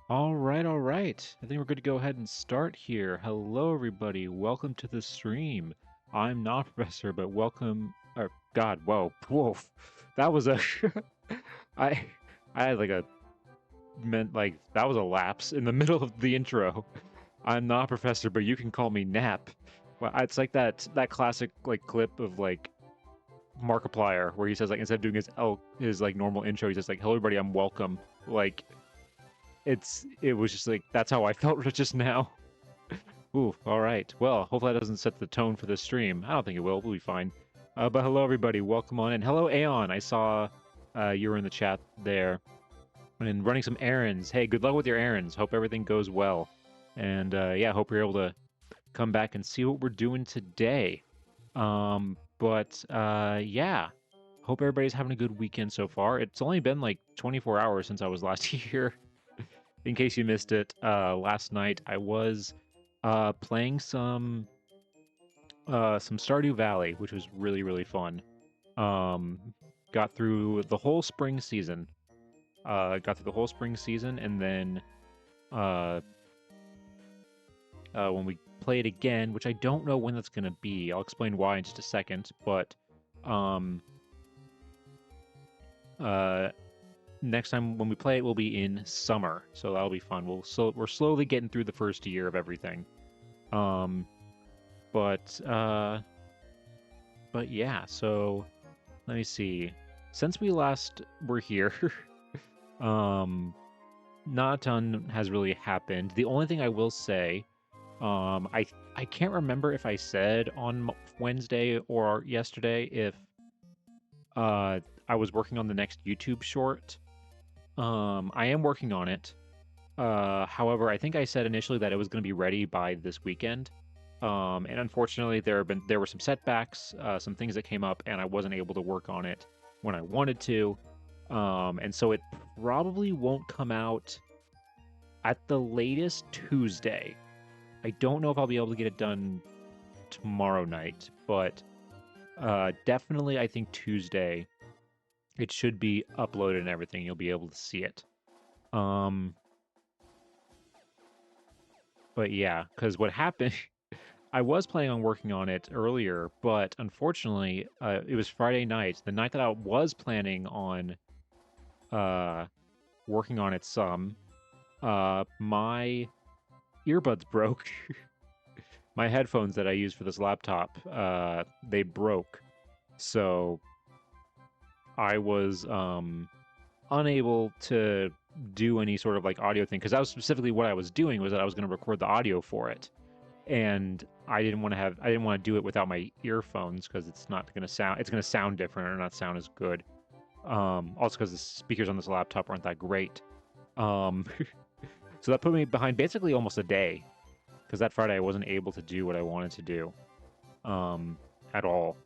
All right, all right. I think we're good to go ahead and start here. Hello, everybody. Welcome to the stream. I'm not Professor, but welcome. Or God, whoa, whoa, that was a. I, I had like a meant like that was a lapse in the middle of the intro. I'm not Professor, but you can call me Nap. Well, it's like that classic like clip of like Markiplier where he says like instead of doing his like normal intro, he says like hello everybody, I'm welcome. Like it was just like that's how I felt just now. Ooh, all right. Well, hopefully that doesn't set the tone for this stream. I don't think it will. We'll be fine. But hello everybody, welcome on in. Hello Aeon. I saw you were in the chat there and running some errands. Hey, good luck with your errands. Hope everything goes well. And yeah, hope you're able to come back and see what we're doing today. But yeah, hope everybody's having a good weekend so far. It's only been like 24 hours since I was last here. In case you missed it, last night I was playing some Stardew Valley, which was really really fun. Um, got through the whole spring season. And then uh, when we play it again, which I don't know when that's gonna be. I'll explain why in just a second. But um, uh, next time when we play it will be in summer, so that'll be fun. We're slowly getting through the first year of everything. Um, but yeah, so let me see. Since we last were here, um, not a ton has really happened. The only thing I will say, I can't remember if I said on Wednesday or yesterday if I was working on the next YouTube short. I am working on it. However, I think I said initially that it was going to be ready by this weekend. And unfortunately, there were some setbacks, some things that came up, and I wasn't able to work on it when I wanted to. And so it probably won't come out at the latest Tuesday. I don't know if I'll be able to get it done tomorrow night, but definitely I think Tuesday it should be uploaded and everything. You'll be able to see it. But yeah, because what happened, I was planning on working on it earlier, but unfortunately, it was Friday night, the night that I was planning on uh, working on it some. My earbuds broke. My headphones that I use for this laptop, they broke. So I was unable to do any sort of like audio thing because that was specifically what I was doing was that I was going to record the audio for it, and I didn't want to do it without my earphones because it's going to sound different or not sound as good. Also because the speakers on this laptop aren't that great. So that put me behind basically almost a day because that Friday I wasn't able to do what I wanted to do at all.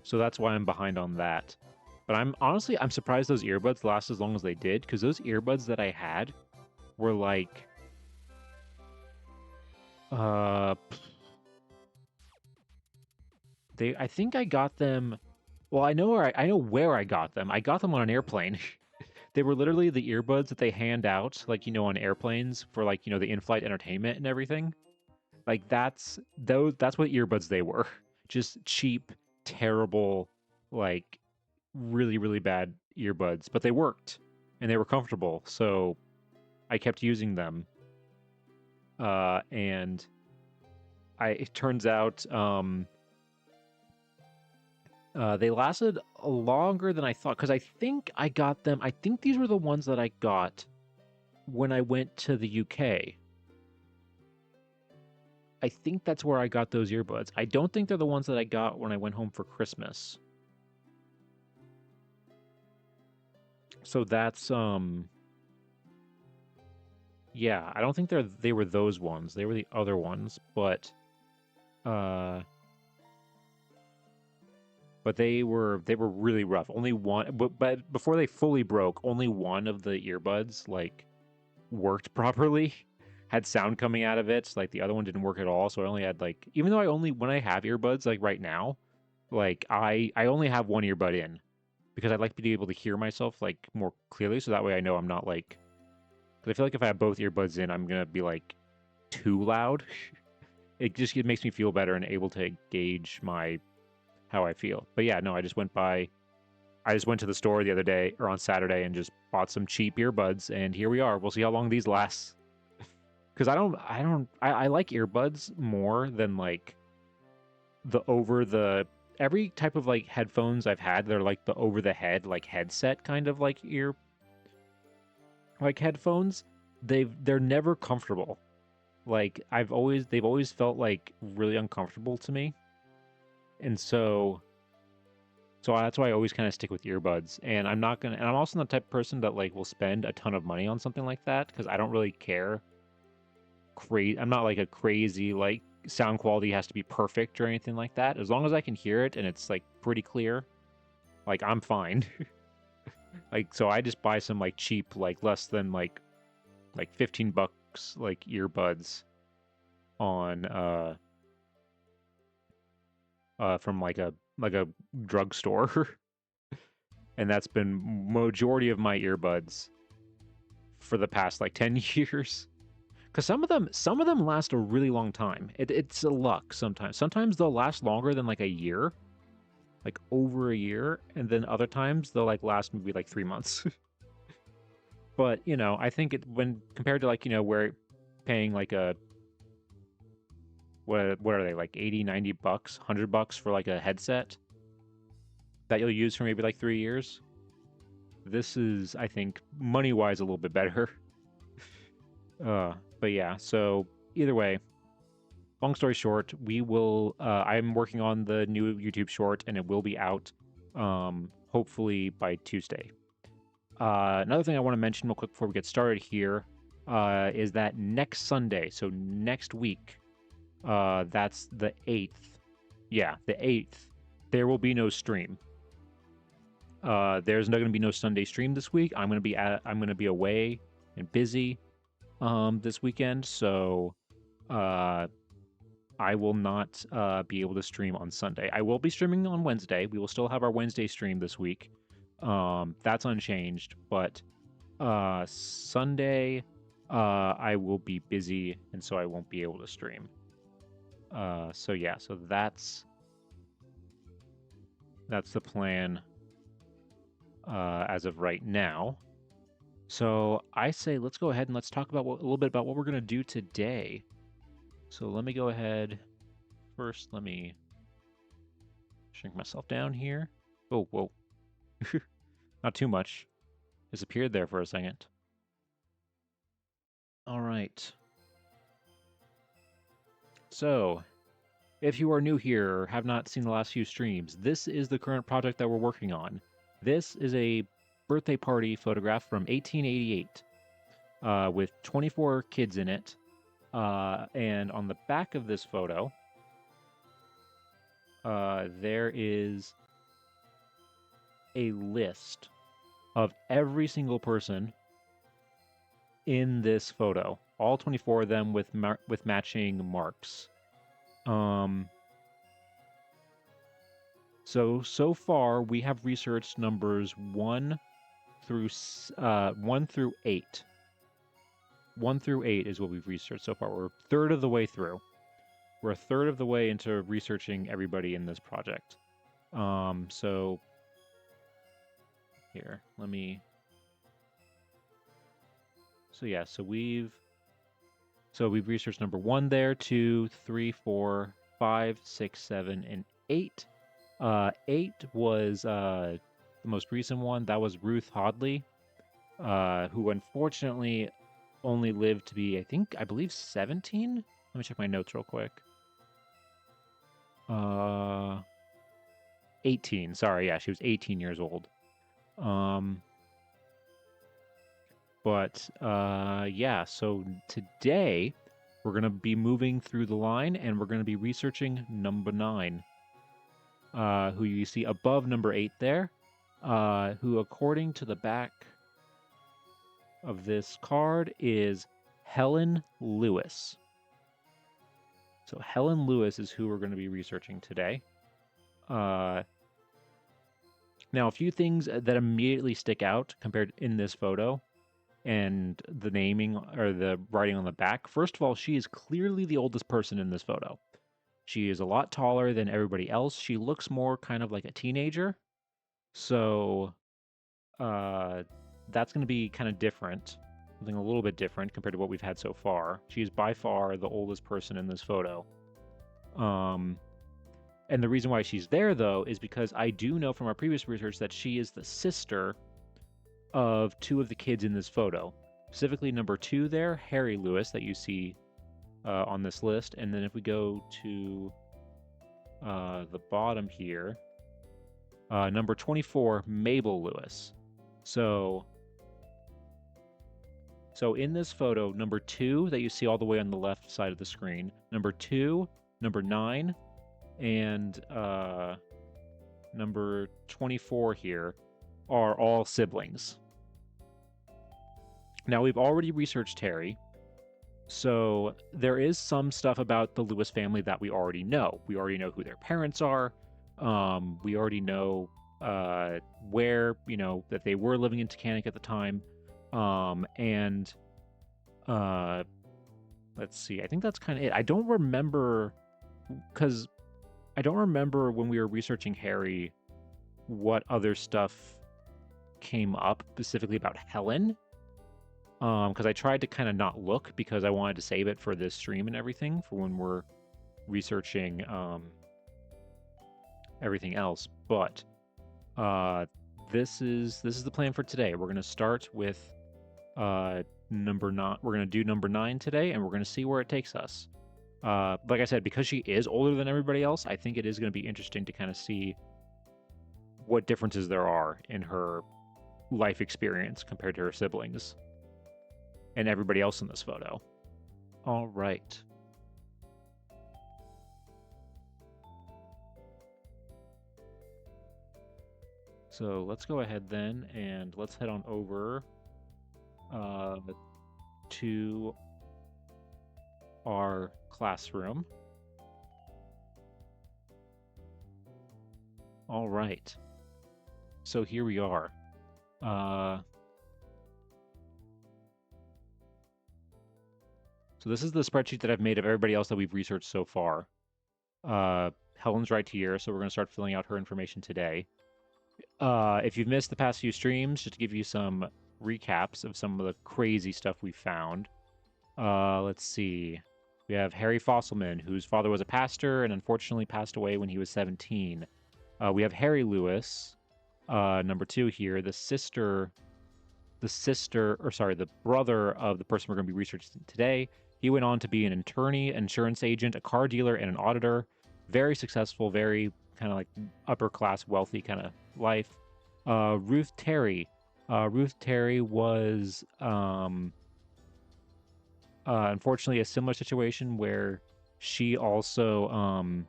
So that's why I'm behind on that. But I'm surprised those earbuds last as long as they did, because those earbuds that I had were like I think I got them. Well, I know where I got them. I got them on an airplane. They were literally the earbuds that they hand out, like, on airplanes for, like, the in-flight entertainment and everything. Like, that's what earbuds they were. Just cheap, terrible, like, really, really bad earbuds. But they worked, and they were comfortable, so I kept using them. And it turns out, they lasted longer than I thought, because I think I got them. I think these were the ones that I got when I went to the UK. I think that's where I got those earbuds. I don't think they're the ones that I got when I went home for Christmas. So that's yeah, I don't think they were those ones. They were the other ones, but they were really rough. Only one, but before they fully broke, only one of the earbuds like worked properly, had sound coming out of it. Like the other one didn't work at all. So I only had like, even though when I have earbuds like right now, like I only have one earbud in, because I'd like to be able to hear myself like more clearly. So that way I know I'm not like, because I feel like if I have both earbuds in, I'm gonna be like too loud. It makes me feel better and able to gauge how I feel. But yeah, no, I just went to the store the other day, or on Saturday, and just bought some cheap earbuds, and here we are. We'll see how long these last. Because I like earbuds more than like every type of like headphones I've had. They're like the over the head like headset kind of like headphones. They're never comfortable. Like they've always felt like really uncomfortable to me, and so that's why I always kind of stick with earbuds. And I'm also not the type of person that like will spend a ton of money on something like that, because I don't really care. I'm not like a crazy like sound quality has to be perfect or anything like that. As long as I can hear it and it's like pretty clear, like I'm fine. Like, so I just buy some like cheap, like less than like $15 like earbuds on from like a drugstore. And that's been majority of my earbuds for the past like 10 years. Because some of them last a really long time. It's a luck sometimes. Sometimes they'll last longer than like a year, like over a year, and then other times they'll like last maybe like 3 months. But I think when compared to like where paying like what are they, like 80, $90, $100 for like a headset that you'll use for maybe like 3 years. This is, I think, money wise a little bit better. But yeah, so either way, long story short, I'm working on the new YouTube short, and it will be out hopefully by Tuesday. Another thing I want to mention real quick before we get started here is that next Sunday, so next week, that's the 8th. Yeah, the 8th. There will be no stream. There's not going to be no Sunday stream this week. I'm going to be away and busy this weekend, so I will not be able to stream on Sunday. I will be streaming on Wednesday. We will still have our Wednesday stream this week. That's unchanged, but Sunday I will be busy, and so I won't be able to stream. So yeah, so that's the plan as of right now. So I say let's go ahead and let's talk about a little bit about what we're going to do today. So let me go ahead. First, let me shrink myself down here. Oh, whoa. Not too much. Disappeared there for a second. All right. So, if you are new here or have not seen the last few streams, this is the current project that we're working on. This is a birthday party photograph from 1888 with 24 kids in it. And on the back of this photo, there is a list of every single person in this photo, all 24 of them with matching marks. So far we have researched numbers 1 through 8. 1 through 8 is what we've researched so far. We're a third of the way through. We're a third of the way into researching everybody in this project. So here, let me. So yeah, so we've researched number 1 there, 2, 3, 4, 5, 6, 7, and 8. 8 was the most recent one. That was Ruth Hodley, who unfortunately only lived to be, I believe 17? Let me check my notes real quick. 18. Sorry, yeah, she was 18 years old. Yeah, so today we're going to be moving through the line and we're going to be researching number 9, who you see above number 8 there, who according to the back of this card is Helen Lewis. So Helen Lewis is who we're going to be researching today. Now, a few things that immediately stick out compared in this photo and the naming or the writing on the back. First of all, she is clearly the oldest person in this photo. She is a lot taller than everybody else. She looks more kind of like a teenager. So that's going to be kind of different, something a little bit different compared to what we've had so far. She is by far the oldest person in this photo. And the reason why she's there, though, is because I do know from our previous research that she is the sister of 2 of the kids in this photo. Specifically, number 2 there, Harry Lewis, that you see on this list. And then if we go to the bottom here, number 24, Mabel Lewis. So in this photo, number 2 that you see all the way on the left side of the screen, number 2, number 9, and number 24 here are all siblings. Now, we've already researched Harry, so there is some stuff about the Lewis family that we already know. We already know who their parents are. We already know where, that they were living in Tacanic at the time. Let's see, I think that's kind of it. I don't remember when we were researching Harry what other stuff came up specifically about Helen. Because I tried to kind of not look because I wanted to save it for this stream and everything for when we're researching everything else. But this is the plan for today. We're going to start with number 9. We're going to do number 9 today, and we're going to see where it takes us. Like I said, because she is older than everybody else, I think it is going to be interesting to kind of see what differences there are in her life experience compared to her siblings and everybody else in this photo. All right. So let's go ahead then and let's head on over to our classroom. All right. So here we are. So this is the spreadsheet that I've made of everybody else that we've researched so far. Helen's right here, so we're going to start filling out her information today. If you've missed the past few streams, just to give you some recaps of some of the crazy stuff we found. Let's see. We have Harry Fosselman, whose father was a pastor and unfortunately passed away when he was 17. We have Harry Lewis, number 2 here, the brother of the person we're going to be researching today. He went on to be an attorney, insurance agent, a car dealer, and an auditor. Very successful, very kind of like upper class, wealthy kind of life. Ruth Terry. Ruth Terry was Unfortunately, a similar situation where she also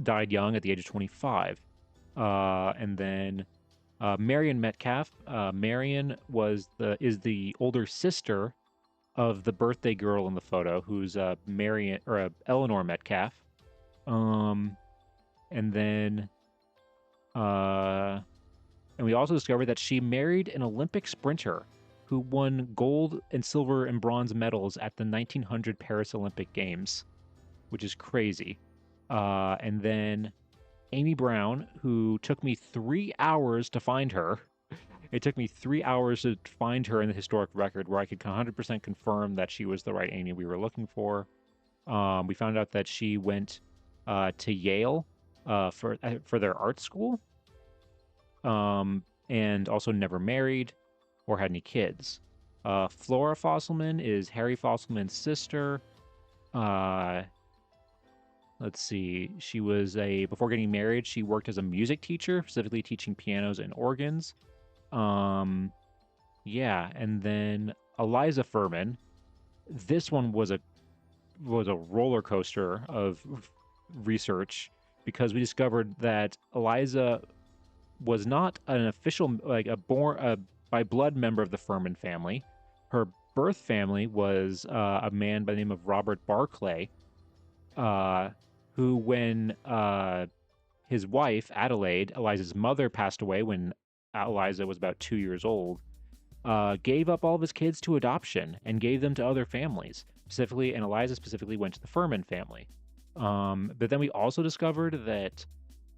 died young at the age of 25. And then Marion Metcalf. Marion is the older sister of the birthday girl in the photo, who's Marion or Eleanor Metcalf. Um, and then and we also discovered that she married an Olympic sprinter who won gold and silver and bronze medals at the 1900 Paris Olympic Games, which is crazy. And then Amy Brown, who took me 3 hours to find her. It took me 3 hours to find her in the historic record where I could 100% confirm that she was the right Amy we were looking for. We found out that she went to Yale for their art school, and also never married or had any kids. Flora Fosselman is Harry Fosselman's sister. Let's see. She was before getting married, she worked as a music teacher, specifically teaching pianos and organs. Yeah, and then Eliza Furman. This one was a roller coaster of research because we discovered that Eliza was not an official, like a by blood member of the Furman family. Her birth family was a man by the name of Robert Barclay, who, when his wife Adelaide, Eliza's mother, passed away when Eliza was about 2 years old, gave up all of his kids to adoption and gave them to other families. Specifically, and Eliza specifically went to the Furman family. But then we also discovered that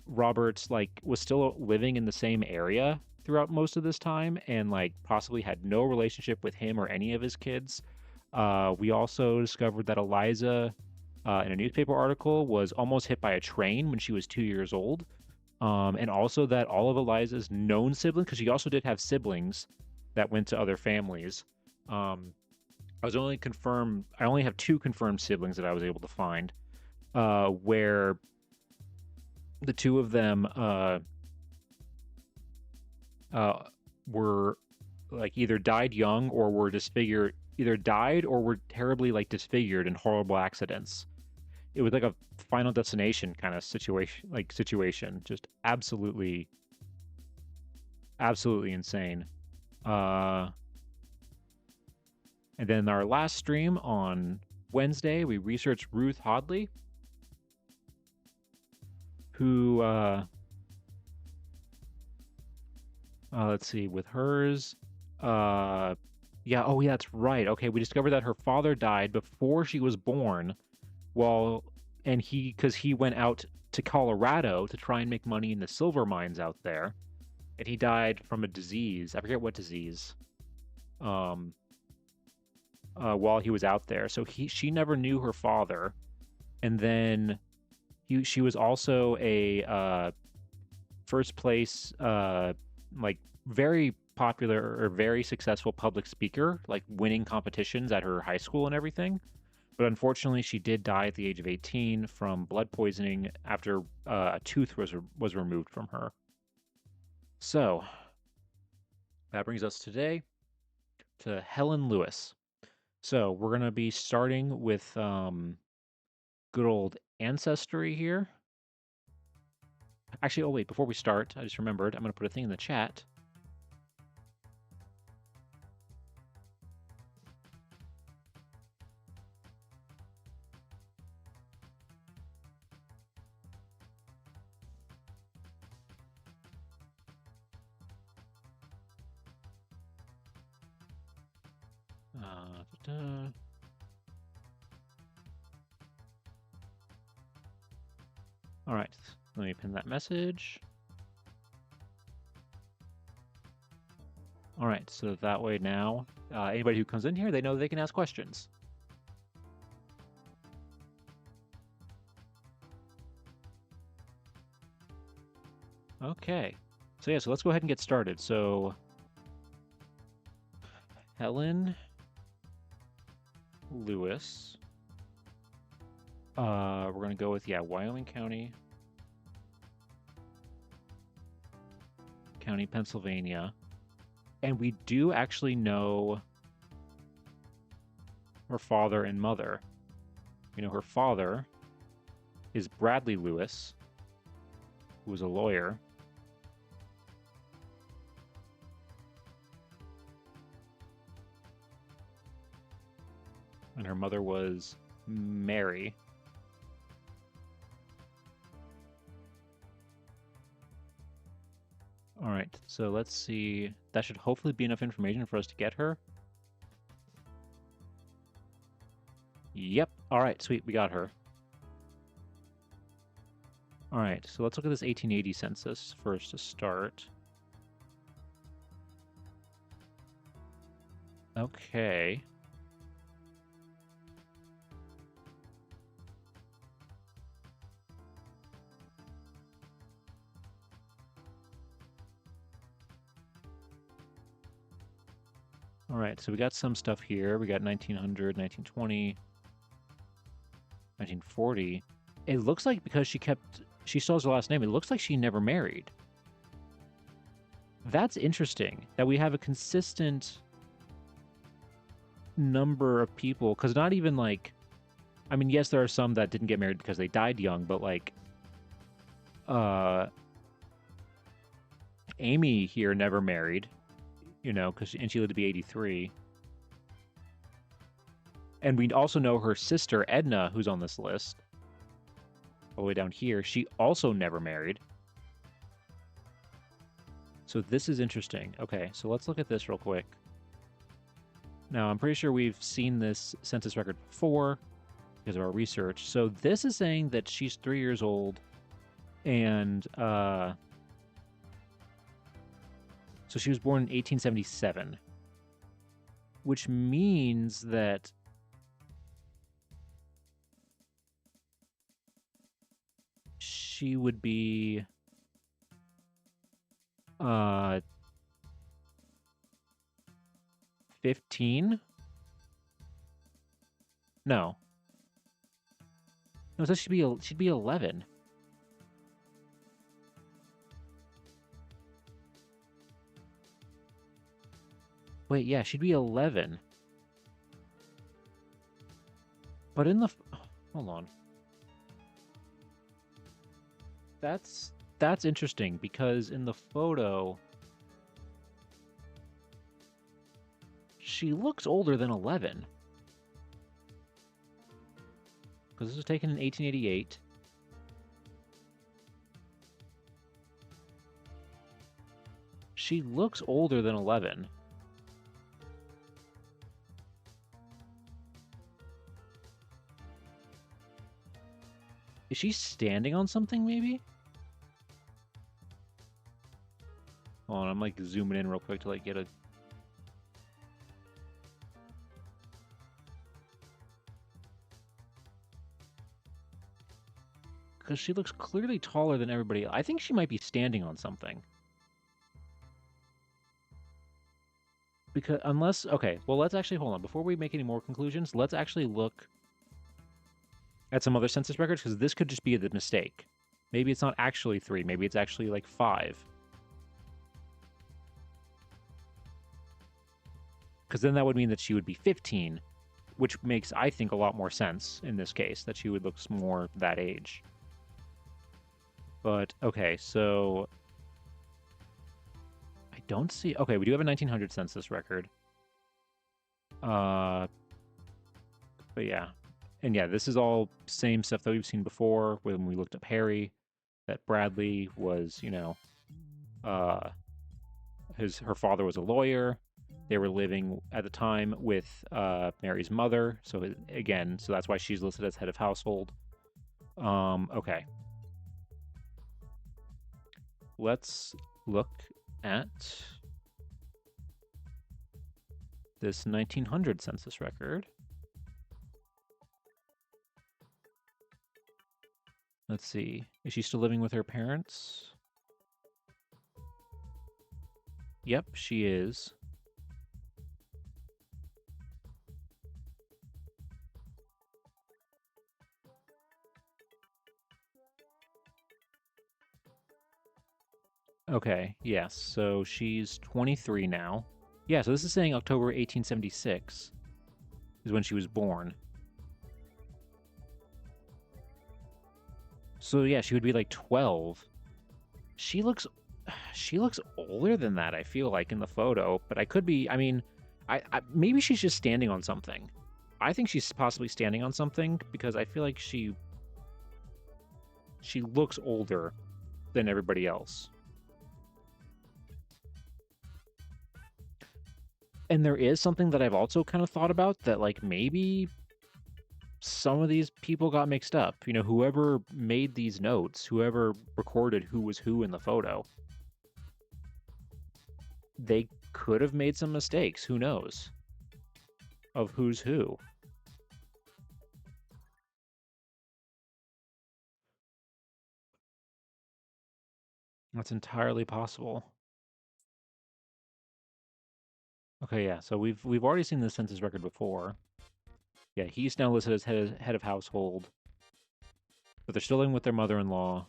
Robert was still living in the same area throughout most of this time and possibly had no relationship with him or any of his kids. We also discovered that Eliza, in a newspaper article, was almost hit by a train when she was 2 years old. And also that all of Eliza's known siblings, because she also did have siblings that went to other families. I only have 2 confirmed siblings that I was able to find, where the 2 of them were either died young or were disfigured, either died or were terribly disfigured in horrible accidents. It was like a Final Destination kind of situation, just absolutely insane. And then our last stream on Wednesday, we researched Ruth Hodley, who, let's see, with hers, yeah, oh yeah, that's right. Okay, we discovered that her father died before she was born, because he went out to Colorado to try and make money in the silver mines out there, and he died from a disease. I forget what disease. While he was out there, so she never knew her father, and then she was also a first place, very popular or very successful public speaker, winning competitions at her high school and everything. But unfortunately, she did die at the age of 18 from blood poisoning after a tooth was removed from her. So that brings us today to Helen Lewis. So we're going to be starting with good old ancestry here. Actually, oh wait, before we start, I just remembered, I'm going to put a thing in the chat. All right, let me pin that message. All right, so that way now, anybody who comes in here, they know they can ask questions. Okay, so yeah, so let's go ahead and get started. So Helen Lewis. We're gonna go with Wyoming County, Pennsylvania, and we do actually know her father and mother. You know, her father is Bradley Lewis, who was a lawyer. And her mother was Mary. All right, so let's see. That should hopefully be enough information for us to get her. Yep. All right, sweet. We got her. All right, so let's look at this 1880 census first to start. Okay. All right, so we got some stuff here. We got 1900, 1920, 1940. It looks like because she still has her last name, it looks like she never married. That's interesting that we have a consistent number of people, because not even like, I mean, yes, there are some that didn't get married because they died young, but like, Amy here never married, you know, and she lived to be 83. And we also know her sister, Edna, who's on this list, all the way down here, she also never married. So this is interesting. Okay, so let's look at this real quick. Now, I'm pretty sure we've seen this census record before because of our research. So this is saying that she's 3 years old, and so she was born in 1877, which means that she would be 15? No. No, so she'd be 11. Wait, yeah, she'd be 11. But in the hold on. That's interesting because in the photo she looks older than 11. Because this was taken in 1888. She looks older than 11. Is she standing on something, maybe? Hold on, I'm like zooming in real quick to like get a... Because she looks clearly taller than everybody. I think she might be standing on something. Because unless... Okay, well, let's actually... Hold on. Before we make any more conclusions, let's actually look at some other census records, because this could just be a mistake. Maybe it's not actually 3. Maybe it's actually like 5. Because then that would mean that she would be 15, which makes, I think, a lot more sense in this case, that she would look more that age. But, okay, so... I don't see... Okay, we do have a 1900 census record. But yeah. And yeah, this is all same stuff that we've seen before when we looked up Harry, that Bradley was, you know, her father was a lawyer. They were living at the time with Mary's mother. So again, so that's why she's listed as head of household. Okay. Let's look at this 1900 census record. Let's see. Is she still living with her parents? Yep, she is. Okay, yes. So she's 23 now. Yeah, so this is saying October 1876. is when she was born. So yeah, she would be like 12. She looks older than that, I feel like, in the photo, but I could be, I mean, I maybe she's just standing on something. I think she's possibly standing on something because I feel like she looks older than everybody else. And there is something that I've also kind of thought about, that like maybe some of these people got mixed up. You know, whoever made these notes, whoever recorded who was who in the photo, they could have made some mistakes. Who knows? Of who's who. That's entirely possible. Okay, yeah. So we've already seen the census record before. Yeah, he's now listed as head of household, but they're still living with their mother-in-law.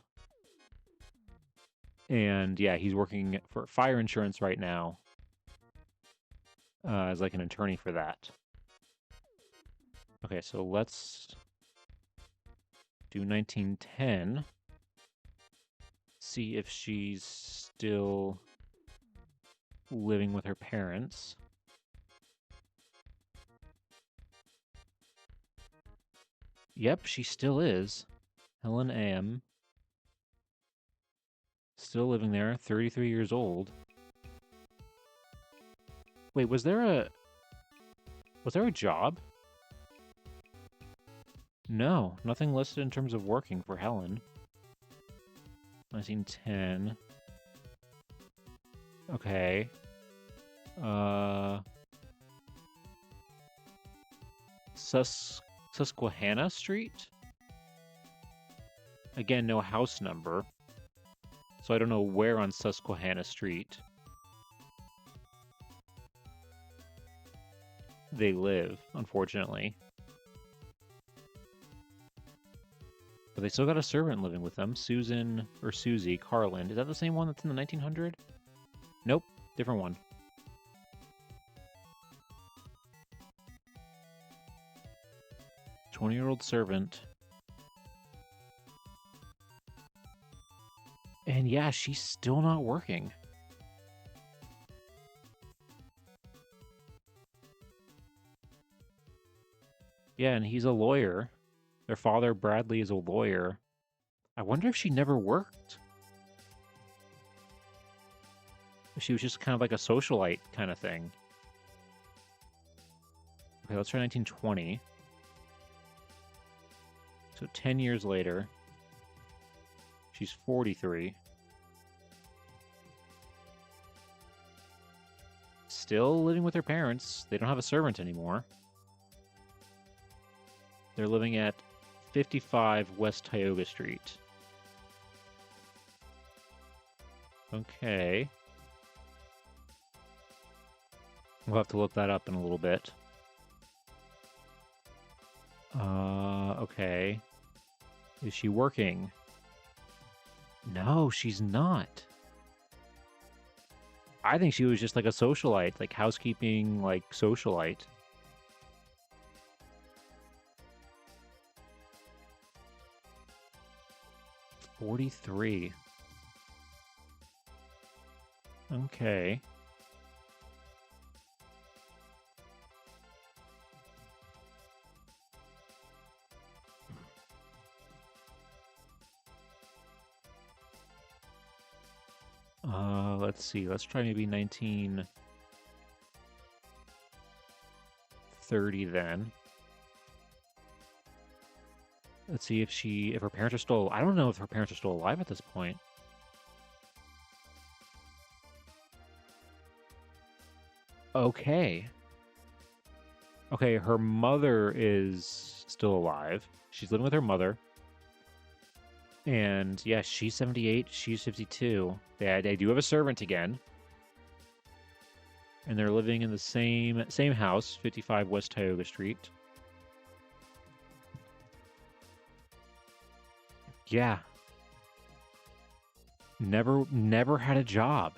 And yeah, he's working for fire insurance right now, as like an attorney for that. Okay, so let's do 1910. See if she's still living with her parents. Yep, she still is. Helen A.M. Still living there, 33 years old. Wait, was there a job? No, nothing listed in terms of working for Helen. 1910. Okay. Susquehanna Street? Again, no house number. So I don't know where on Susquehanna Street they live, unfortunately. But they still got a servant living with them, Susan, or Susie Carlin. Is that the same one that's in the 1900? Nope, different one. "20-year-old servant." And yeah, she's still not working. Yeah, and he's a lawyer. Their father, Bradley, is a lawyer. I wonder if she never worked. She was just kind of like a socialite kind of thing. Okay, let's try 1920. So 10 years later, she's 43. Still living with her parents. They don't have a servant anymore. They're living at 55 West Tioga Street. Okay. We'll have to look that up in a little bit. Okay. Is she working? No, she's not. I think she was just like a socialite, like housekeeping, like socialite. $43. Okay. Let's see. Let's try maybe 1930 then. Let's see if her parents are still... I don't know if her parents are still alive at this point. Okay. Okay, her mother is still alive. She's living with her mother. And yeah, she's 78, she's 52. They do have a servant again. And they're living in the same house, 55 West Tioga Street. Yeah. Never had a job.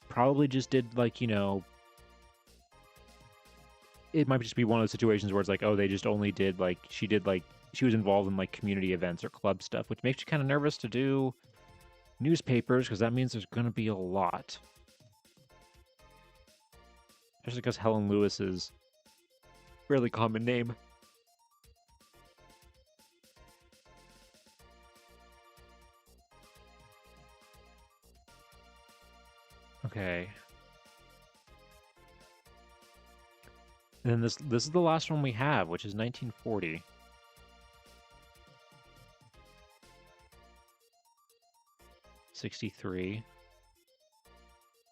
Probably just did, like, you know, it might just be one of those situations where it's like, oh, they just only did like she was involved in like community events or club stuff, which makes you kind of nervous to do newspapers because that means there's going to be a lot. Especially because Helen Lewis is a fairly common name. Okay. And then this is the last one we have, which is 1940. '63.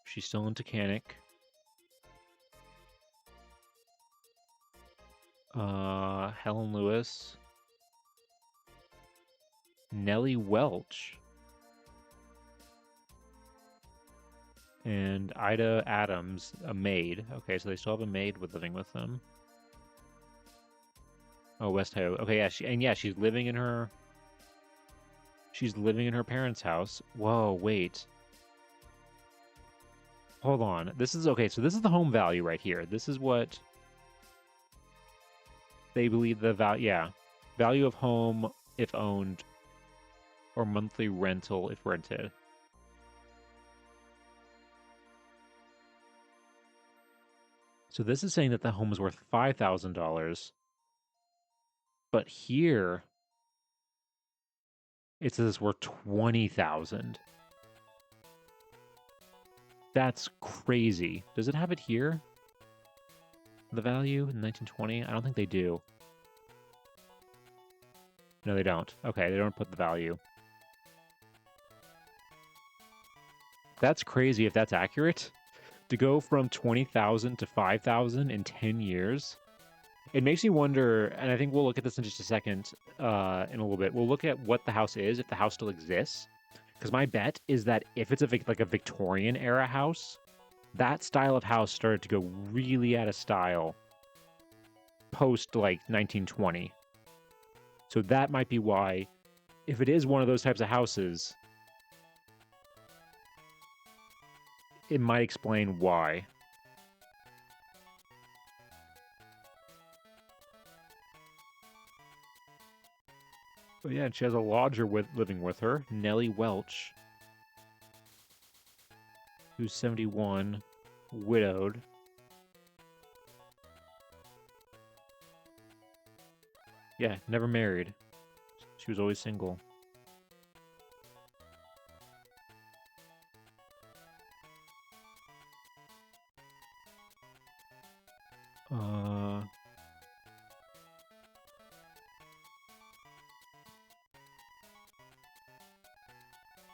She's still in Tacanic. Helen Lewis. Nellie Welch. And Ida Adams, a maid. Okay, so they still have a maid living with them. Oh, West Ohio. Okay, yeah, she's living in her parents' house. Whoa, wait. Hold on. This is okay, so this is the home value right here. This is what they believe the value, yeah. Value of home if owned or monthly rental if rented. So this is saying that the home is worth $5,000. But here it says it's worth $20,000. That's crazy. Does it have it here? The value in 1920? I don't think they do. No, they don't. Okay, they don't put the value. That's crazy if that's accurate. To go from 20,000 to 5,000 in 10 years. It makes me wonder, and I think we'll look at this in just a second, in a little bit. We'll look at what the house is, if the house still exists. Because my bet is that if it's like a Victorian era house, that style of house started to go really out of style post like 1920. So that might be why, if it is one of those types of houses, it might explain why. But yeah, she has a lodger living with her, Nellie Welch, who's 71, widowed. Yeah, never married. She was always single.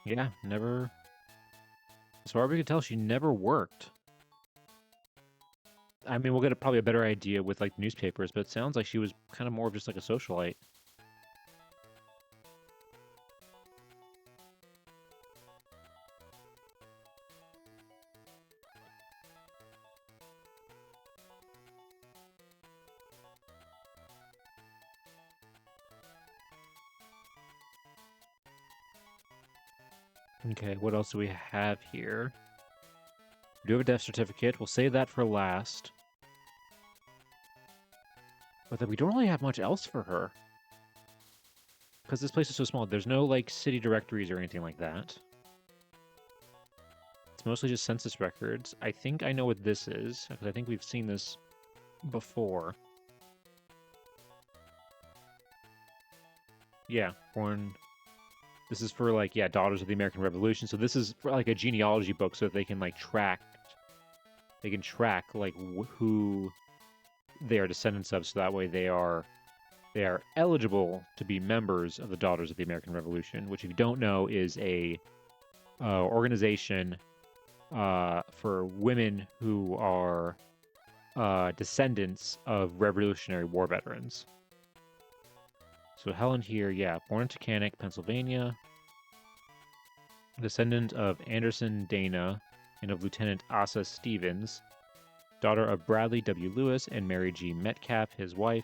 Yeah, never. As far as we can tell, she never worked. I mean, we'll get probably a better idea with like newspapers, but it sounds like she was kind of more of just like a socialite. Okay, what else do we have here? We do have a death certificate. We'll save that for last. But then we don't really have much else for her. Because this place is so small. There's no, like, city directories or anything like that. It's mostly just census records. I think I know what this is, because I think we've seen this before. Yeah, born... This is for, like, yeah, Daughters of the American Revolution. So this is for, like, a genealogy book so that they can, like, track... They can track, like, who they are descendants of, so that way they are eligible to be members of the Daughters of the American Revolution, which, if you don't know, is a organization for women who are descendants of Revolutionary War veterans. So Helen here, yeah, born in Tacanic, Pennsylvania, descendant of Anderson Dana and of Lieutenant Asa Stevens, daughter of Bradley W. Lewis and Mary G. Metcalf, his wife,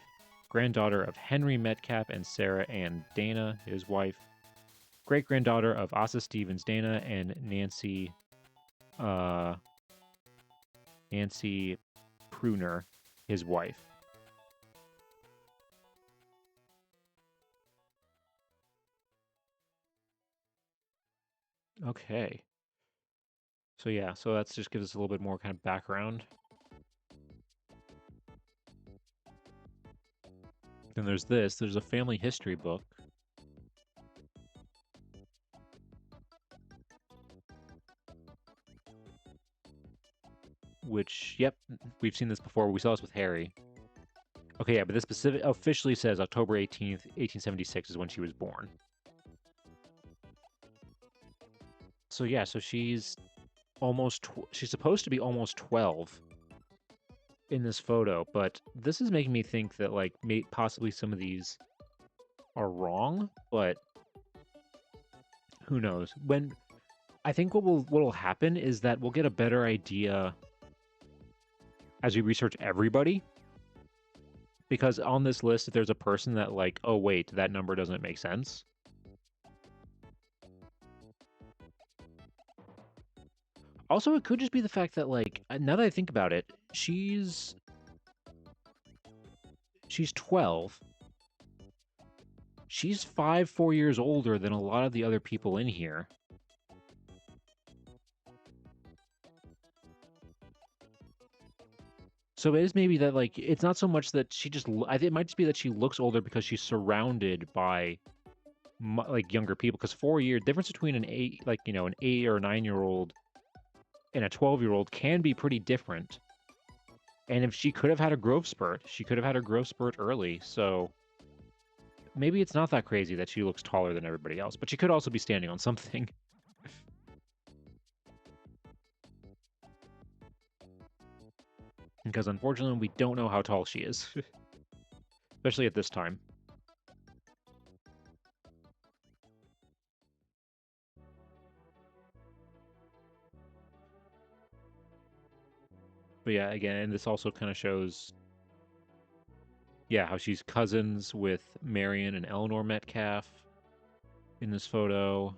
granddaughter of Henry Metcalf and Sarah Ann Dana, his wife, great-granddaughter of Asa Stevens Dana and Nancy Pruner, his wife. Okay. So yeah, so that's just gives us a little bit more kind of background. Then there's this. There's a family history book. Which, yep, we've seen this before. We saw this with Harry. Okay, yeah, but this specific officially says October 18th, 1876 is when she was born. So yeah, so she's she's supposed to be almost 12 in this photo, but this is making me think that like possibly some of these are wrong, but who knows? When I think what'll happen is that we'll get a better idea as we research everybody, because on this list, if there's a person that like, oh wait, that number doesn't make sense. Also, it could just be the fact that like now that I think about it, she's 12. She's 4 years older than a lot of the other people in here. So it is maybe that like it's not so much that she just I think it might just be that she looks older because she's surrounded by like younger people. Because 4 year difference between an 8 or 9-year-old and a 12-year-old can be pretty different. And if she could have had a growth spurt, she could have had her growth spurt early. So maybe it's not that crazy that she looks taller than everybody else, but she could also be standing on something. Because unfortunately, we don't know how tall she is, especially at this time. But yeah, again, this also kind of shows, yeah, how she's cousins with Marion and Eleanor Metcalf in this photo.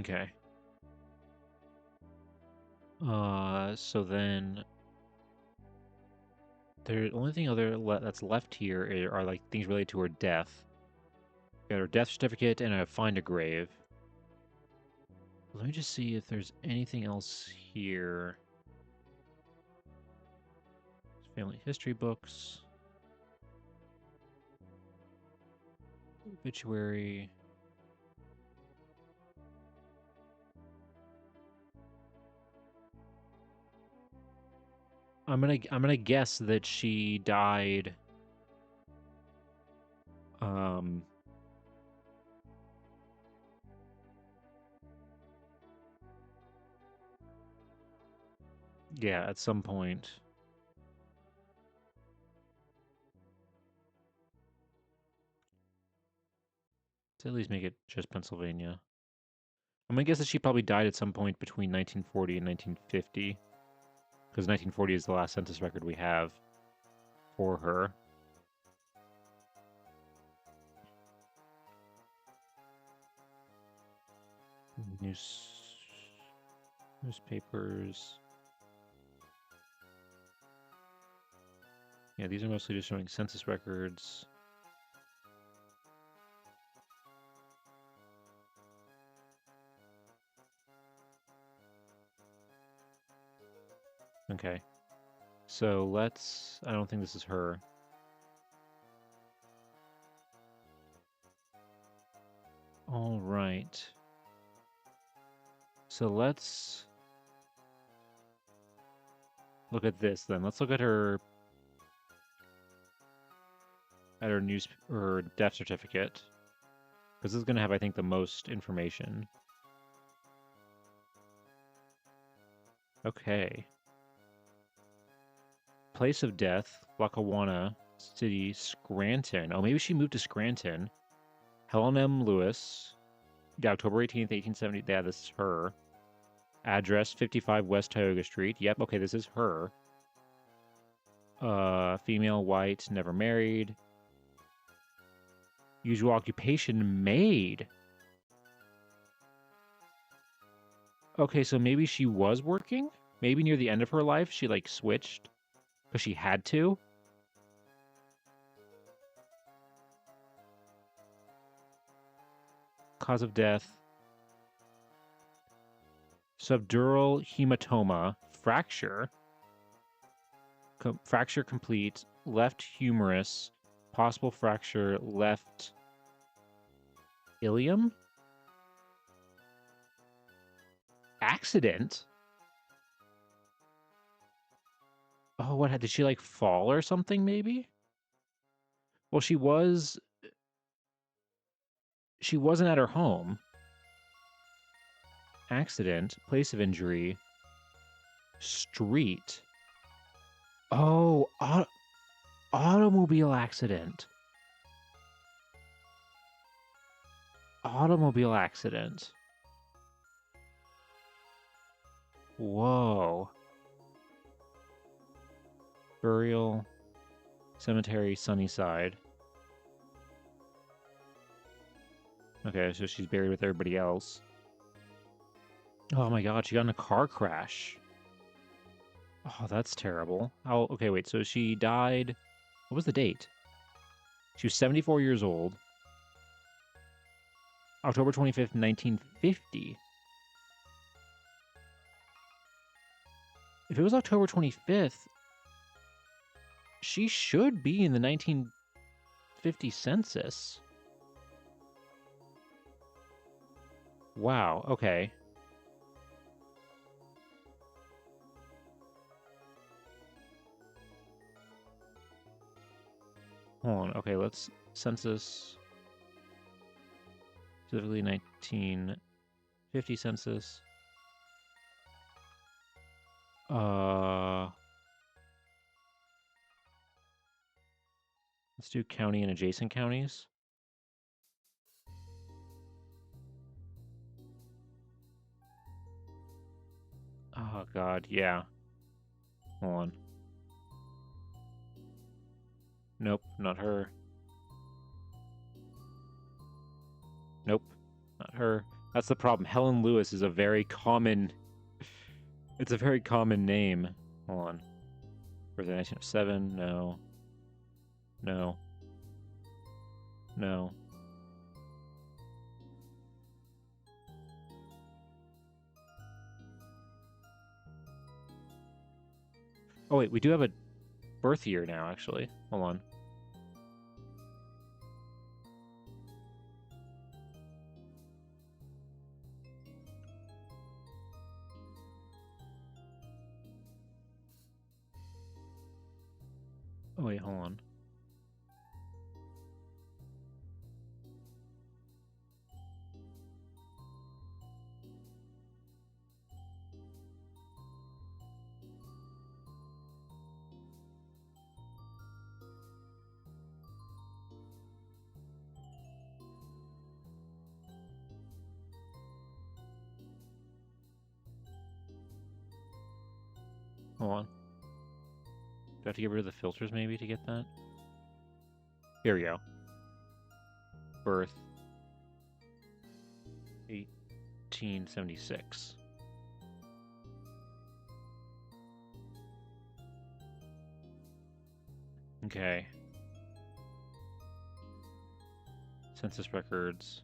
Okay. So then the only thing that's left here are like things related to her death. Got her death certificate and a find a grave. Let me just see if there's anything else here. Family history books. Obituary. I'm gonna guess that she died. Yeah, at some point. To at least make it just Pennsylvania. I'm gonna guess that she probably died at some point between 1940 and 1950, because 1940 is the last census record we have for her. Newspapers. Yeah, these are mostly just showing census records. Okay. So I don't think this is her. All right. So let's look at this then. Let's look at her her death certificate, because this is going to have, I think, the most information. Okay. Place of death, Lackawanna City, Scranton. Oh, maybe she moved to Scranton. Helen M. Lewis. Yeah, October 18th, 1870. Yeah, this is her. Address, 55 West Tioga Street. Yep, okay, this is her. Female, white, never married. Usual occupation, maid. Okay, so maybe she was working? Maybe near the end of her life, she, like, switched? Because she had to? Cause of death. Subdural hematoma. Fracture. Fracture complete. Left humerus. Possible fracture. Left ilium? Accident? Oh, what? Did she, like, fall or something, maybe? Well, she wasn't at her home. Accident. Place of injury. Street. Oh, automobile accident. Automobile accident. Whoa. Burial. Cemetery, Sunnyside. Okay, so she's buried with everybody else. Oh my god, she got in a car crash. Oh, that's terrible. Oh, okay, wait, so she died... What was the date? She was 74 years old. October 25th, 1950. If it was October 25th, she should be in the 1950 census. Wow, okay. Hold on, okay, let's census. Specifically 1950 census. Let's do county and adjacent counties. Oh god, yeah. Hold on. Nope, not her. Nope, not her. That's the problem. Helen Lewis is a very common... It's a very common name. Hold on. Birthday 1907, no. No. No. Oh wait, we do have a birth year now, actually. Hold on. Oh wait, hold on. Hold on. Do I have to get rid of the filters maybe to get that? Here we go. Birth. 1876. Okay. Census records.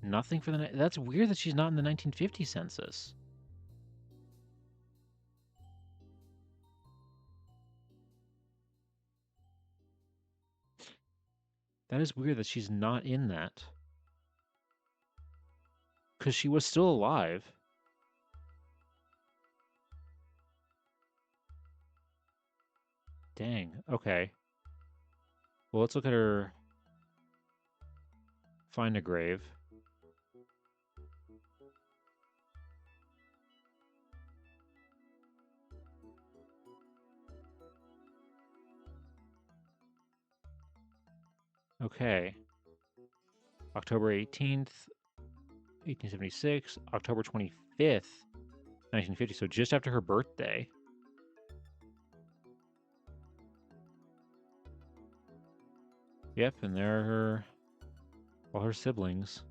Nothing for the... That's weird that she's not in the 1950 census. That is weird that she's not in that. Because she was still alive. Dang. Okay. Well, let's look at her... Find a grave. Okay. October 18th, 1876. October 25th, 1950. So just after her birthday. Yep, and there are all her siblings.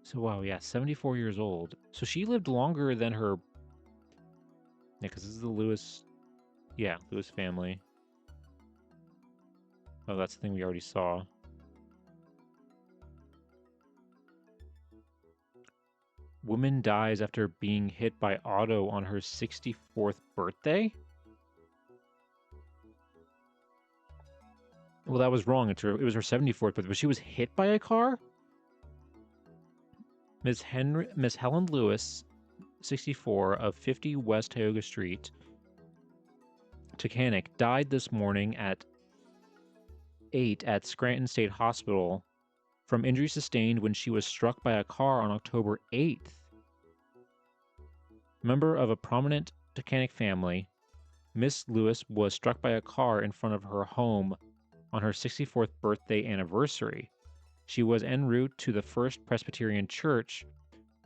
So, wow, yeah, 74 years old. So she lived longer than her... Yeah, because this is the Lewis... Yeah, Lewis family. Oh, that's the thing we already saw. Woman dies after being hit by auto on her 64th birthday? Well, that was wrong. It was her 74th birthday, but she was hit by a car? Miss Helen Lewis, 64, of 50 West Tioga Street, Tacanic, died this morning at 8 at Scranton State Hospital from injuries sustained when she was struck by a car on October 8th. Member of a prominent Tacanic family, Miss Lewis was struck by a car in front of her home on her 64th birthday anniversary. She was en route to the First Presbyterian Church,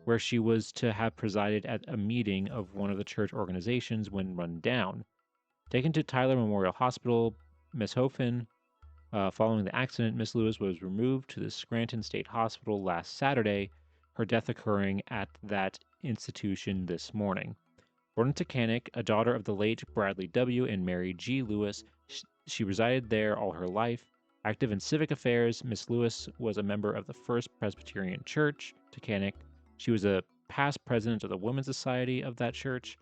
where she was to have presided at a meeting of one of the church organizations when run down. Taken to Tyler Memorial Hospital, Miss Hofen, following the accident, Miss Lewis was removed to the Scranton State Hospital last Saturday, her death occurring at that institution this morning. Born in Tacanic, a daughter of the late Bradley W. and Mary G. Lewis, she resided there all her life. Active in civic affairs, Miss Lewis was a member of the First Presbyterian Church, Tacanic. She was a past president of the Women's Society of that church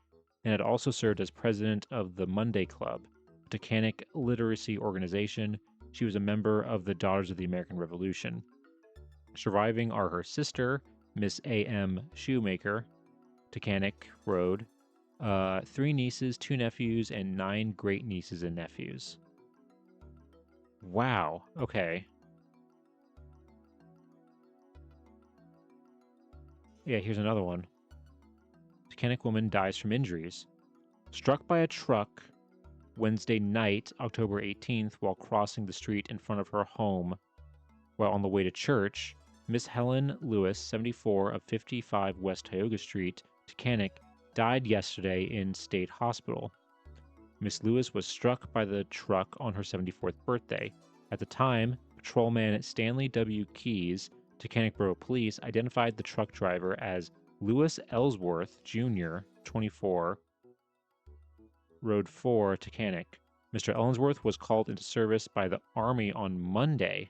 and had also served as president of the Monday Club, a Tacanic literacy organization. She was a member of the Daughters of the American Revolution. Surviving are her sister, Miss A.M. Shoemaker, Tacanic Road, 3 nieces, 2 nephews, and 9 great nieces and nephews. Wow. Okay. Yeah, here's another one. Tacanic woman dies from injuries. Struck by a truck Wednesday night, October 18th, while crossing the street in front of her home while on the way to church, Miss Helen Lewis, 74, of 55 West Tioga Street, Tacanic, died yesterday in State Hospital. Miss Lewis was struck by the truck on her 74th birthday. At the time, patrolman Stanley W. Keyes, Tacanic Borough Police, identified the truck driver as Lewis Ellsworth, Jr., 24, Road 4, Tacanic. Mr. Ellsworth was called into service by the Army on Monday.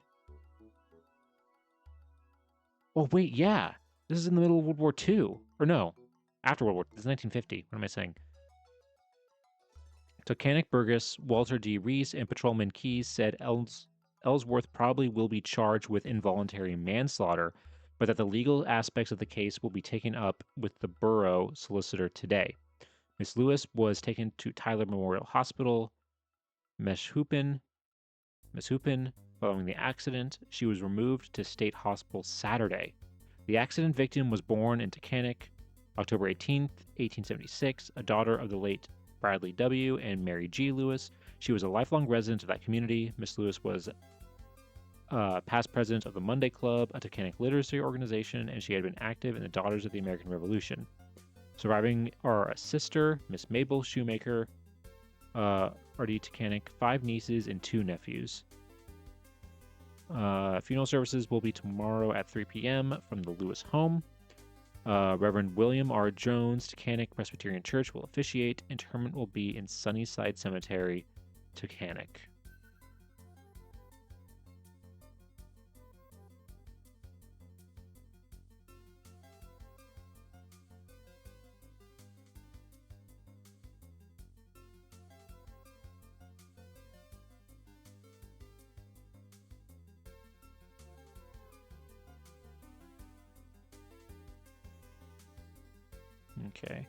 Oh, wait, yeah. This is in the middle of World War II. Or no, after World War II. This is 1950. What am I saying? Tacanic Burgess, Walter D. Reese, and Patrolman Keyes said Ellsworth probably will be charged with involuntary manslaughter, but that the legal aspects of the case will be taken up with the borough solicitor today. Miss Lewis was taken to Tyler Memorial Hospital, Meshoopin, following the accident. She was removed to State Hospital Saturday. The accident victim was born in Tacanic, October 18th, 1876, a daughter of the late Bradley W. and Mary G. Lewis. She was a lifelong resident of that community. Miss Lewis was past president of the Monday Club, a Tacanic literacy organization, and she had been active in the Daughters of the American Revolution. Surviving are a sister, Miss Mabel Shoemaker, R.D. Tacanic, 5 nieces, and 2 nephews. Funeral services will be tomorrow at 3 p.m. from the Lewis home. Reverend William R. Jones, Tacanic Presbyterian Church, will officiate. Interment will be in Sunnyside Cemetery, Tacanic. Okay.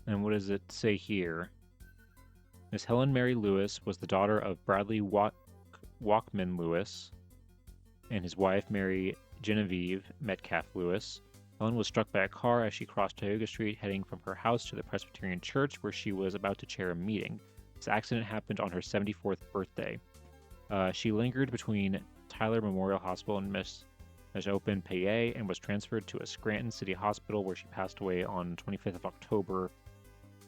And what does it say here? Miss Helen Mary Lewis was the daughter of Bradley Walkman Lewis and his wife, Mary Genevieve Metcalf Lewis. Helen was struck by a car as she crossed Tioga Street heading from her house to the Presbyterian Church where she was about to chair a meeting. This accident happened on her 74th birthday. She lingered between Tyler Memorial Hospital and as open PA and was transferred to a Scranton City Hospital where she passed away on 25th of October,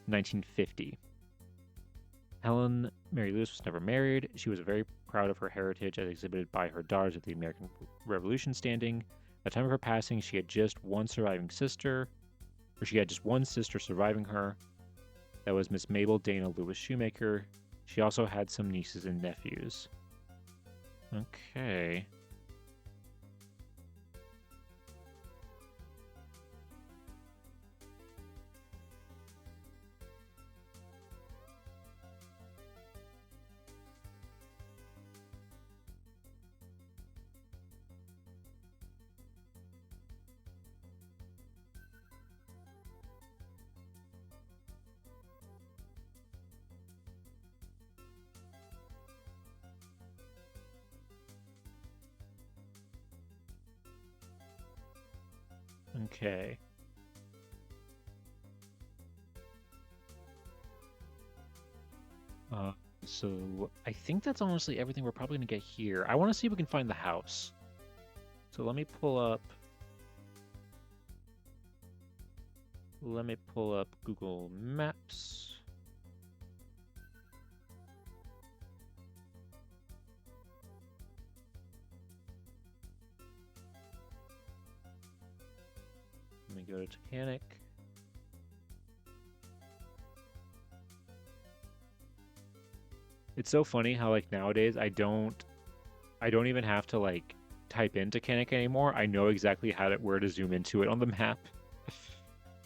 1950. Helen Mary Lewis was never married. She was very proud of her heritage as exhibited by her daughters at the American Revolution standing. At the time of her passing, she had just one surviving sister, or she had just one sister surviving her. That was Miss Mabel Dana Lewis Shoemaker. She also had some nieces and nephews. Okay. Okay. So I think that's honestly everything we're probably gonna get here. I want to see if we can find the house. So let me pull up Google Maps. Let me go to Titanic. It's so funny how like nowadays I don't even have to like type in Titanic anymore. I know exactly where to zoom into it on the map.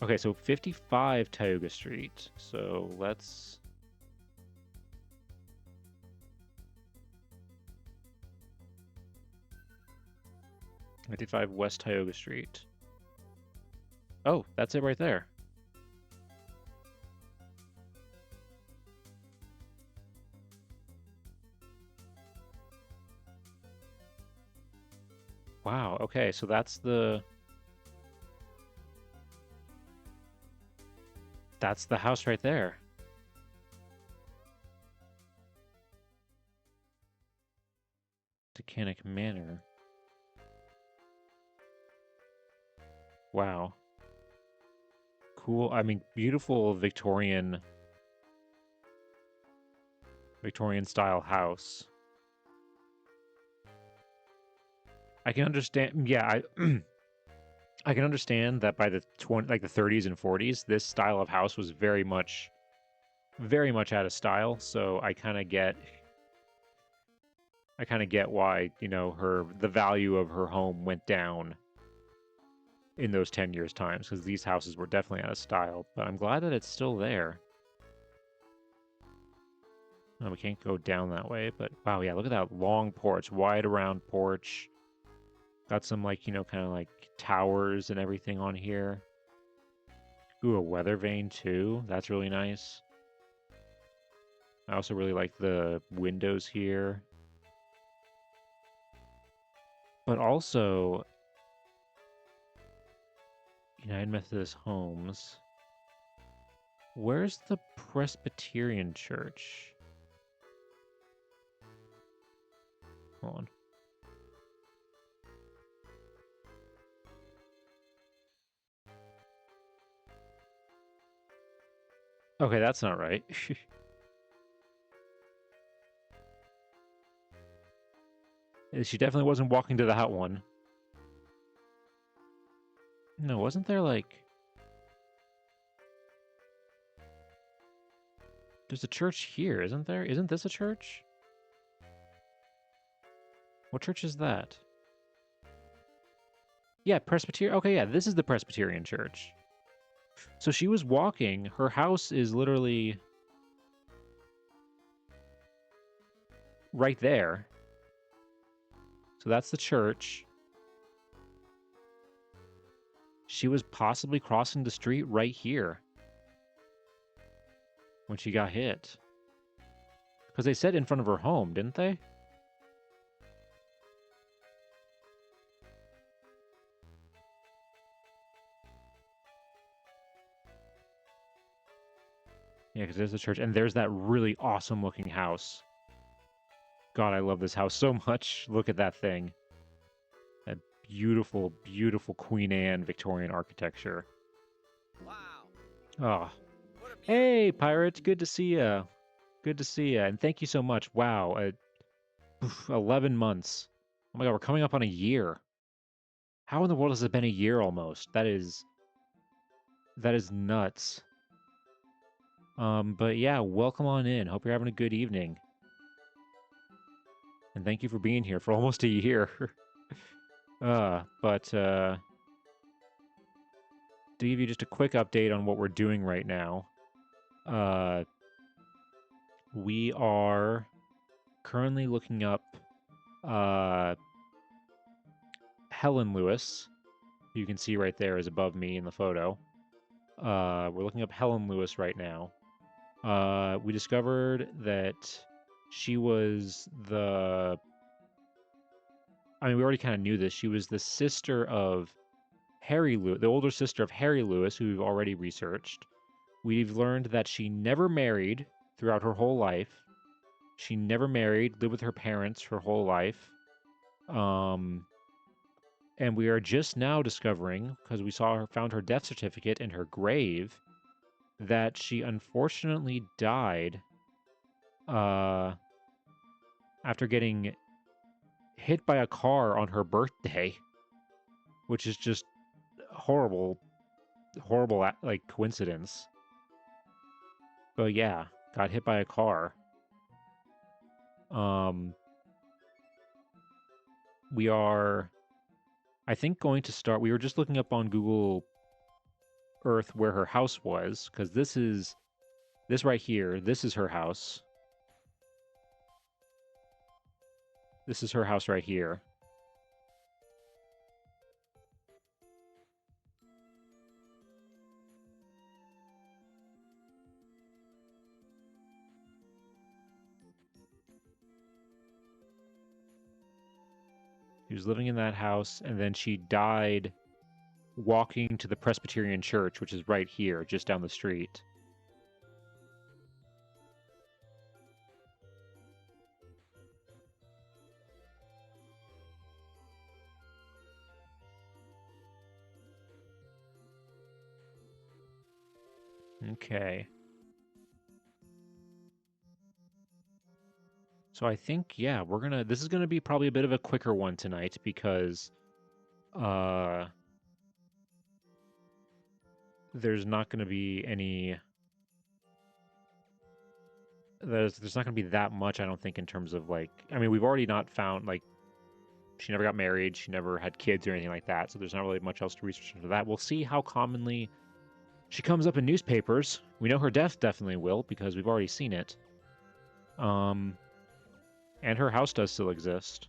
Okay, so 55 Tioga Street. So let's 55 West Tioga Street. Oh, that's it right there. Wow, okay, so that's the house right there. Titanic Manor. Wow. Cool. I mean, beautiful Victorian style house. I can understand. Yeah, I can understand that by the the 30s and 40s, this style of house was very much out of style. So I kind of get why, the value of her home went down in those 10 years times, because these houses were definitely out of style. But I'm glad that it's still there. Oh, we can't go down that way, but wow, yeah, look at that long porch, wide around porch. Got some like, kind of like towers and everything on here. Ooh, a weather vane too. That's really nice. I also really like the windows here. But also, United Methodist Homes. Where's the Presbyterian Church? Hold on. Okay, that's not right. She definitely wasn't walking to the hot one. No, wasn't there like... There's a church here, isn't there? Isn't this a church? What church is that? Yeah, Presbyterian. Okay, yeah, this is the Presbyterian church. So she was walking. Her house is literally right there. So that's the church. She was possibly crossing the street right here when she got hit. Because they said in front of her home, didn't they? Yeah, because there's the church, and there's that really awesome looking house. God, I love this house so much. Look at that thing. That beautiful, beautiful Queen Anne Victorian architecture. Wow. Oh, What a beauty. hey, Pirate. Good to see ya. Good to see ya. And thank you so much. Wow. 11 months. Oh my God, we're coming up on a year. How in the world has it been a year almost? That is nuts. But yeah, welcome on in. Hope you're having a good evening. And thank you for being here for almost a year. But to give you just a quick update on what we're doing right now, uh, we are currently looking up uh, Helen Lewis, who you can see right there is above me in the photo. We're looking up Helen Lewis right now. We discovered that she was the. I mean, we already kind of knew this. She was the sister of Harry Lewis, the older sister of Harry Lewis, who we've already researched. We've learned that she never married throughout her whole life. She never married, lived with her parents her whole life. Um, and we are just now discovering, because we found her death certificate in her grave, that she unfortunately died uh, after getting hit by a car on her birthday, which is just horrible, horrible like coincidence. But yeah, got hit by a car. Um, we are, I think, going to start. We were just looking up on Google Earth where her house was, because this right here. This is her house. This is her house right here. She was living in that house, and then she died walking to the Presbyterian Church, which is right here, just down the street. Okay. So I think, yeah, this is gonna be probably a bit of a quicker one tonight because uh there's not gonna be any there's not gonna be that much, I don't think, in terms of like, I mean, we've already not found, like, she never got married, she never had kids or anything like that, so there's not really much else to research into that. We'll see how commonly she comes up in newspapers. We know her death definitely will because we've already seen it. Um and her house does still exist.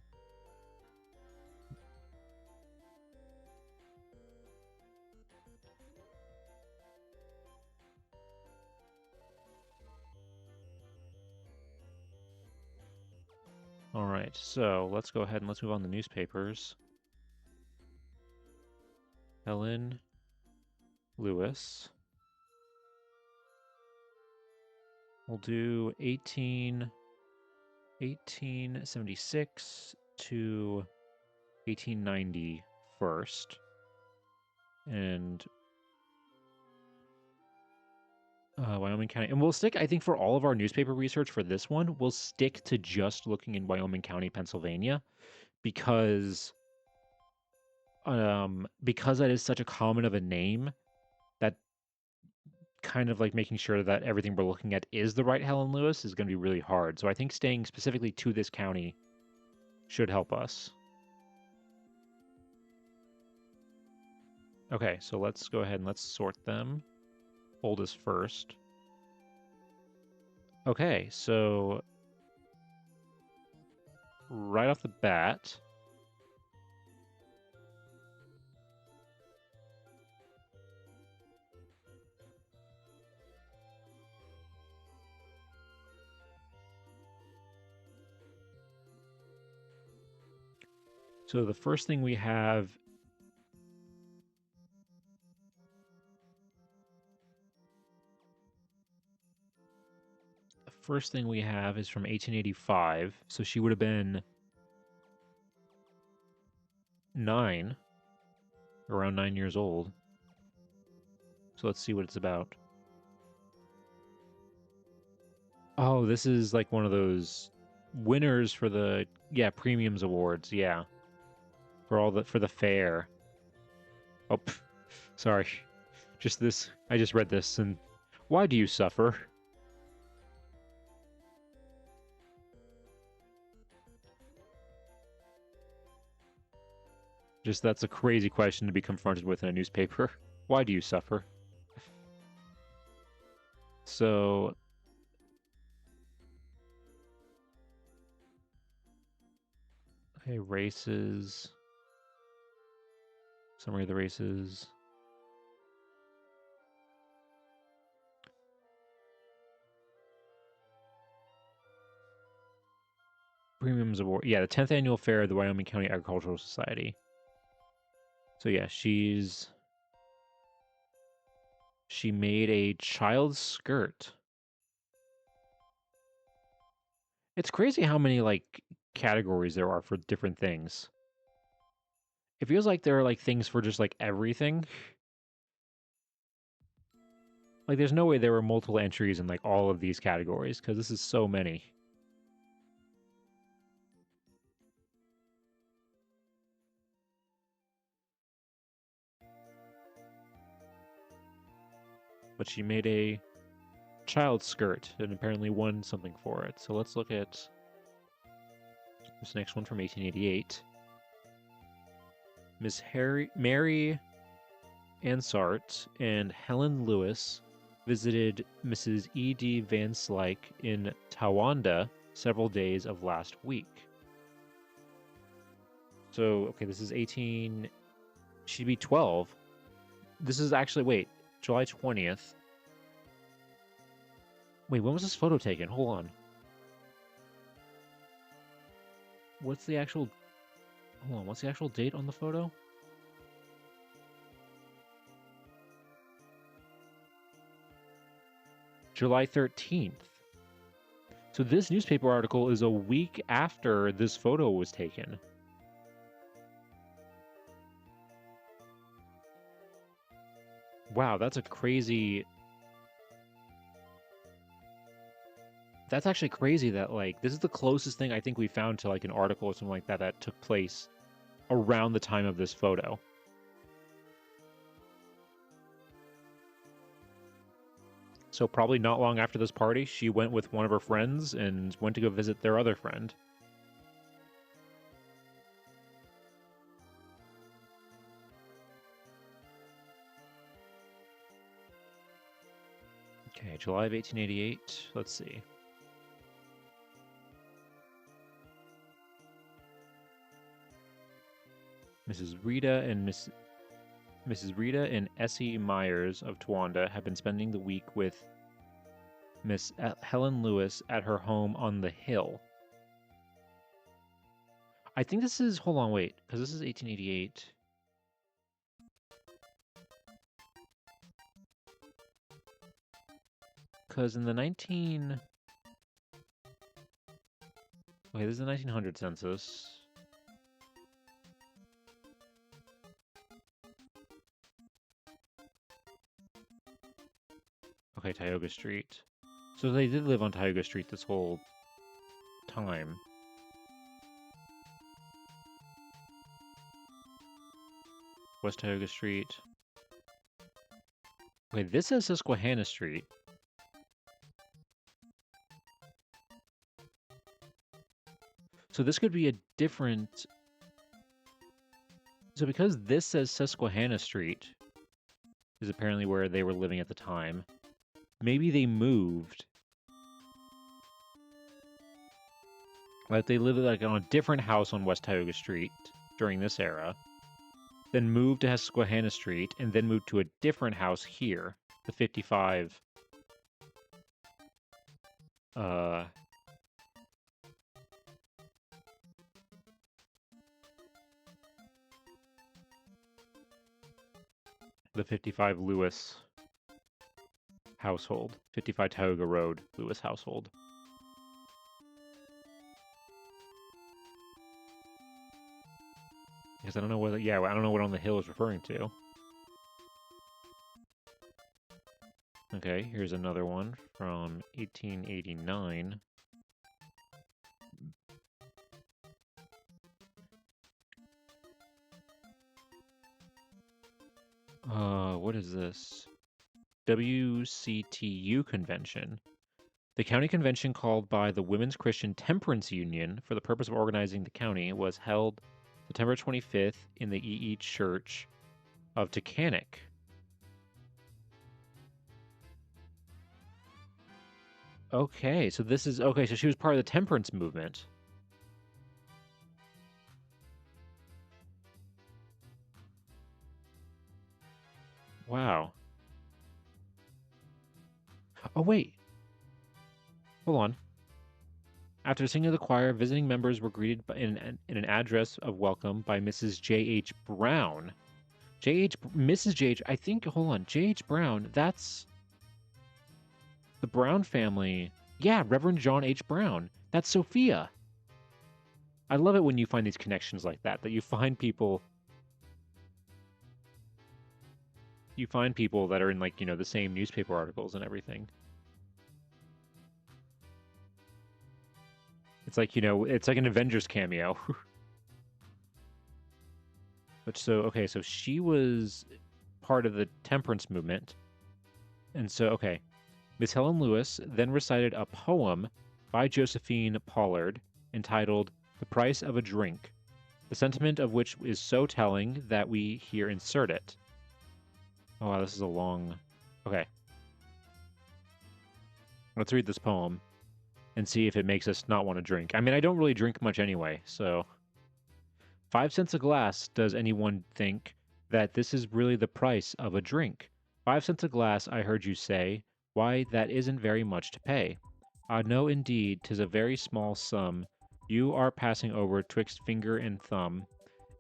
All right, so let's go ahead and let's move on to newspapers. Helen Lewis. We'll do 1876 to 1890 first. And Wyoming County. And we'll stick, I think, for all of our newspaper research for this one, we'll stick to just looking in Wyoming County, Pennsylvania, because because that is such a common of a name, that kind of like making sure that everything we're looking at is the right Helen Lewis is going to be really hard. So I think staying specifically to this county should help us. Okay, so let's go ahead and let's sort them. Oldest first. Okay, so right off the bat, so the first thing we have is from 1885. So she would have been 9, around 9 years old. So let's see what it's about. Oh, this is like one of those winners for the premiums awards. Yeah, for the fair. Oh, sorry. Just this. I just read this, and why do you suffer? Just that's a crazy question to be confronted with in a newspaper. Why do you suffer? So, okay, races. Summary of the races. Premiums award. Yeah, the 10th annual fair of the Wyoming County Agricultural Society. So yeah, she made a child's skirt. It's crazy how many like categories there are for different things. It feels like there are like things for just like everything. Like there's no way there were multiple entries in like all of these categories because this is so many. But she made a child skirt and apparently won something for it. So let's look at this next one from 1888. Mary Ansart and Helen Lewis visited Mrs. E.D. Van Slyke in Tawanda several days of last week. So, okay, this is 18... She'd be 12. This is actually, wait, July 20th. Wait, when was this photo taken? Hold on. What's the actual... Hold on, what's the actual date on the photo? July 13th. So this newspaper article is a week after this photo was taken. Wow, that's a crazy... That's actually crazy that, like, this is the closest thing I think we found to, like, an article or something like that that took place around the time of this photo. So probably not long after this party, she went with one of her friends and went to go visit their other friend. Okay, July of 1888. Let's see. Mrs. Rita and Essie Myers of Tawanda have been spending the week with Miss Helen Lewis at her home on the hill. I think this is... Hold on, wait. Because this is 1888. Because in the 19... Okay, this is the 1900 census. Okay, Tioga Street. So they did live on Tioga Street this whole time. West Tioga Street. Wait, this says Susquehanna Street. So this could be a different... So because this says Susquehanna Street is apparently where they were living at the time, maybe they moved. Like they lived like on a different house on West Tioga Street during this era, then moved to Susquehanna Street, and then moved to a different house here, the 55. The 55 Lewis household. 55 Tioga Road, Lewis household. Because I don't know whether, yeah, I don't know what on the hill is referring to. Okay, here's another one from 1889. What is this? WCTU convention. The county convention called by the Women's Christian Temperance Union for the purpose of organizing the county was held September 25th in the EE Church of Tacanic. Okay, so this is okay, so she was part of the temperance movement. Wow. Oh wait. Hold on. After singing to the choir, visiting members were greeted in an address of welcome by Mrs. J.H. Brown. Mrs. J.H. I think, hold on, J.H. Brown, that's the Brown family. Yeah, Reverend John H. Brown. That's Sophia. I love it when you find these connections like that you find people that are in, like, the same newspaper articles and everything. It's like, it's like an Avengers cameo. But okay, so she was part of the temperance movement. And so, okay, Miss Helen Lewis then recited a poem by Josephine Pollard entitled The Price of a Drink, the sentiment of which is so telling that we here insert it. Oh, wow, this is a long... Okay. Let's read this poem and see if it makes us not want to drink. I mean, I don't really drink much anyway, so... 5 cents a glass, does anyone think that this is really the price of a drink? 5 cents a glass, I heard you say. Why, that isn't very much to pay. Ah, no, indeed, 'tis a very small sum you are passing over twixt finger and thumb,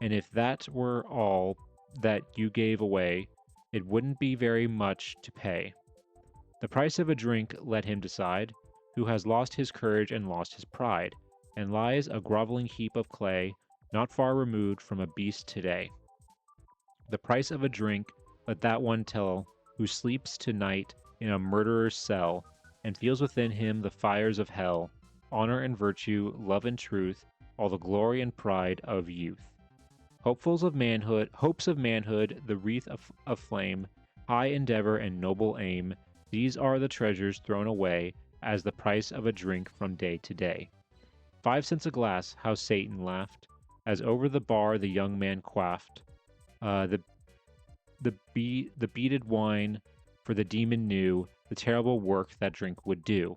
and if that were all that you gave away, it wouldn't be very much to pay. The price of a drink, let him decide, who has lost his courage and lost his pride, and lies a groveling heap of clay, not far removed from a beast today. The price of a drink, let that one tell, who sleeps tonight in a murderer's cell, and feels within him the fires of hell, honor and virtue, love and truth, all the glory and pride of youth. Hopes of manhood, the wreath of flame, high endeavor and noble aim, these are the treasures thrown away as the price of a drink from day to day. 5 cents a glass, how Satan laughed, as over the bar the young man quaffed. The beaded wine, for the demon knew the terrible work that drink would do.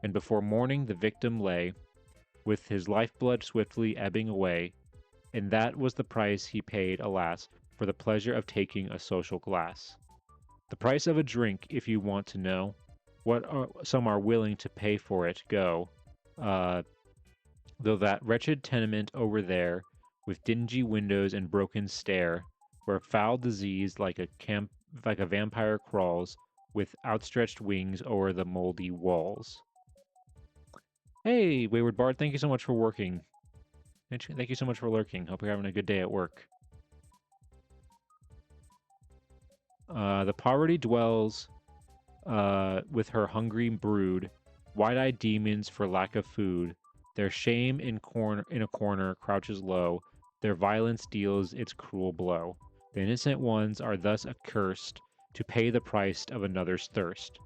And before morning the victim lay, with his lifeblood swiftly ebbing away, and that was the price he paid, alas, for the pleasure of taking a social glass. The price of a drink, if you want to know what some are willing to pay for it, go. Though that wretched tenement over there, with dingy windows and broken stair, where foul disease like a vampire crawls, with outstretched wings o'er the moldy walls. Hey, Wayward Bard, thank you so much for working. Thank you so much for lurking. Hope you're having a good day at work. The poverty dwells with her hungry brood, wide-eyed demons for lack of food. Their shame in a corner crouches low. Their violence deals its cruel blow. The innocent ones are thus accursed to pay the price of another's thirst.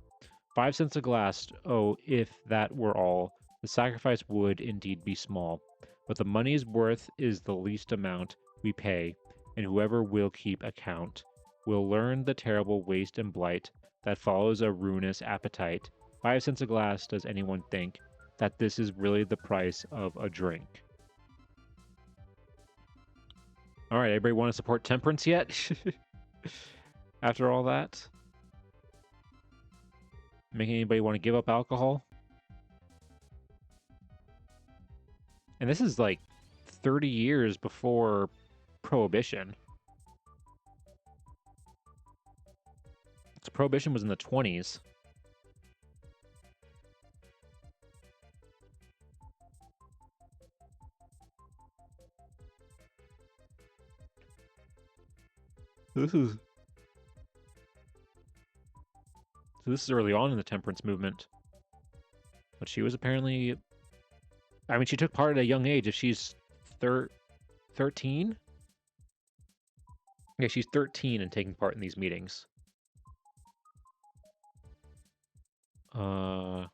5 cents a glass, oh, if that were all, the sacrifice would indeed be small. But the money's worth is the least amount we pay, and whoever will keep account will learn the terrible waste and blight that follows a ruinous appetite. 5 cents a glass, does anyone think that this is really the price of a drink? All right, everybody want to support temperance yet? After all that? Making anybody want to give up alcohol? And this is like 30 years before Prohibition. So Prohibition was in the 20s. This is this is early on in the temperance movement. But she was apparently, I mean, she took part at a young age. If she's 13? Yeah, she's 13 and taking part in these meetings. All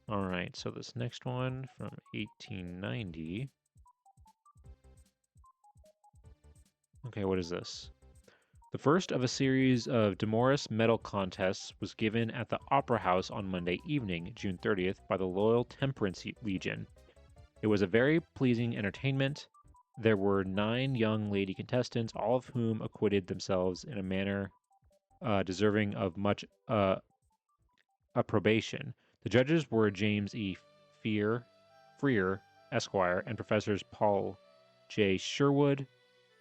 right, so this next one from 1890. Okay, what is this? The first of a series of Demorest medal contests was given at the Opera House on Monday evening, June 30th, by the Loyal Temperance Legion. It was a very pleasing entertainment. There were 9 young lady contestants, all of whom acquitted themselves in a manner deserving of much approbation. The judges were James E. Freer, Esquire, and Professors Paul J. Sherwood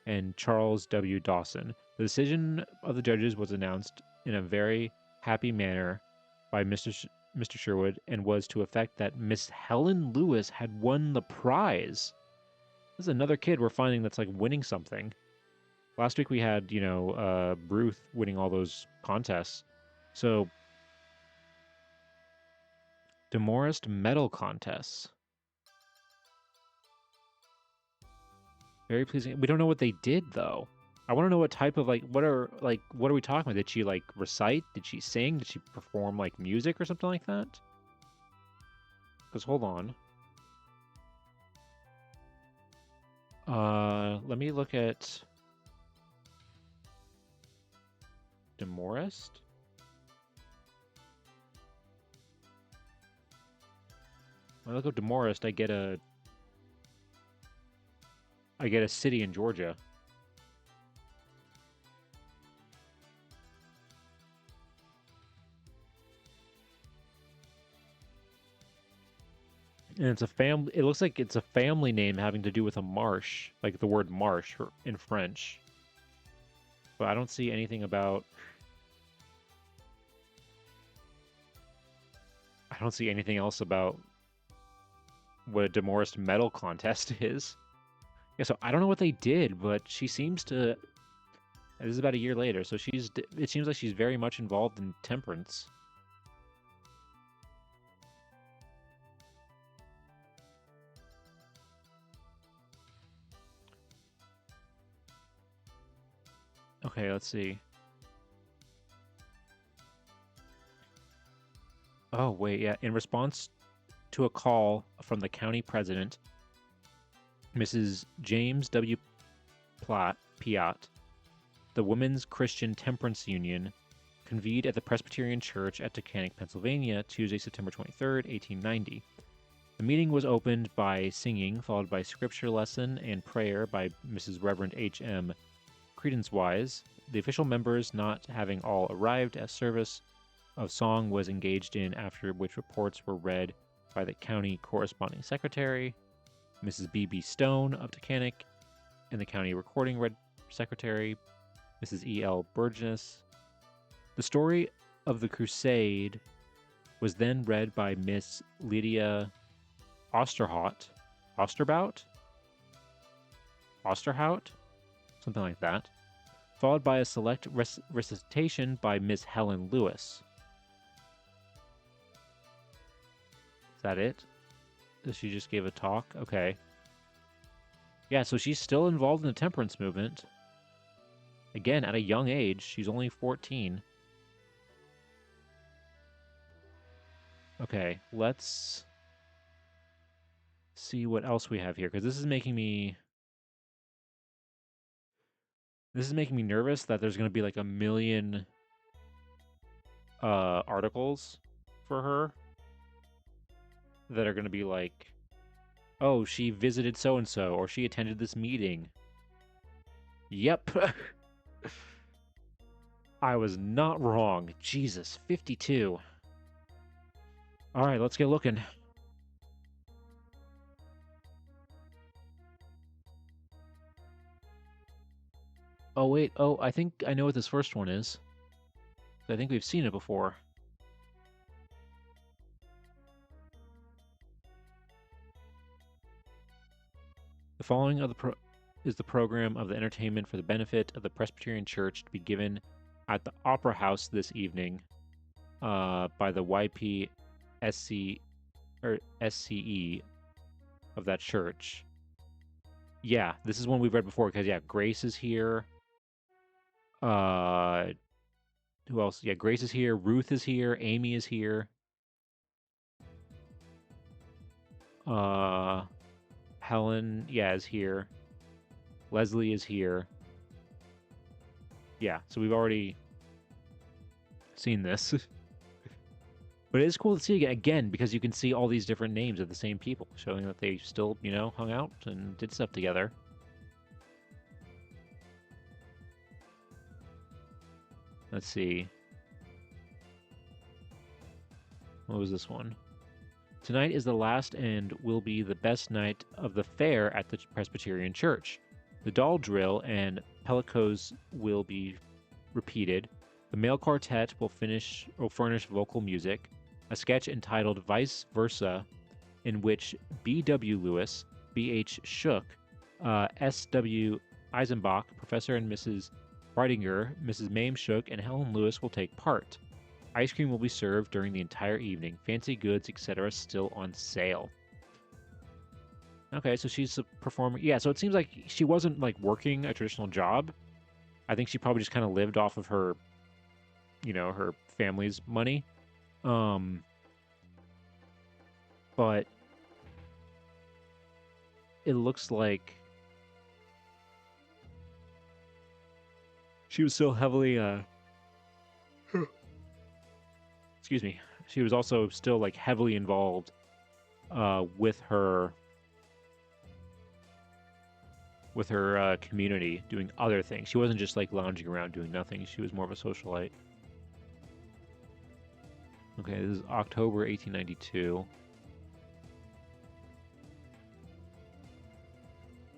and Charles W. Dawson. The decision of the judges was announced in a very happy manner by Mr. Sherwood and was to effect that Miss Helen Lewis had won the prize. This is another kid we're finding that's like winning something. Last week we had, Ruth winning all those contests. So, Demorest medal contests. Very pleasing. We don't know what they did though. I want to know what type of what are we talking about? Did she recite? Did she sing? Did she perform music or something like that? Because hold on. Let me look at Demorest. When I look up Demorest, I get a city in Georgia. And it's a family. It looks like it's a family name having to do with a marsh, like the word marsh in French. But I don't see anything about. I don't see anything else about what a Demorest medal contest is. Yeah, so I don't know what they did, but she seems to. This is about a year later, so it seems like she's very much involved in temperance. Okay, let's see. Oh, wait, yeah. In response to a call from the county president, Mrs. James W. Piatt, the Women's Christian Temperance Union convened at the Presbyterian Church at Taconic, Pennsylvania, Tuesday, September 23rd, 1890. The meeting was opened by singing, followed by scripture lesson and prayer by Mrs. Reverend H.M. Credence-wise. The official members not having all arrived, a service of song was engaged in, after which reports were read by the county corresponding secretary, Mrs. B.B. Stone of Taconic, and the county recording secretary, Mrs. E.L. Burgess. The story of the crusade was then read by Miss Lydia Osterhout, something like that, followed by a select recitation by Miss Helen Lewis. Is that it? She just gave a talk? Okay. Yeah, so she's still involved in the temperance movement. Again, at a young age. She's only 14. Okay, let's see what else we have here, because this is making me nervous that there's going to be like a million articles for her that are going to be like, oh, she visited so-and-so, or she attended this meeting. Yep. I was not wrong. Jesus, 52. All right, let's get looking. Oh, wait. Oh, I think I know what this first one is. I think we've seen it before. The following of the is the program of the entertainment for the benefit of the Presbyterian Church to be given at the Opera House this evening by the YPSC or SCE of that church. Yeah, this is one we've read before because, yeah, Grace is here. Who else? Yeah, Grace is here. Ruth is here. Amy is here. Helen, yeah, is here. Leslie is here. Yeah, so we've already seen this. But it is cool to see again because you can see all these different names of the same people, showing that they still, hung out and did stuff together. Let's see. What was this one? Tonight is the last and will be the best night of the fair at the Presbyterian Church. The doll drill and pellicos will be repeated. The male quartet will furnish vocal music. A sketch entitled Vice Versa, in which B.W. Lewis, B.H. Shook, S.W. Eisenbach, Professor and Mrs. Breidinger, Mrs. Mame Shook, and Helen Lewis will take part. Ice cream will be served during the entire evening. Fancy goods, etc. still on sale. Okay, so she's a performer. Yeah, so it seems like she wasn't like working a traditional job. I think she probably just kind of lived off of her, her family's money. But it looks like she was so heavily excuse me. She was also still like heavily involved with her community, doing other things. She wasn't just like lounging around doing nothing. She was more of a socialite. Okay, this is October 1892.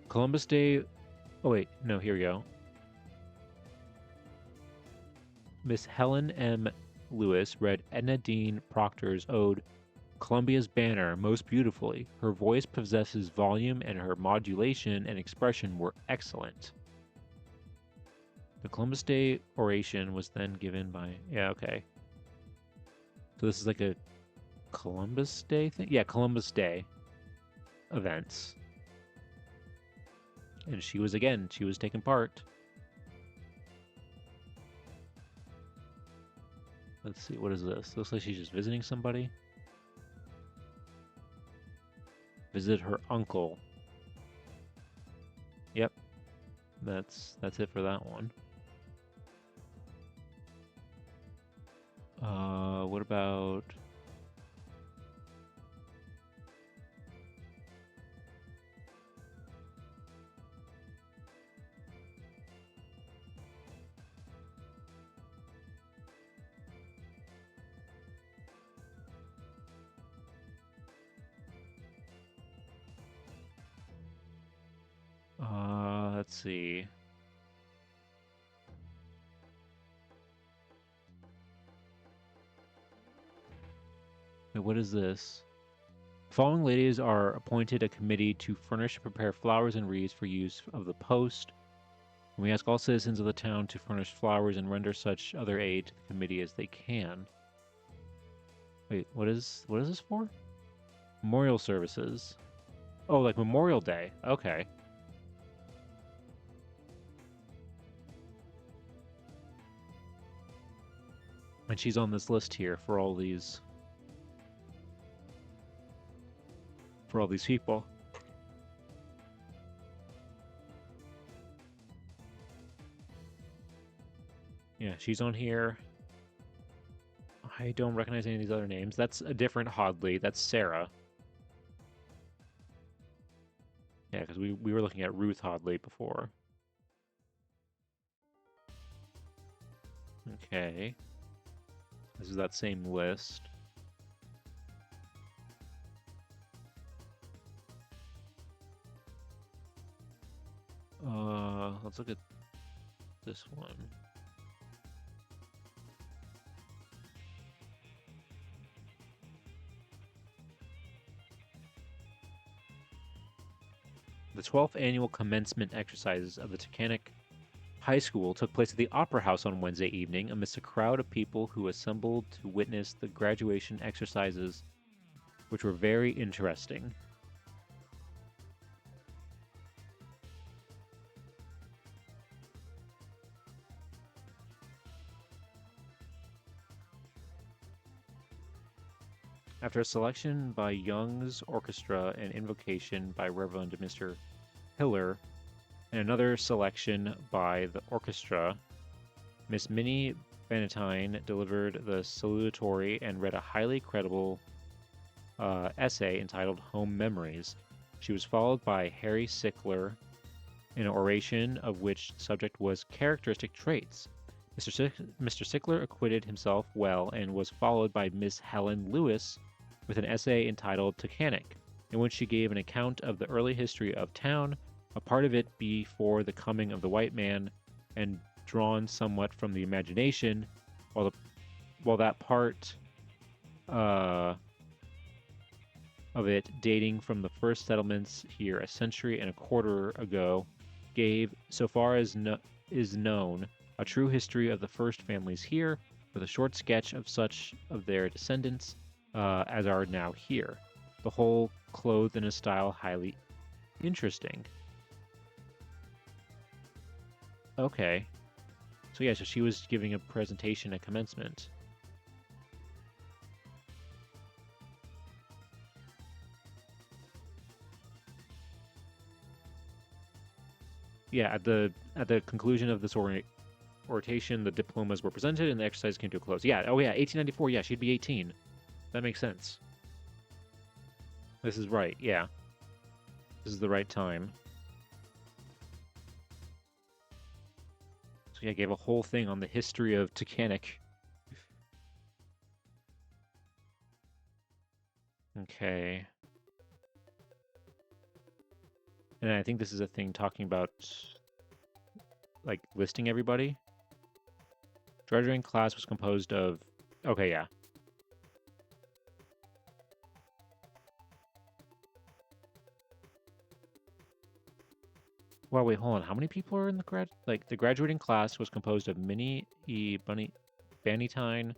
Columbus Day. Oh wait, no, here we go. Miss Helen M. Lewis read Edna Dean Proctor's ode, Columbia's Banner, most beautifully. Her voice possesses volume and her modulation and expression were excellent. The Columbus Day oration was then given by... Yeah, okay. So this is like a Columbus Day thing? Yeah, Columbus Day events. And she was taking part. Let's see, what is this? Looks like she's just visiting somebody. Visit her uncle. Yep. That's it for that one. What about... let's see. Wait, what is this? Following ladies are appointed a committee to furnish and prepare flowers and wreaths for use of the post. And we ask all citizens of the town to furnish flowers and render such other aid to the committee as they can. Wait, what is this for? Memorial services. Oh, like Memorial Day. Okay. And she's on this list here for all these people. Yeah, she's on here. I don't recognize any of these other names. That's a different Hodley. That's Sarah. Yeah, because we were looking at Ruth Hodley before. Okay. This is that same list. Let's look at this one. The 12th annual commencement exercises of the Tacanic High School took place at the Opera House on Wednesday evening amidst a crowd of people who assembled to witness the graduation exercises, which were very interesting. After a selection by Young's Orchestra and invocation by Reverend Mr. Hiller, and another selection by the orchestra, Miss Minnie Bannatyne delivered the salutatory and read a highly credible essay entitled Home Memories. She was followed by Harry Sickler in an oration of which the subject was characteristic traits. Mr. Sickler acquitted himself well and was followed by Miss Helen Lewis with an essay entitled Tacanic, in which she gave an account of the early history of town, a part of it before the coming of the white man, and drawn somewhat from the imagination, while that part of it dating from the first settlements here a century and a quarter ago gave, so far as is known, a true history of the first families here, with a short sketch of such of their descendants as are now here, the whole clothed in a style highly interesting. Okay. So yeah, so she was giving a presentation at commencement. Yeah, at the conclusion of this oration, the diplomas were presented and the exercise came to a close. Yeah, oh yeah, 1894, yeah, she'd be 18. That makes sense. This is right, yeah. This is the right time. So yeah, I gave a whole thing on the history of Tacanic. Okay. And I think this is a thing talking about, like, listing everybody. Graduating class was composed of... Okay, yeah. Well, wait, hold on. How many people are in the the graduating class was composed of Minnie E. Bannatyne,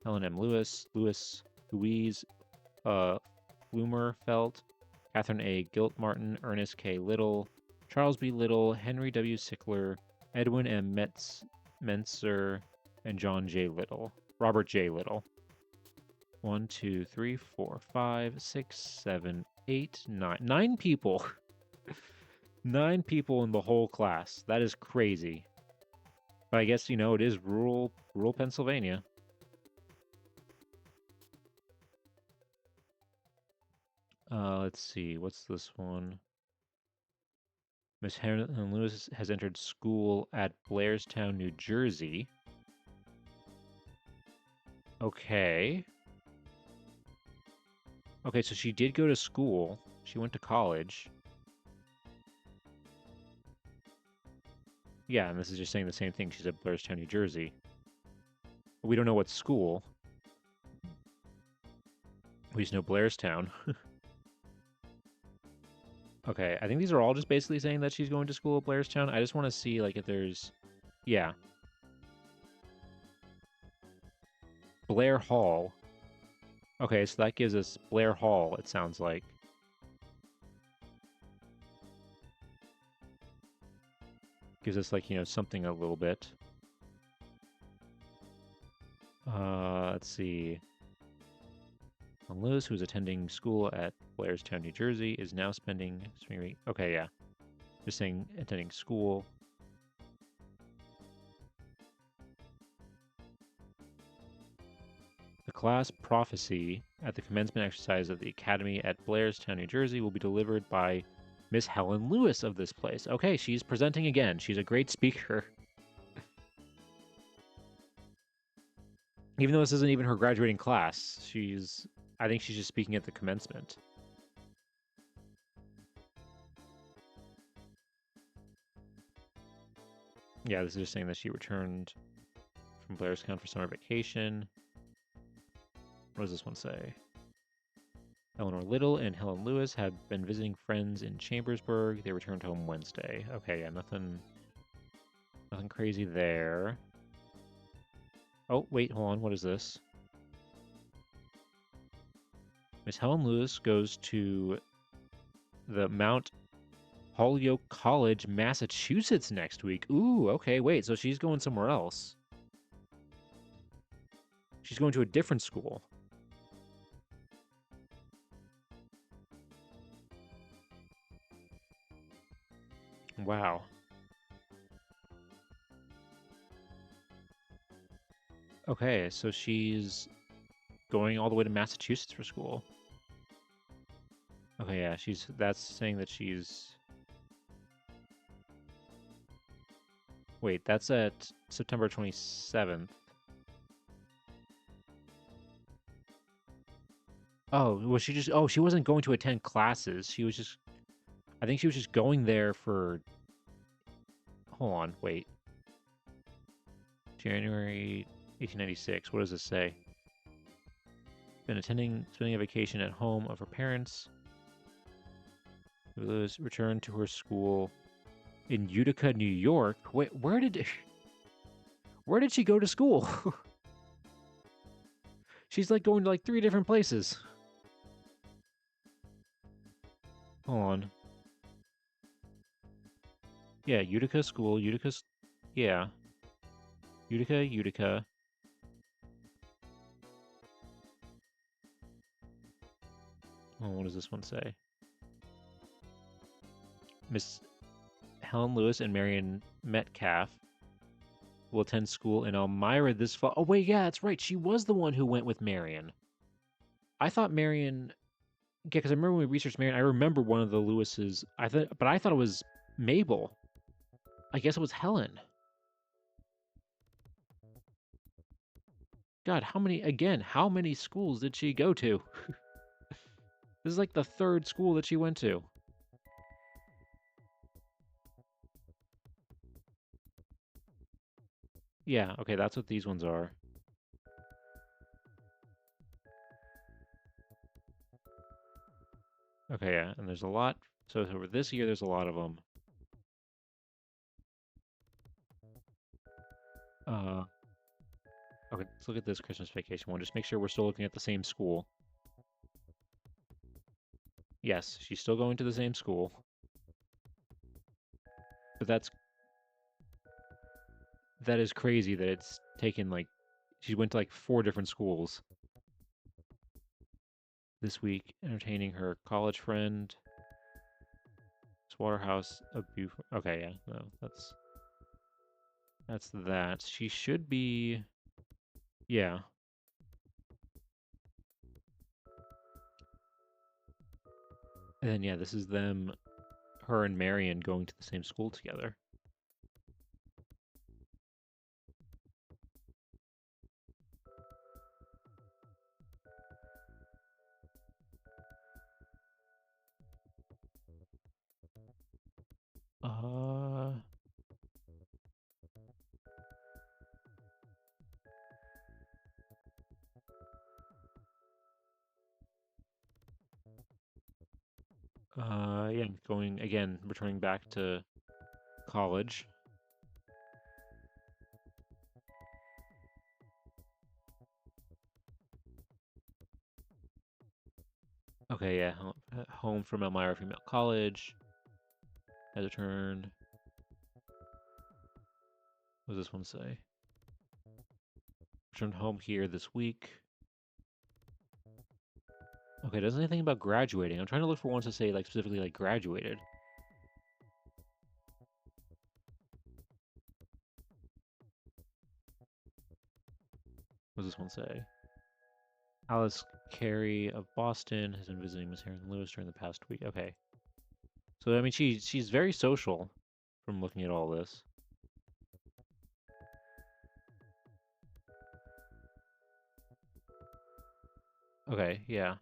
Helen M. Lewis, Louise Flumerfelt, Catherine A. Giltmartin, Ernest K. Little, Charles B. Little, Henry W. Sickler, Edwin M. Mentzer, and John J. Little. Robert J. Little. 1, 2, 3, 4, 5, 6, 7, 8, 9. 9 people. 9 people in the whole class. That is crazy. But I guess, you know, it is rural Pennsylvania. Let's see. What's this one? Miss Helen Lewis has entered school at Blairstown, New Jersey. Okay. Okay, so she did go to school. She went to college. Yeah, and this is just saying the same thing. She's at Blairstown, New Jersey. But we don't know what school. We just know Blairstown. Okay, I think these are all just basically saying that she's going to school at Blairstown. I just want to see, like, if there's... Yeah. Blair Hall. Okay, so that gives us Blair Hall, it sounds like. Gives us, like, you know, something a little bit. Let's see. Lewis, who's attending school at Blairstown, New Jersey, is now spending spring week. Okay, yeah. Just saying attending school. The class prophecy at the commencement exercise of the Academy at Blairstown, New Jersey will be delivered by Miss Helen Lewis of this place. Okay, she's presenting again. She's a great speaker. Even though this isn't even her graduating class, I think she's just speaking at the commencement. Yeah, this is just saying that she returned from Blairstown for summer vacation. What does this one say? Eleanor Little and Helen Lewis have been visiting friends in Chambersburg. They returned home Wednesday. Okay, yeah, nothing crazy there. Oh, wait, hold on. What is this? Miss Helen Lewis goes to the Mount Holyoke College, Massachusetts next week. Ooh, okay, wait, so she's going somewhere else. She's going to a different school. Wow. Okay, so she's going all the way to Massachusetts for school. Okay, yeah, that's saying that she's... Wait, that's at September 27th. Oh, was she just... Oh, she wasn't going to attend classes. She was just... I think she was just going there for... Hold on, wait. January 1896. What does this say? Been spending a vacation at home of her parents. Lewis returned to her school in Utica, New York. Wait, where did she go to school? She's like going to like 3 different places. Hold on. Yeah, Utica school, yeah. Utica. Oh, what does this one say? Miss Helen Lewis and Marion Metcalf will attend school in Elmira this fall. Oh, wait, yeah, that's right. She was the one who went with Marion. I thought Marion... Yeah, because I remember when we researched Marion, I remember one of the Lewises. I thought it was Mabel. I guess it was Helen. God, how many schools did she go to? This is like the 3rd school that she went to. Yeah, okay, that's what these ones are. Okay, yeah, and there's a lot. So over this year, there's a lot of them. Okay, let's look at this Christmas vacation one. Just make sure we're still looking at the same school. Yes, she's still going to the same school. But that is crazy that it's taken like... She went to like 4 different schools this week, entertaining her college friend. Slaughterhouse of Buford. Okay, yeah, no, that's that. She should be... Yeah. And then, yeah, this is her and Marion going to the same school together. Uh... Yeah, returning back to college. Okay, yeah, home from Elmira Female College. Has returned. What does this one say? Returned home here this week. Okay, doesn't anything about graduating. I'm trying to look for ones to say like specifically like graduated. What does this one say? Alice Carey of Boston has been visiting Miss Heron Lewis during the past week. Okay. So I mean she's very social from looking at all this. Okay, yeah.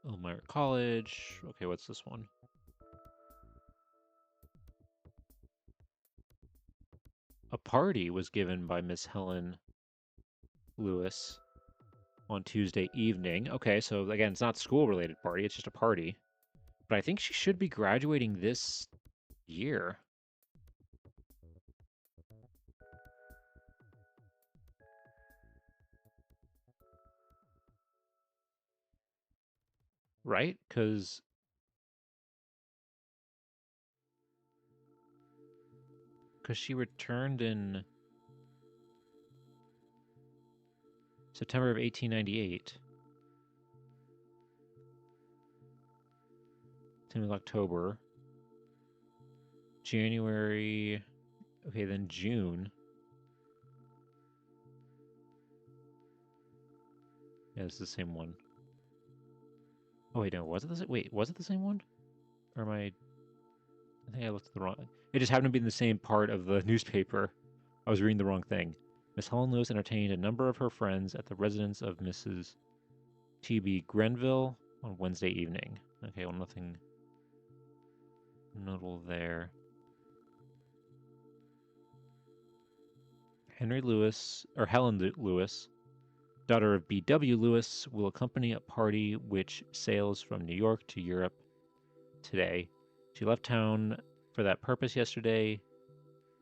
Elmira College. Okay, what's this one? a party was given by Miss Helen Lewis on Tuesday evening. Okay, so again, it's not school-related party, it's just a party. But I think she should be graduating this year. Right? Because she returned in September of 1898. Till October. January. Okay, then June. Yeah, it's the same one. Oh wait, no, was it the same? Wait, was it the same one? Or am I think I looked at the wrong. It just happened to be in the same part of the newspaper. I was reading the wrong thing. Miss Helen Lewis entertained a number of her friends at the residence of Mrs. T.B. Grenville on Wednesday evening. Okay, well, nothing notable there. Henry Lewis, or Helen Lewis, daughter of B.W. Lewis, will accompany a party which sails from New York to Europe today. She left town for that purpose yesterday,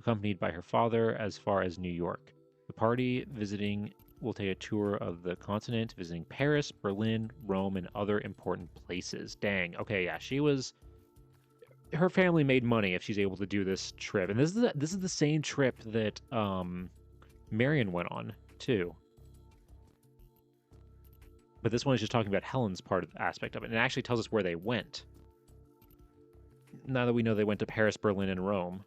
accompanied by her father as far as New York. The party visiting will take a tour of the continent, visiting Paris, Berlin, Rome, and other important places. Dang. Okay, yeah, she was. Her family made money if she's able to do this trip, and this is the same trip that Marion went on too. But this one is just talking about Helen's part of the aspect of it, and it actually tells us where they went. Now that we know they went to Paris, Berlin, and Rome.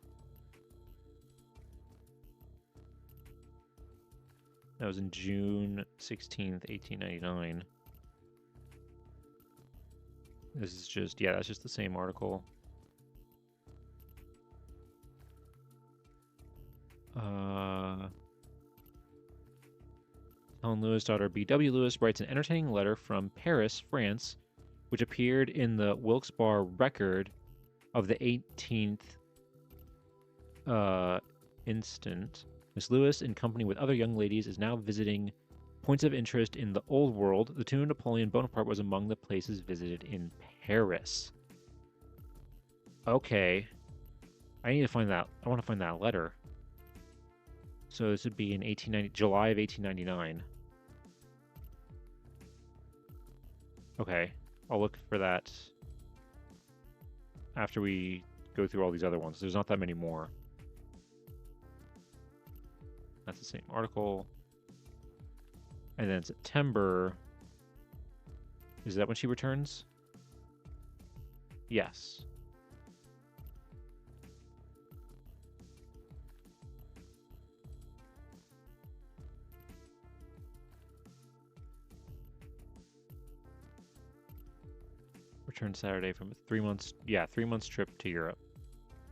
That was in June 16th, 1899. This is just, yeah, that's just the same article. Helen Lewis, daughter B.W. Lewis, writes an entertaining letter from Paris, France, which appeared in the Wilkes-Barre Record of the 18th instant. Miss Lewis, in company with other young ladies, is now visiting points of interest in the Old World. The tomb of Napoleon Bonaparte was among the places visited in Paris. Okay. I need to find that. I want to find that letter. So this would be in July of 1899. Okay. I'll look for that after we go through all these other ones. There's not that many more. That's the same article. And then September. Is that when she returns? Yes. Return Saturday from 3 months. Yeah, 3 months trip to Europe.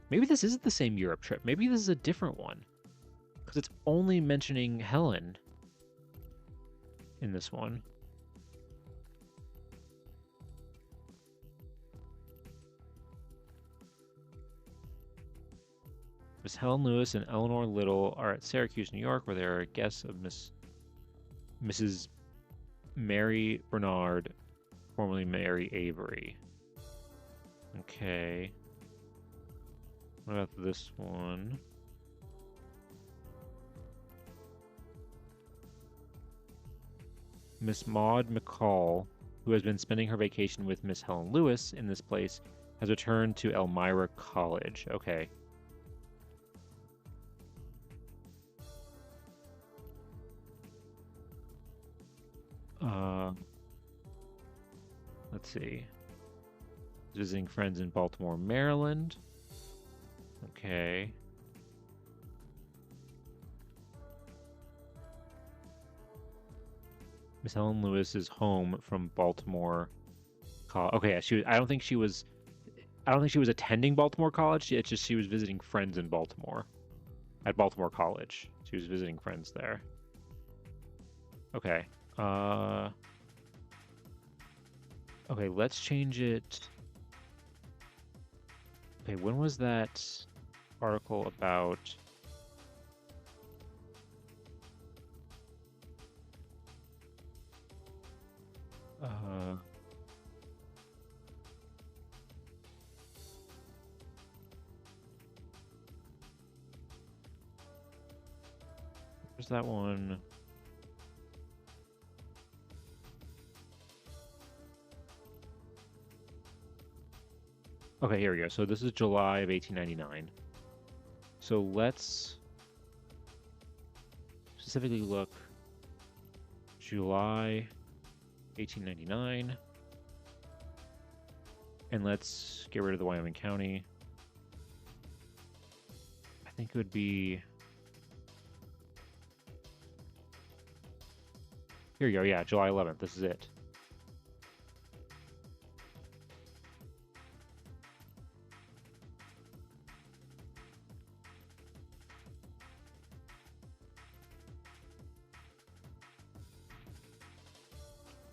Maybe this isn't the same Europe trip. Maybe this is a different one. Because it's only mentioning Helen in this one. Miss Helen Lewis and Eleanor Little are at Syracuse, New York, where they are guests of Mrs. Mary Bernard, formerly Mary Avery. Okay. What about this one? Miss Maud McCall, who has been spending her vacation with Miss Helen Lewis in this place, has returned to Elmira College. Okay. Let's see. Visiting friends in Baltimore, Maryland. Okay. Miss Helen Lewis is home from Baltimore. Okay, yeah, I don't think she was. I don't think she was attending Baltimore College. It's just she was visiting friends in Baltimore. At Baltimore College, she was visiting friends there. Okay. Okay, let's change it. Okay, when was that article about where's that one? Okay, here we go. So this is July of 1899. So let's specifically look July 1899. And let's get rid of the Wyoming County. I think it would be... Here you go, yeah, July 11th. This is it.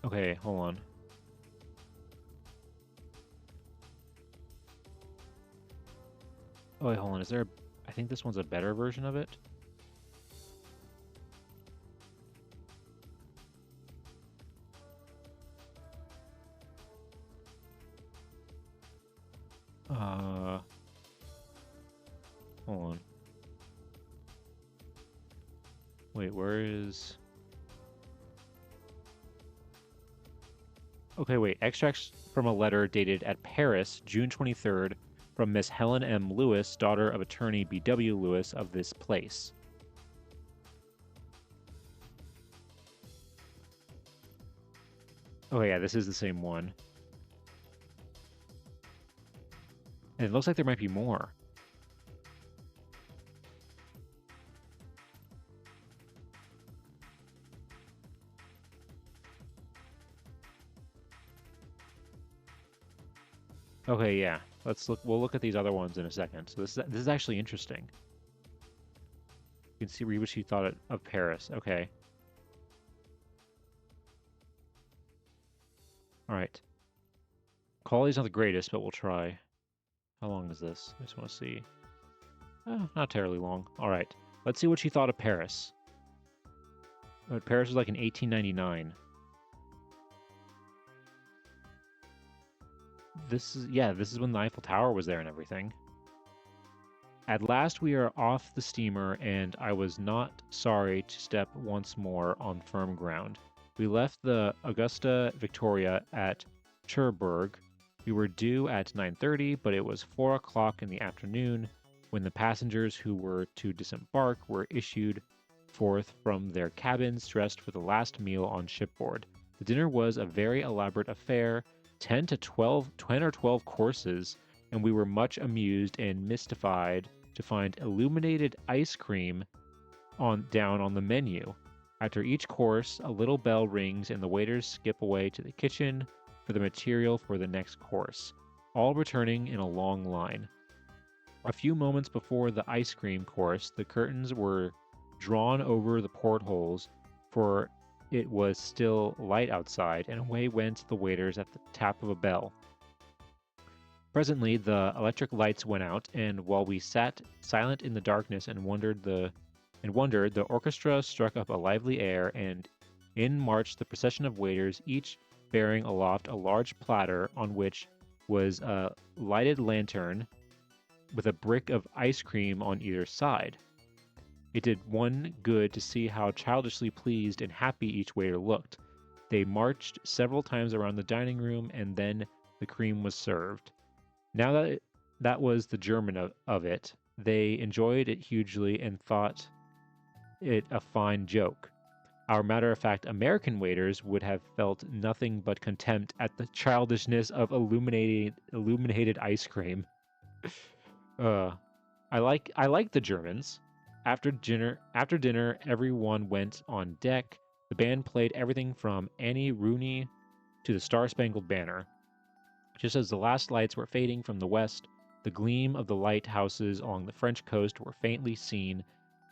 Okay, hold on. Oh, wait, hold on. Is there... I think this one's a better version of it. Hold on. Wait, where is... Okay, wait. Extracts from a letter dated at Paris, June 23rd, from Miss Helen M. Lewis, daughter of attorney B.W. Lewis of this place. Oh, yeah, this is the same one. And it looks like there might be more. Okay, yeah. Let's look. We'll look at these other ones in a second. So this is actually interesting. You can see read what she thought of Paris. Okay. All right. Quality's not the greatest, but we'll try. How long is this? I just want to see. Not terribly long. All right. Let's see what she thought of Paris. Paris was like in 1899. This is when the Eiffel Tower was there and everything. At last we are off the steamer, and I was not sorry to step once more on firm ground. We left the Augusta Victoria at Cherbourg. We were due at 9:30, but it was 4 o'clock in the afternoon when the passengers who were to disembark were issued forth from their cabins dressed for the last meal on shipboard. The dinner was a very elaborate affair, 10 or 12 courses, and we were much amused and mystified to find illuminated ice cream down on the menu. After each course, a little bell rings and the waiters skip away to the kitchen for the material for the next course, all returning in a long line. A few moments before the ice cream course, the curtains were drawn over the portholes, for it was still light outside, and away went the waiters at the tap of a bell. Presently, the electric lights went out, and while we sat silent in the darkness and wondered, the orchestra struck up a lively air, and in marched the procession of waiters, each bearing aloft a large platter on which was a lighted lantern with a brick of ice cream on either side. It did one good to see how childishly pleased and happy each waiter looked. They marched several times around the dining room, and then the cream was served. Now that was the German of it, they enjoyed it hugely and thought it a fine joke. Our matter-of-fact American waiters would have felt nothing but contempt at the childishness of illuminated ice cream. I like the Germans. After dinner, everyone went on deck. The band played everything from Annie Rooney to the Star-Spangled Banner. Just as the last lights were fading from the west, the gleam of the lighthouses along the French coast were faintly seen,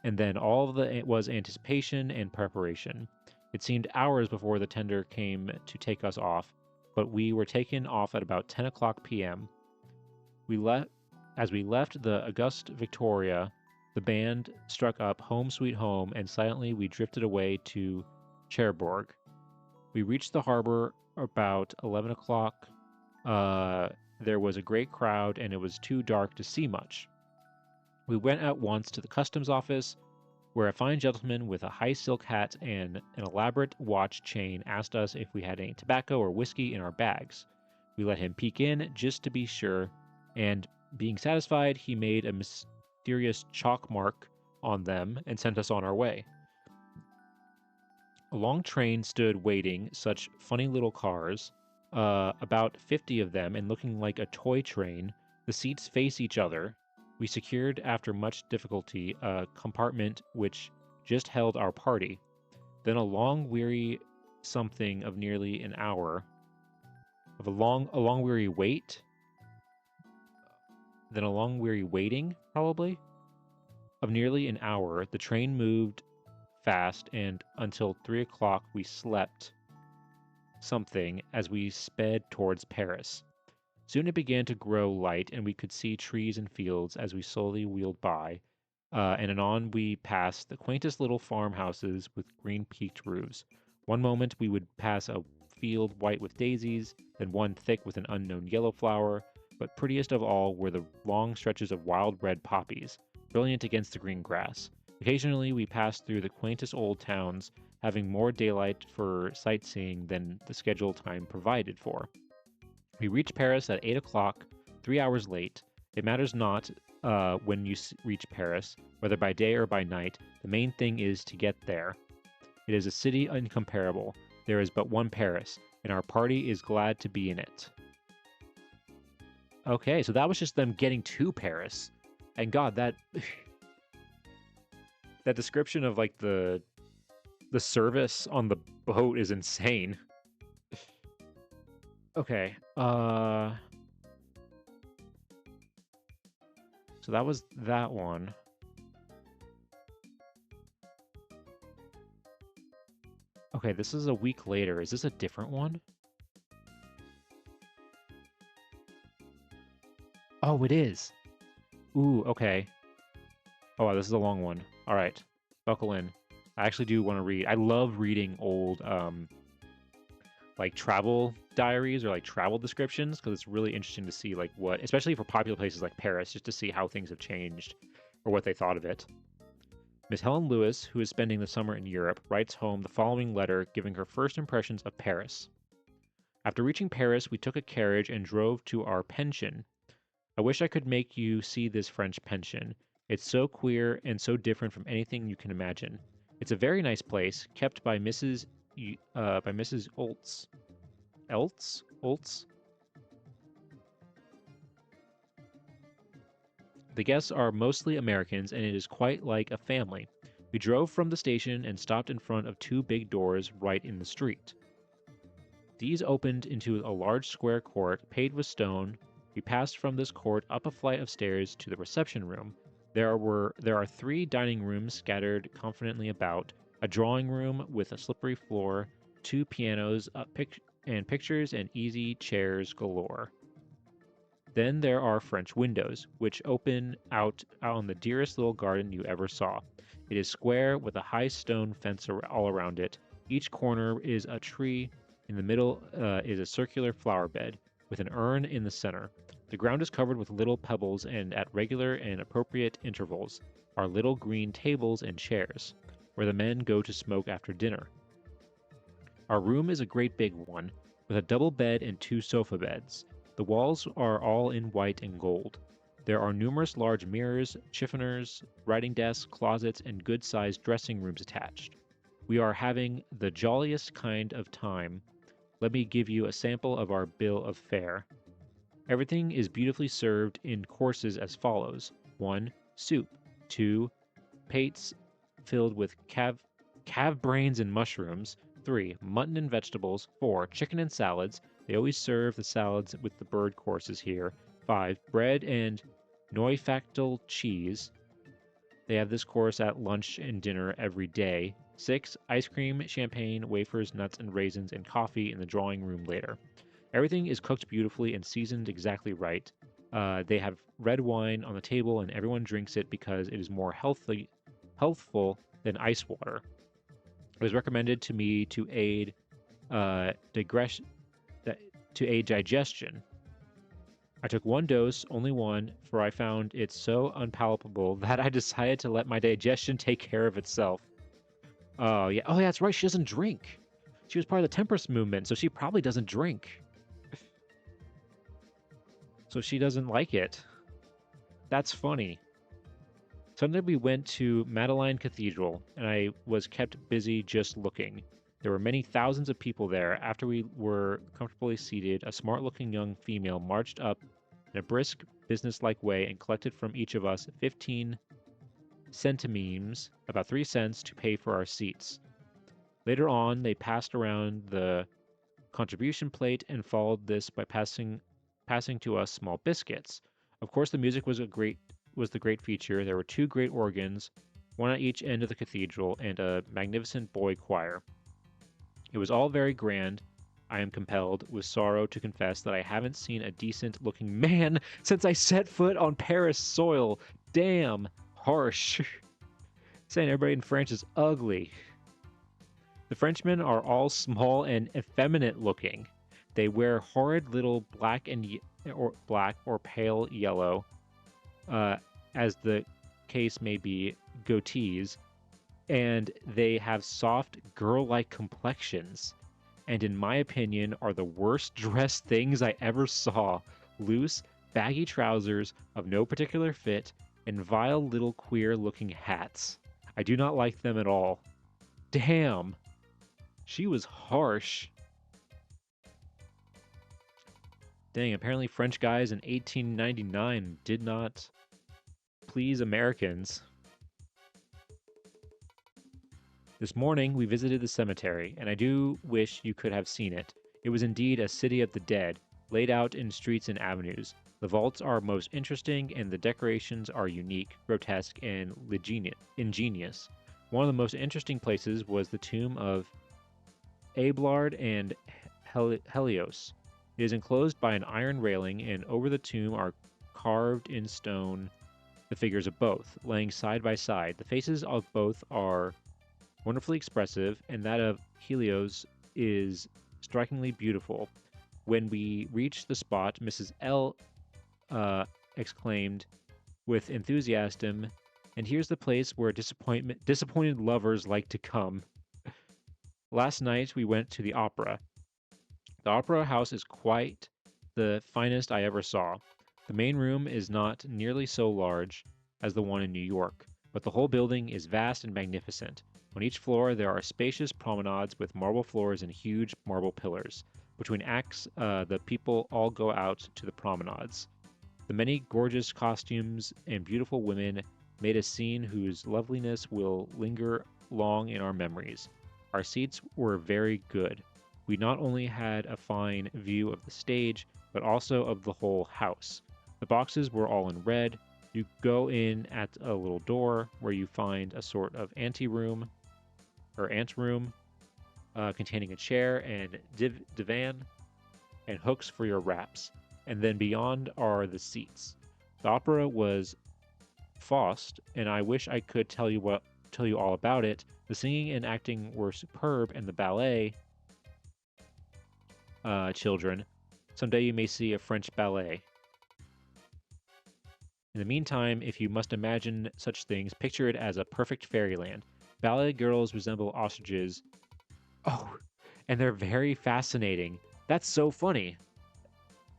and then all was anticipation and preparation. It seemed hours before the tender came to take us off, but we were taken off at about 10 o'clock p.m. As we left the Augusta Victoria, the band struck up Home Sweet Home, and silently we drifted away to Cherbourg. We reached the harbor about 11 o'clock. There was a great crowd, and it was too dark to see much. We went at once to the customs office, where a fine gentleman with a high silk hat and an elaborate watch chain asked us if we had any tobacco or whiskey in our bags. We let him peek in just to be sure, and being satisfied, he made a mysterious chalk mark on them and sent us on our way. A long train stood waiting, such funny little cars, about 50 of them, and looking like a toy train. The seats face each other. We secured, after much difficulty, a compartment which just held our party. Then a long, weary something of nearly an hour, of a long, weary wait. Then a long, weary waiting, probably, of nearly an hour. The train moved fast, and until 3 o'clock we slept something as we sped towards Paris. Soon it began to grow light, and we could see trees and fields as we slowly wheeled by, and anon we passed the quaintest little farmhouses with green peaked roofs. One moment we would pass a field white with daisies, then one thick with an unknown yellow flower, but prettiest of all were the long stretches of wild red poppies, brilliant against the green grass. Occasionally we passed through the quaintest old towns, having more daylight for sightseeing than the scheduled time provided for. We reached Paris at 8 o'clock, 3 hours late. It matters not when you reach Paris, whether by day or by night. The main thing is to get there. It is a city incomparable. There is but one Paris, and our party is glad to be in it. Okay, so that was just them getting to Paris. And God, that that description of like the service on the boat is insane. Okay. So that was that one. Okay, this is a week later. Is this a different one? Oh, it is. Ooh, okay. Oh, wow, this is a long one. All right. Buckle in. I actually do want to read. I love reading old like travel diaries or like travel descriptions because it's really interesting to see like what, especially for popular places like Paris, just to see how things have changed or what they thought of it. Miss Helen Lewis, who is spending the summer in Europe, writes home the following letter giving her first impressions of Paris. After reaching Paris, we took a carriage and drove to our pension. I wish I could make you see this French pension. It's so queer and so different from anything you can imagine. It's a very nice place, kept by Mrs. Oltz. Oltz? The guests are mostly Americans, and it is quite like a family. We drove from the station and stopped in front of two big doors right in the street. These opened into a large square court paved with stone. We passed from this court up a flight of stairs to the reception room. There are 3 dining rooms scattered confidently about, a drawing room with a slippery floor, 2 pianos, and pictures and easy chairs galore. Then there are French windows, which open out on the dearest little garden you ever saw. It is square with a high stone fence all around it. Each corner is a tree. In the middle is a circular flower bed with an urn in the center. The ground is covered with little pebbles, and at regular and appropriate intervals are little green tables and chairs, where the men go to smoke after dinner. Our room is a great big one, with a double bed and 2 sofa beds. The walls are all in white and gold. There are numerous large mirrors, chiffoniers, writing desks, closets, and good-sized dressing rooms attached. We are having the jolliest kind of time. Let me give you a sample of our bill of fare. Everything is beautifully served in courses as follows. 1. Soup. 2. Pates filled with calf brains and mushrooms. 3. Mutton and vegetables. 4. Chicken and salads. They always serve the salads with the bird courses here. 5. Bread and Neufachtel cheese. They have this course at lunch and dinner every day. 6. Ice cream, champagne, wafers, nuts, and raisins, and coffee in the drawing room later. Everything is cooked beautifully and seasoned exactly right. They have red wine on the table, and everyone drinks it because it is more healthful than ice water. It was recommended to me to aid digestion. I took one dose, only one, for I found it so unpalatable that I decided to let my digestion take care of itself. Oh, yeah. Oh, yeah, that's right. She doesn't drink. She was part of the temperance movement, so she probably doesn't drink. So she doesn't like it. That's funny. Sunday we went to Madeleine Cathedral, and I was kept busy just looking. There were many thousands of people there. After we were comfortably seated, a smart looking young female marched up in a brisk, business-like way and collected from each of us 15 centimes, about 3 cents, to pay for our seats. Later on, they passed around the contribution plate and followed this by passing to us small biscuits. Of course, the music was the great feature. There were two great organs, one at each end of the cathedral, and a magnificent boy choir. It was all very grand. I am compelled, with sorrow, to confess that I haven't seen a decent looking man since I set foot on Paris soil. Damn, harsh. Saying everybody in France is ugly. The Frenchmen are all small and effeminate looking. They wear horrid little black or pale yellow, uh, as the case may be, goatees, and they have soft, girl-like complexions. And in my opinion, are the worst dressed things I ever saw. Loose, baggy trousers of no particular fit, and vile little queer-looking hats. I do not like them at all. Damn. She was harsh. Dang, apparently French guys in 1899 did not please Americans. This morning we visited the cemetery, and I do wish you could have seen it. It was indeed a city of the dead, laid out in streets and avenues. The vaults are most interesting, and the decorations are unique, grotesque, and ingenious. One of the most interesting places was the tomb of Abelard and Helios. It is enclosed by an iron railing, and over the tomb are carved in stone the figures of both, laying side by side. The faces of both are wonderfully expressive, and that of Helios is strikingly beautiful. When we reached the spot, Mrs. L exclaimed with enthusiasm, "And here's the place where disappointed lovers like to come." Last night we went to the opera. The opera house is quite the finest I ever saw. The main room is not nearly so large as the one in New York, but the whole building is vast and magnificent. On each floor there are spacious promenades with marble floors and huge marble pillars. Between acts, the people all go out to the promenades. The many gorgeous costumes and beautiful women made a scene whose loveliness will linger long in our memories. Our seats were very good. We not only had a fine view of the stage, but also of the whole house. The boxes were all in red. You go in at a little door where you find a sort of anteroom or anteroom containing a chair and divan and hooks for your wraps. And then beyond are the seats. The opera was Faust, and I wish I could tell you all about it. The singing and acting were superb, and the ballet, children. Someday you may see a French ballet. In the meantime, if you must imagine such things, picture it as a perfect fairyland. Ballet girls resemble ostriches. Oh, and they're very fascinating. That's so funny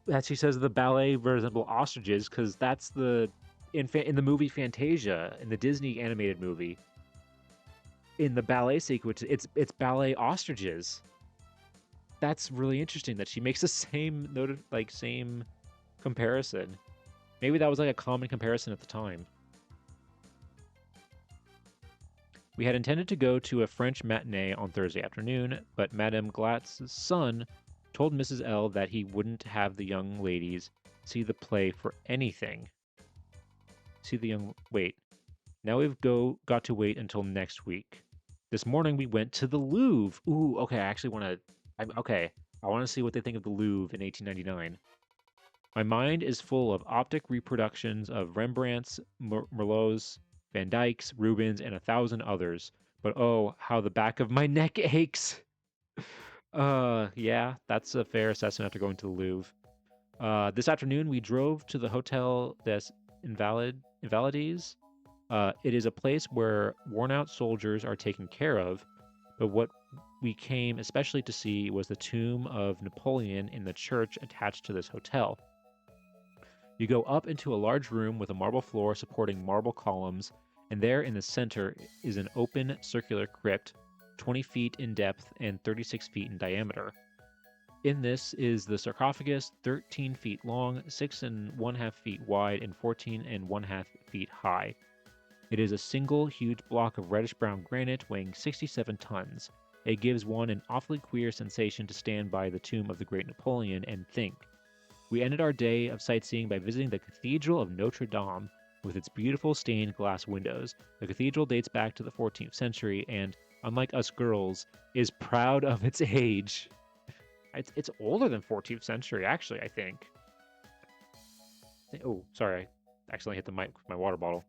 that she says the ballet resemble ostriches because that's in the movie Fantasia, in the Disney animated movie. In the ballet sequence, it's ballet ostriches. That's really interesting that she makes the same same comparison. Maybe that was like a common comparison at the time. We had intended to go to a French matinee on Thursday afternoon, but Madame Glatz's son told Mrs. L that he wouldn't have the young ladies see the play for anything. Wait. Now got to wait until next week. This morning we went to the Louvre. Ooh, okay, I actually want to okay. I want to see what they think of the Louvre in 1899. My mind is full of optic reproductions of Rembrandt's, Merlots, Van Dyck's, Rubens, and 1,000 others. But oh, how the back of my neck aches. Yeah, that's a fair assessment after going to the Louvre. This afternoon, we drove to the Hotel des Invalides. It is a place where worn-out soldiers are taken care of, but what we came especially to see was the tomb of Napoleon in the church attached to this hotel. You go up into a large room with a marble floor supporting marble columns, and there in the center is an open circular crypt, 20 feet in depth and 36 feet in diameter. In this is the sarcophagus, 13 feet long, 6.5 feet wide, and 14.5 feet high. It is a single huge block of reddish-brown granite weighing 67 tons. It gives one an awfully queer sensation to stand by the tomb of the great Napoleon and think. We ended our day of sightseeing by visiting the Cathedral of Notre Dame with its beautiful stained glass windows. The cathedral dates back to the 14th century and, unlike us girls, is proud of its age. It's older than 14th century, actually, I think. Oh, sorry. I accidentally hit the mic with my water bottle.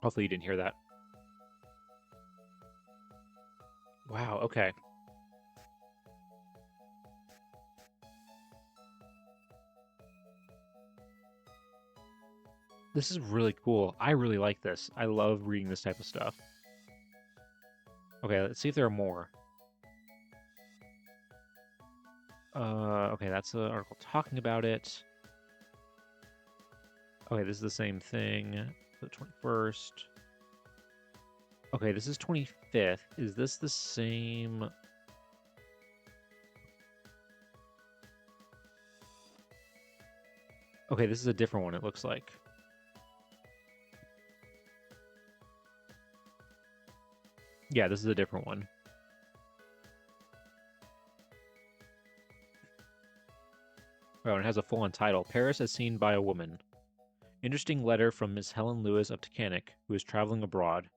Hopefully you didn't hear that. Wow, okay. This is really cool. I really like this. I love reading this type of stuff. Okay, let's see if there are more. Okay, that's an article talking about it. Okay, this is the same thing. The 21st. Okay, this is 25th. Is this the same? Okay, this is a different one, it looks like. Yeah, this is a different one. Oh, and it has a full-on title. Paris as Seen by a Woman. Interesting letter from Miss Helen Lewis of Tacanic, who is traveling abroad.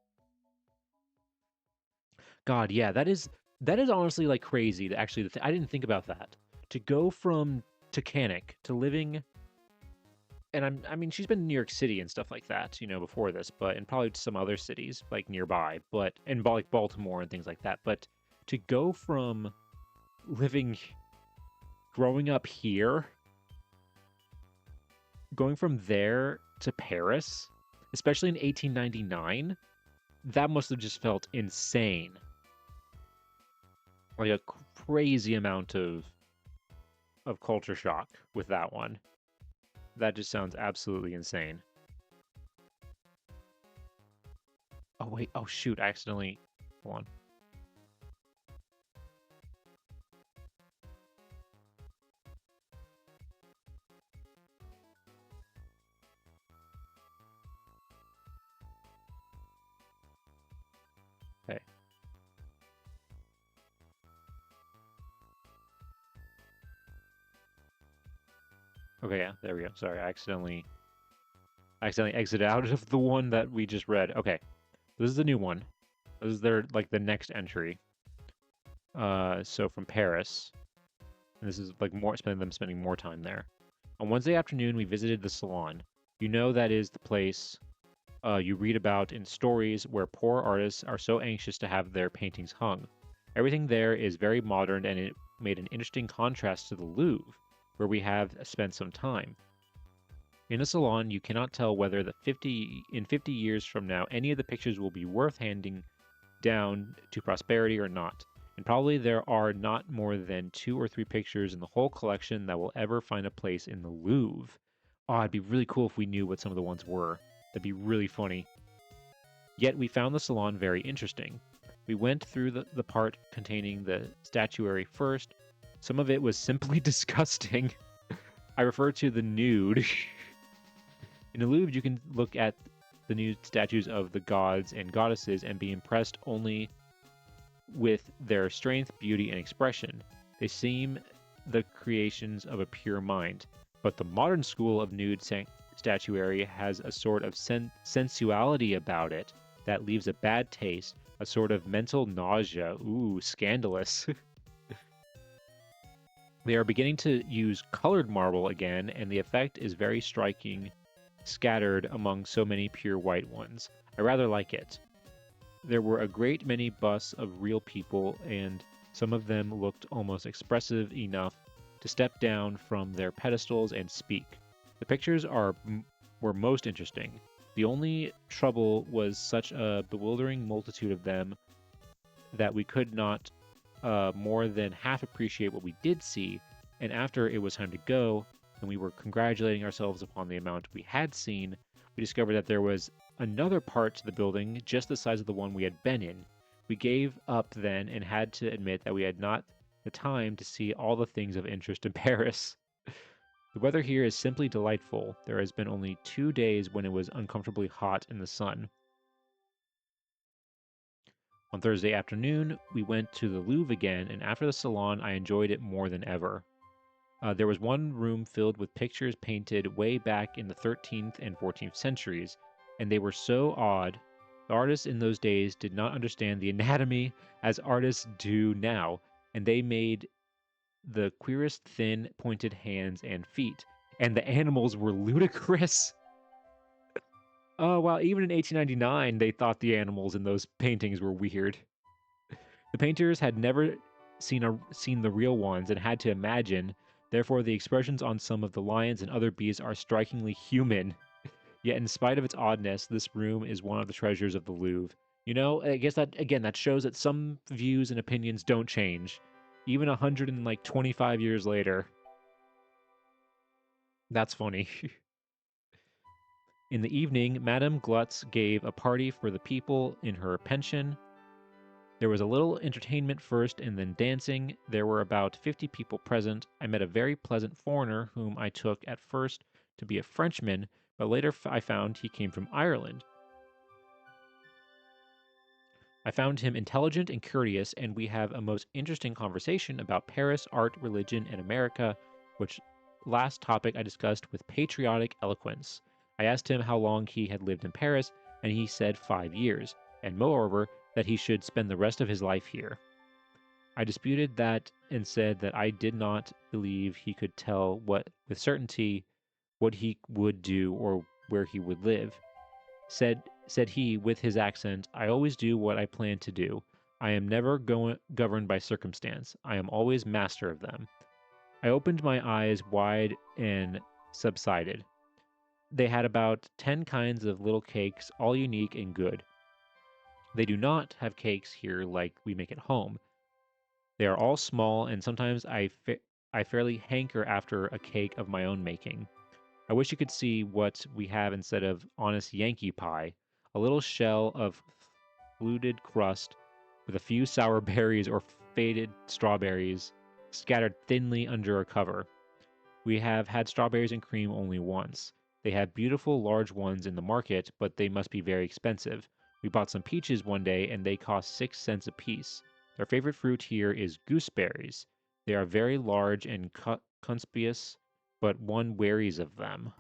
God, yeah, that is honestly like crazy. To actually, I didn't think about that. To go from Tacanic to living, and I mean, she's been in New York City and stuff like that, you know, before this, but and probably some other cities like nearby, but and like Baltimore and things like that. But to go from living, growing up here, going from there to Paris, especially in 1899, that must have just felt insane. Like a crazy amount of culture shock with that one. That just sounds absolutely insane. Oh wait, oh shoot, I accidentally hold on. Okay. Okay, yeah, there we go. Sorry, I accidentally exited out of the one that we just read. Okay. This is the new one. This is their like the next entry. So from Paris. And this is like more spending more time there. On Wednesday afternoon we visited the salon. You know that is the place you read about in stories where poor artists are so anxious to have their paintings hung. Everything there is very modern and it made an interesting contrast to the Louvre, where we have spent some time. In a salon, you cannot tell whether in 50 years from now any of the pictures will be worth handing down to posterity or not. And probably there are not more than 2 or 3 pictures in the whole collection that will ever find a place in the Louvre. Oh, it'd be really cool if we knew what some of the ones were. That'd be really funny. Yet we found the salon very interesting. We went through the part containing the statuary first. Some of it was simply disgusting. I refer to the nude. In the Louvre, you can look at the nude statues of the gods and goddesses and be impressed only with their strength, beauty, and expression. They seem the creations of a pure mind. But the modern school of nude statuary has a sort of sensuality about it that leaves a bad taste, a sort of mental nausea. Ooh, scandalous. They are beginning to use colored marble again, and the effect is very striking, scattered among so many pure white ones. I rather like it. There were a great many busts of real people, and Some of them looked almost expressive enough to step down from their pedestals and speak. The pictures were most interesting. The only trouble was such a bewildering multitude of them that we could not more than half appreciate what we did see, and after it was time to go, and we were congratulating ourselves upon the amount we had seen, we discovered that there was another part to the building just the size of the one we had been in. We gave up then and had to admit that we had not the time to see all the things of interest in Paris. The weather here is simply delightful. There has been only 2 days when it was uncomfortably hot in the sun. On Thursday afternoon, we went to the Louvre again, and after the salon, I enjoyed it more than ever. There was one room filled with pictures painted way back in the 13th and 14th centuries, and they were so odd. The artists in those days did not understand the anatomy as artists do now, and they made the queerest thin, pointed hands and feet, and the animals were ludicrous. Well, even in 1899, they thought the animals in those paintings were weird. The painters had never seen the real ones and had to imagine, therefore, the expressions on some of the lions and other beasts are strikingly human. Yet, in spite of its oddness, this room is one of the treasures of the Louvre. You know, I guess that, again, that shows that some views and opinions don't change. Even 125 years later. That's funny. In the evening, Madame Glutz gave a party for the people in her pension. There was a little entertainment first and then dancing. There were about 50 people present. I met a very pleasant foreigner whom I took at first to be a Frenchman, but later I found he came from Ireland. I found him intelligent and courteous, and we have a most interesting conversation about Paris, art, religion, and America, which last topic I discussed with patriotic eloquence. I asked him how long he had lived in Paris, and he said 5 years, and moreover, that he should spend the rest of his life here. I disputed that and said that I did not believe he could tell with certainty what he would do or where he would live. Said he with his accent, I always do what I plan to do. I am never governed by circumstance. I am always master of them. I opened my eyes wide and subsided. They had about 10 kinds of little cakes, all unique and good. They do not have cakes here like we make at home. They are all small, and sometimes I fairly hanker after a cake of my own making. I wish you could see what we have instead of honest Yankee pie, a little shell of fluted crust with a few sour berries or faded strawberries scattered thinly under a cover. We have had strawberries and cream only once. They have beautiful large ones in the market, but they must be very expensive. We bought some peaches one day and they cost 6 cents apiece. Their favorite fruit here is gooseberries. They are very large and conspicuous, but one wearies of them.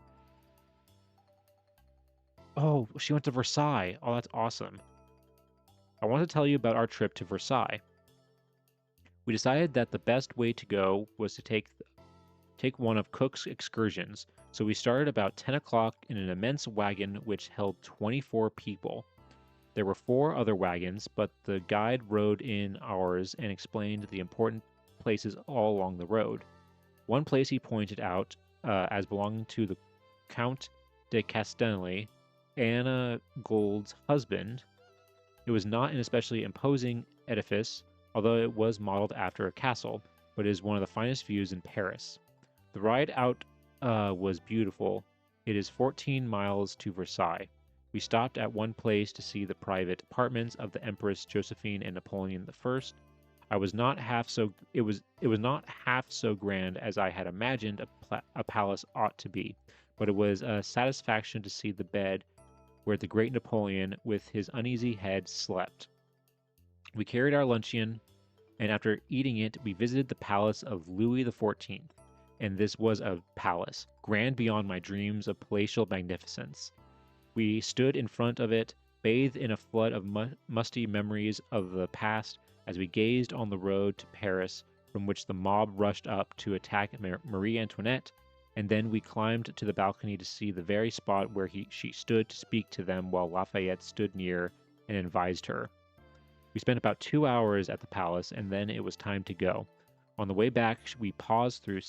Oh, she went to Versailles. Oh, that's awesome. I want to tell you about our trip to Versailles. We decided that the best way to go was to take one of Cook's excursions, so we started about 10 o'clock in an immense wagon which held 24 people. There were 4 other wagons, but the guide rode in ours and explained the important places all along the road. One place he pointed out as belonging to the Count de Castelli, Anna Gold's husband. It was not an especially imposing edifice, although it was modeled after a castle, but it is one of the finest views in Paris. The ride out was beautiful. It is 14 miles to Versailles. We stopped at one place to see the private apartments of the Empress Josephine and Napoleon I. It was not half so grand as I had imagined a palace ought to be, but it was a satisfaction to see the bed where the great Napoleon, with his uneasy head, slept. We carried our luncheon, and after eating it, we visited the palace of Louis XIV. And this was a palace, grand beyond my dreams of palatial magnificence. We stood in front of it, bathed in a flood of musty memories of the past, as we gazed on the road to Paris, from which the mob rushed up to attack Marie Antoinette, and then we climbed to the balcony to see the very spot where she stood to speak to them while Lafayette stood near and advised her. We spent about 2 hours at the palace, and then it was time to go. On the way back, we paused through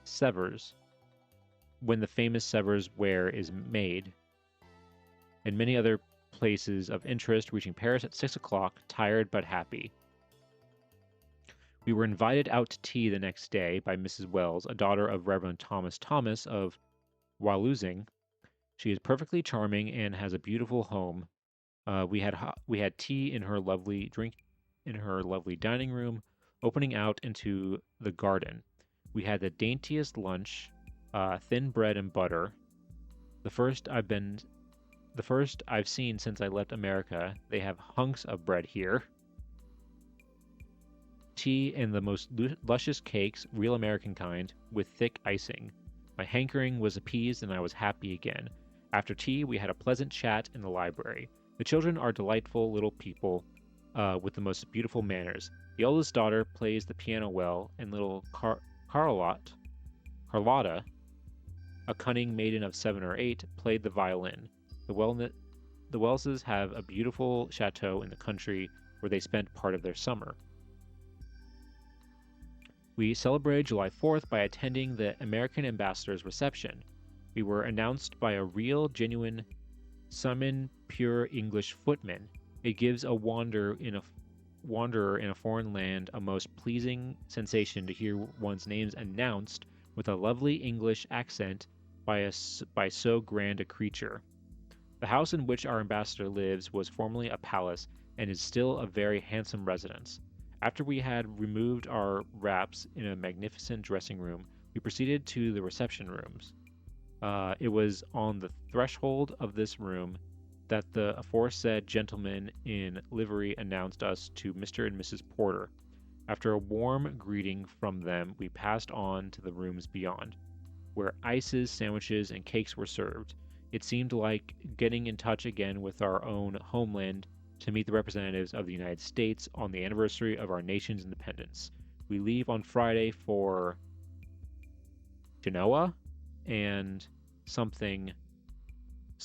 Sevres, when the famous Sevres ware is made, and many other places of interest, reaching Paris at 6 o'clock, tired but happy. We were invited out to tea the next day by Mrs. Wells, a daughter of Reverend Thomas Thomas of Waloosing. She is perfectly charming and has a beautiful home. We had tea in her lovely dining room, opening out into the garden. We had the daintiest lunch, thin bread and butter. The first I've seen since I left America. They have hunks of bread here. Tea and the most luscious cakes, real American kind, with thick icing. My hankering was appeased and I was happy again. After tea, we had a pleasant chat in the library. The children are delightful little people with the most beautiful manners. The oldest daughter plays the piano well, and little Carlotta, a cunning maiden of 7 or 8, played the violin. The Wellses have a beautiful chateau in the country where they spent part of their summer. We celebrated July 4th by attending the American ambassador's reception. We were announced by a real, genuine, summon pure English footman. It gives a wanderer in a foreign land a most pleasing sensation to hear one's names announced with a lovely English accent by so grand a creature. The house in which our ambassador lives was formerly a palace and is still a very handsome residence. After we had removed our wraps in a magnificent dressing room, we proceeded to the reception rooms. It was on the threshold of this room that the aforesaid gentleman in livery announced us to Mr. and Mrs. Porter. After a warm greeting from them, we passed on to the rooms beyond, where ices, sandwiches, and cakes were served. It seemed like getting in touch again with our own homeland to meet the representatives of the United States on the anniversary of our nation's independence. We leave on Friday for Genoa and something.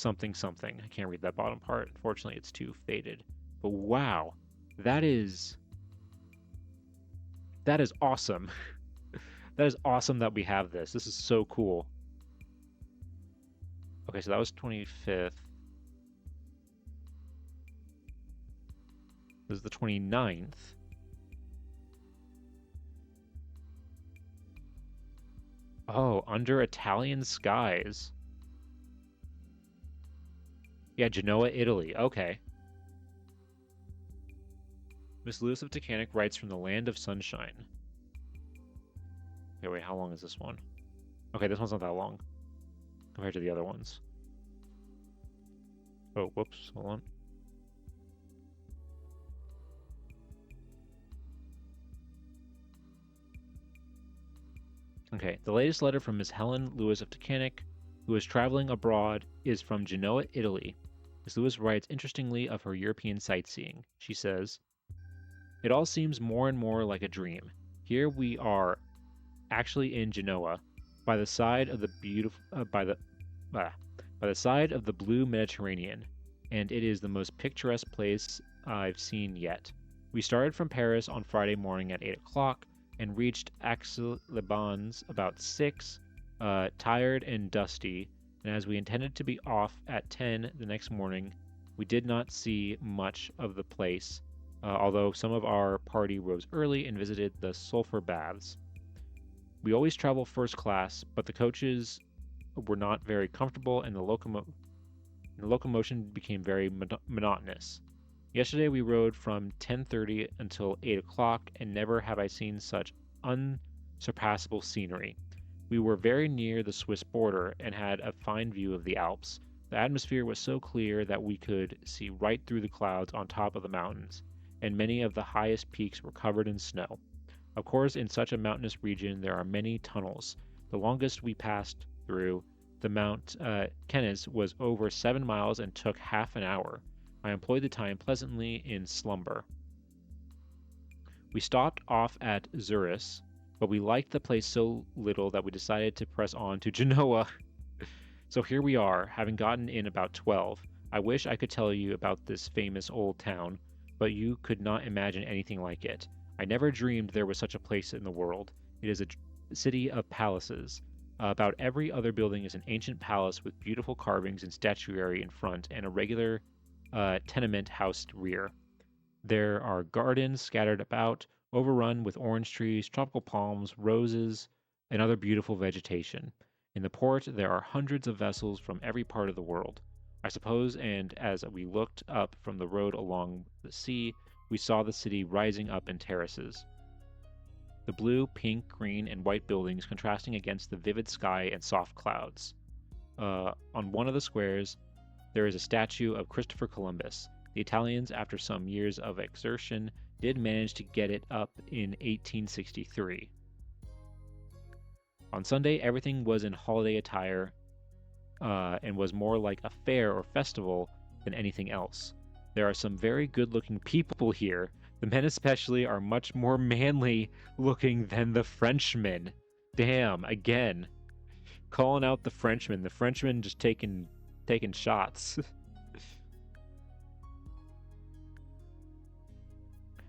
I can't read that bottom part. Unfortunately, it's too faded. But wow, that is awesome. That is awesome that we have this. This is so cool. Okay, so that was 25th. This is the 29th. Oh, Under Italian Skies. Yeah, Genoa, Italy. Okay. Miss Lewis of Tacanic writes from the land of sunshine. Okay, wait, how long is this one? Okay, this one's not that long compared to the other ones. Oh, whoops, hold on. Okay, the latest letter from Miss Helen Lewis of Tacanic, who is traveling abroad, is from Genoa, Italy. Miss Lewis writes interestingly of her European sightseeing. She says, "It all seems more and more like a dream. Here we are, actually in Genoa, by the side of the side of the blue Mediterranean, and it is the most picturesque place I've seen yet. We started from Paris on Friday morning at 8 o'clock and reached Aix-les-Bains about 6, tired and dusty, and as we intended to be off at 10 the next morning, we did not see much of the place, although some of our party rose early and visited the sulphur baths. We always travel first class, but the coaches were not very comfortable and the locomotion became very monotonous. Yesterday we rode from 10:30 until 8 o'clock, and never have I seen such unsurpassable scenery. We were very near the Swiss border and had a fine view of the Alps. The atmosphere was so clear that we could see right through the clouds on top of the mountains, and many of the highest peaks were covered in snow. Of course, in such a mountainous region there are many tunnels. The longest we passed through, the Mount Cenis, was over 7 miles and took half an hour. I employed the time pleasantly in slumber. We stopped off at Zuris, but we liked the place so little that we decided to press on to Genoa. So here we are, having gotten in about 12. I wish I could tell you about this famous old town, but you could not imagine anything like it. I never dreamed there was such a place in the world. It is a city of palaces. About every other building is an ancient palace with beautiful carvings and statuary in front and a regular tenement house rear. There are gardens scattered about, overrun with orange trees, tropical palms, roses, and other beautiful vegetation. In the port, there are hundreds of vessels from every part of the world. I suppose, and as we looked up from the road along the sea, we saw the city rising up in terraces. The blue, pink, green, and white buildings contrasting against the vivid sky and soft clouds. On one of the squares, there is a statue of Christopher Columbus. The Italians, after some years of exertion, did manage to get it up in 1863. On Sunday, everything was in holiday attire and was more like a fair or festival than anything else. There are some very good looking people here. The men, especially, are much more manly looking than the Frenchmen. Damn, again. Calling out the Frenchmen. The Frenchmen just taking shots.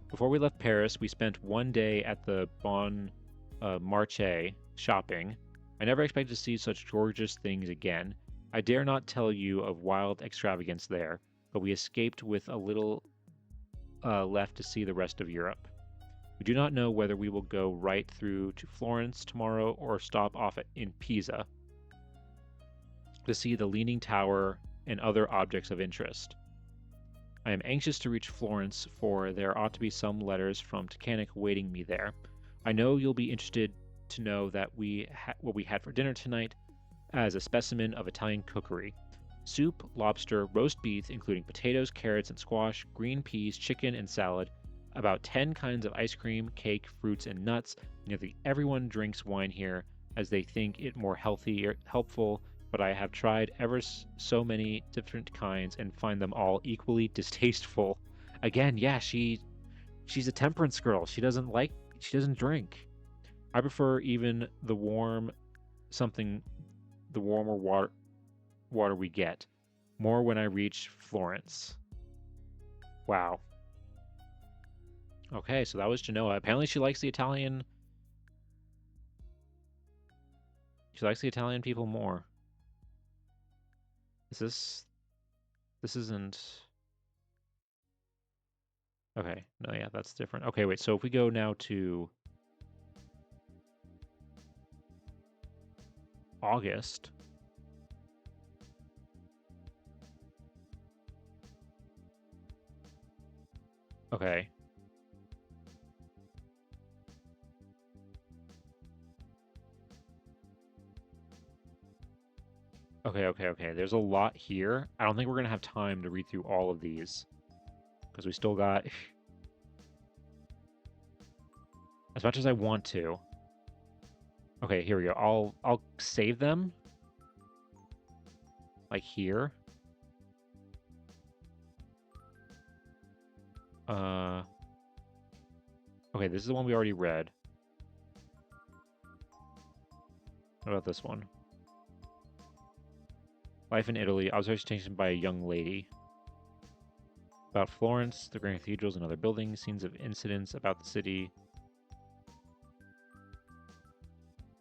Before we left Paris, we spent one day at the Bon Marché shopping. I never expected to see such gorgeous things again. I dare not tell you of wild extravagance there, but we escaped with a little left to see the rest of Europe. We do not know whether we will go right through to Florence tomorrow or stop off in Pisa to see the Leaning Tower and other objects of interest. I am anxious to reach Florence, for there ought to be some letters from Titanic waiting me there. I know you'll be interested to know that what we had for dinner tonight as a specimen of Italian cookery. Soup, lobster, roast beef, including potatoes, carrots, and squash, green peas, chicken, and salad, about 10 kinds of ice cream, cake, fruits, and nuts. Nearly everyone drinks wine here, as they think it more healthy or helpful, but I have tried ever so many different kinds and find them all equally distasteful. Again, yeah, she's a temperance girl. She doesn't drink. I prefer even the warmer water we get. More when I reach Florence. Wow. Okay, so that was Genoa. Apparently she likes the Italian people more. This isn't... Okay, no, yeah, that's different. Okay, wait, so if we go now to August. Okay. Okay. There's a lot here. I don't think we're going to have time to read through all of these. Because we still got... as much as I want to. Okay, here we go. I'll save them. Like here. Okay, this is the one we already read. What about this one? Life in Italy, observation taken by a young lady. About Florence, the grand cathedrals and other buildings, scenes of incidents about the city.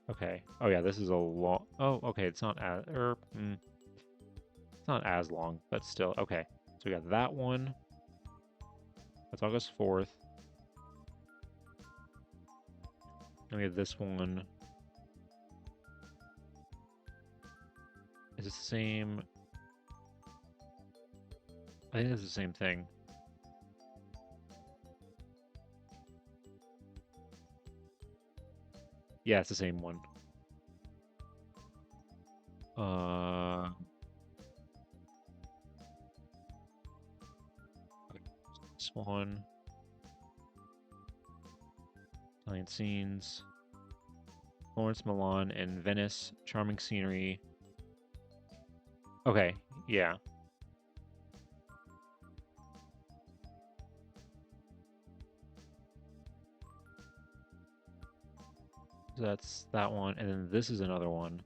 Okay. Oh yeah, this is a long... Oh, okay, it's not as... It's not as long, but still. Okay, so we got that one. That's August 4th. Then we have this one. Is it the same? I think it's the same thing. Yeah, it's the same one. This one. Italian scenes. Florence, Milan, and Venice. Charming scenery. Okay, yeah. So that's that one, and then this is another one.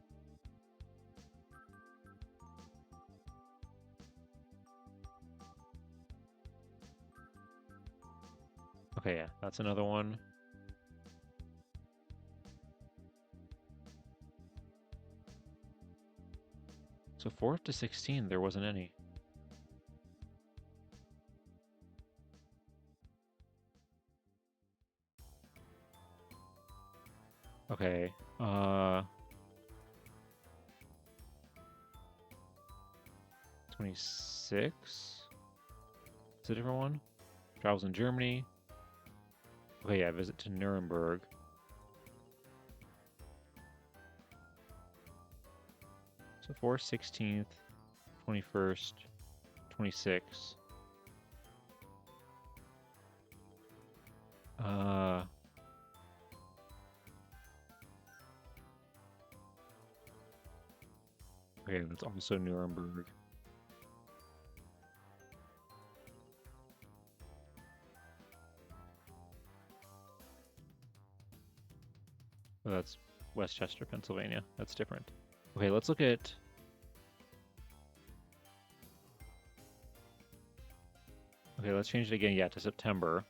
Okay, yeah, that's another one. So 4th to 16, there wasn't any. Okay, 26? It's a different one? Travels in Germany. Okay, yeah, visit to Nuremberg. So 4th, 16th, 21st, 26th. Okay, that's also Nuremberg. Oh, that's Westchester, Pennsylvania. That's different. Okay, let's look at... Okay, let's change it again, yeah, to September.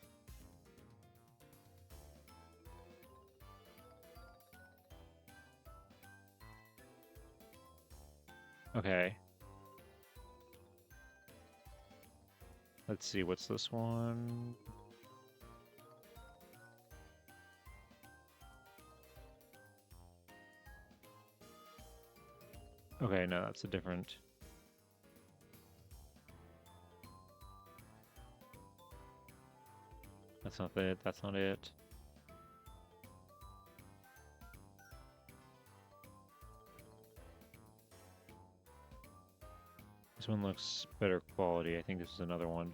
Okay. Let's see, what's this one? Okay, no, that's a different... That's not it, that's not it. This one looks better quality. I think this is another one.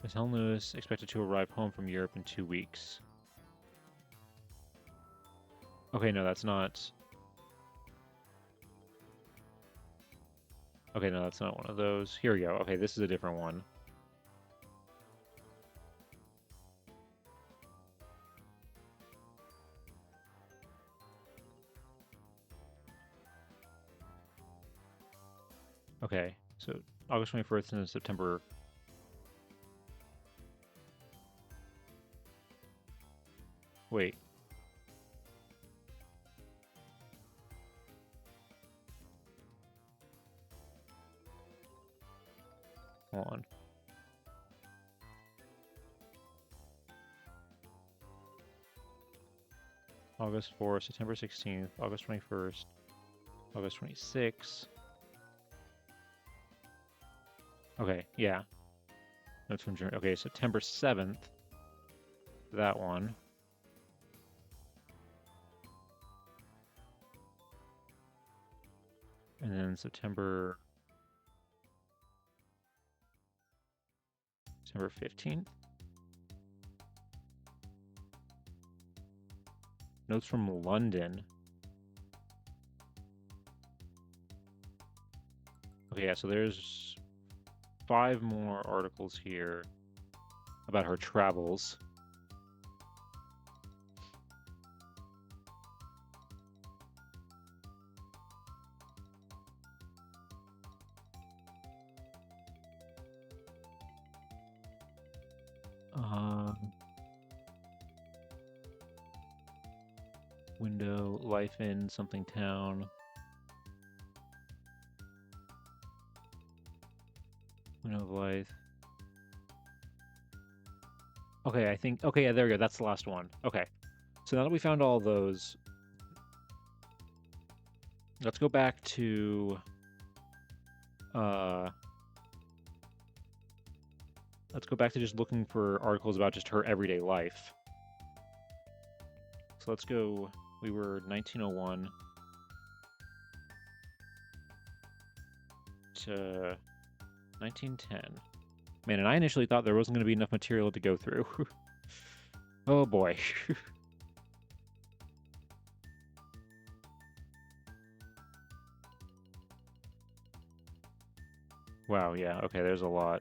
Miss Helen Lewis expected to arrive home from Europe in 2 weeks. Okay, no, that's not... Okay, no, that's not one of those. Here we go. Okay, this is a different one. Okay, so August 21st and September... Wait. Hold on. August 4th, September 16th, August 21st, August 26th. Okay, yeah. Notes from Germany. Okay, September 7th. That one. And then September 15th. Notes from London. Okay, yeah, so there's 5 more articles here about her travels. Window, life in something town. Window of life. Okay, I think... Okay, yeah, there we go. That's the last one. Okay. So now that we found all those... Let's go back to... Let's go back to just looking for articles about just her everyday life. So let's go... We were 1901 to 1910. Man, and I initially thought there wasn't going to be enough material to go through. Oh boy. Wow, yeah, okay, there's a lot.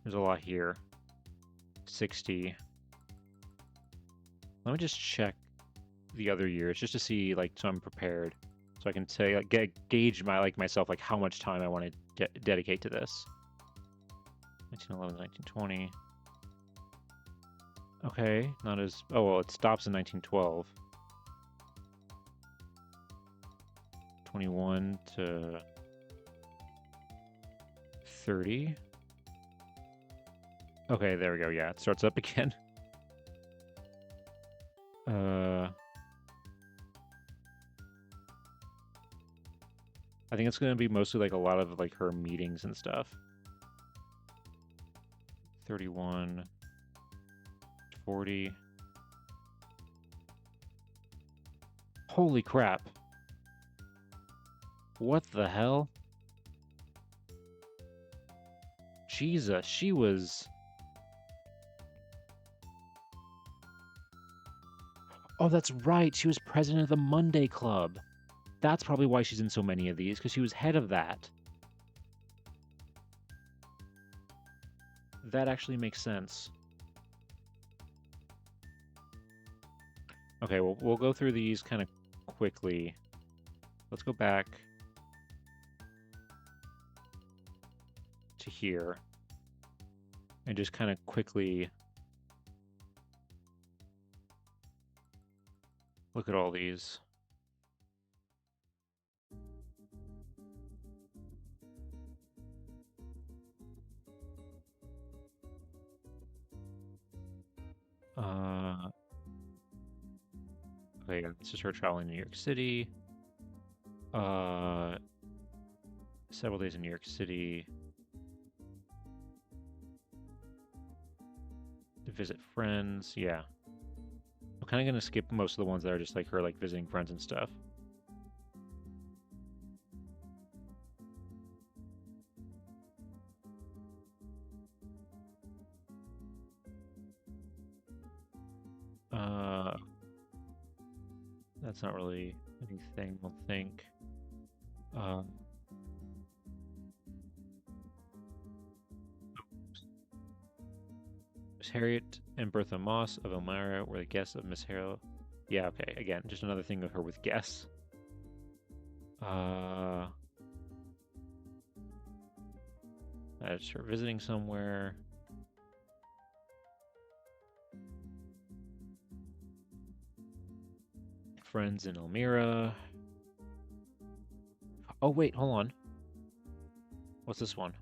There's a lot here. 60. Let me just check the other years just to see, like, so I'm prepared. So so I can say like gauge myself like how much time I want to dedicate to this. 1911, 1920. Okay, not as... Oh, well, it stops in 1912. 21 to 30. Okay, there we go. Yeah, it starts up again. I think it's going to be mostly like a lot of like her meetings and stuff. 31, 40. Holy crap. What the hell? Jesus, she was... Oh, that's right. She was president of the Monday Club. That's probably why she's in so many of these, because she was head of that. That actually makes sense. Okay, well, we'll go through these kind of quickly. Let's go back to here and just kind of quickly look at all these. Okay, this is her traveling to New York City. Several days in New York City. To visit friends, yeah. I'm kind of gonna skip most of the ones that are just like her like visiting friends and stuff. That's not really anything, I'll think. Miss Harriet and Bertha Moss of Elmira were the guests of Miss Harrow. Yeah, okay, again, just another thing of her with guests. That's her visiting somewhere. Friends in Elmira. Oh, wait, hold on. What's this one?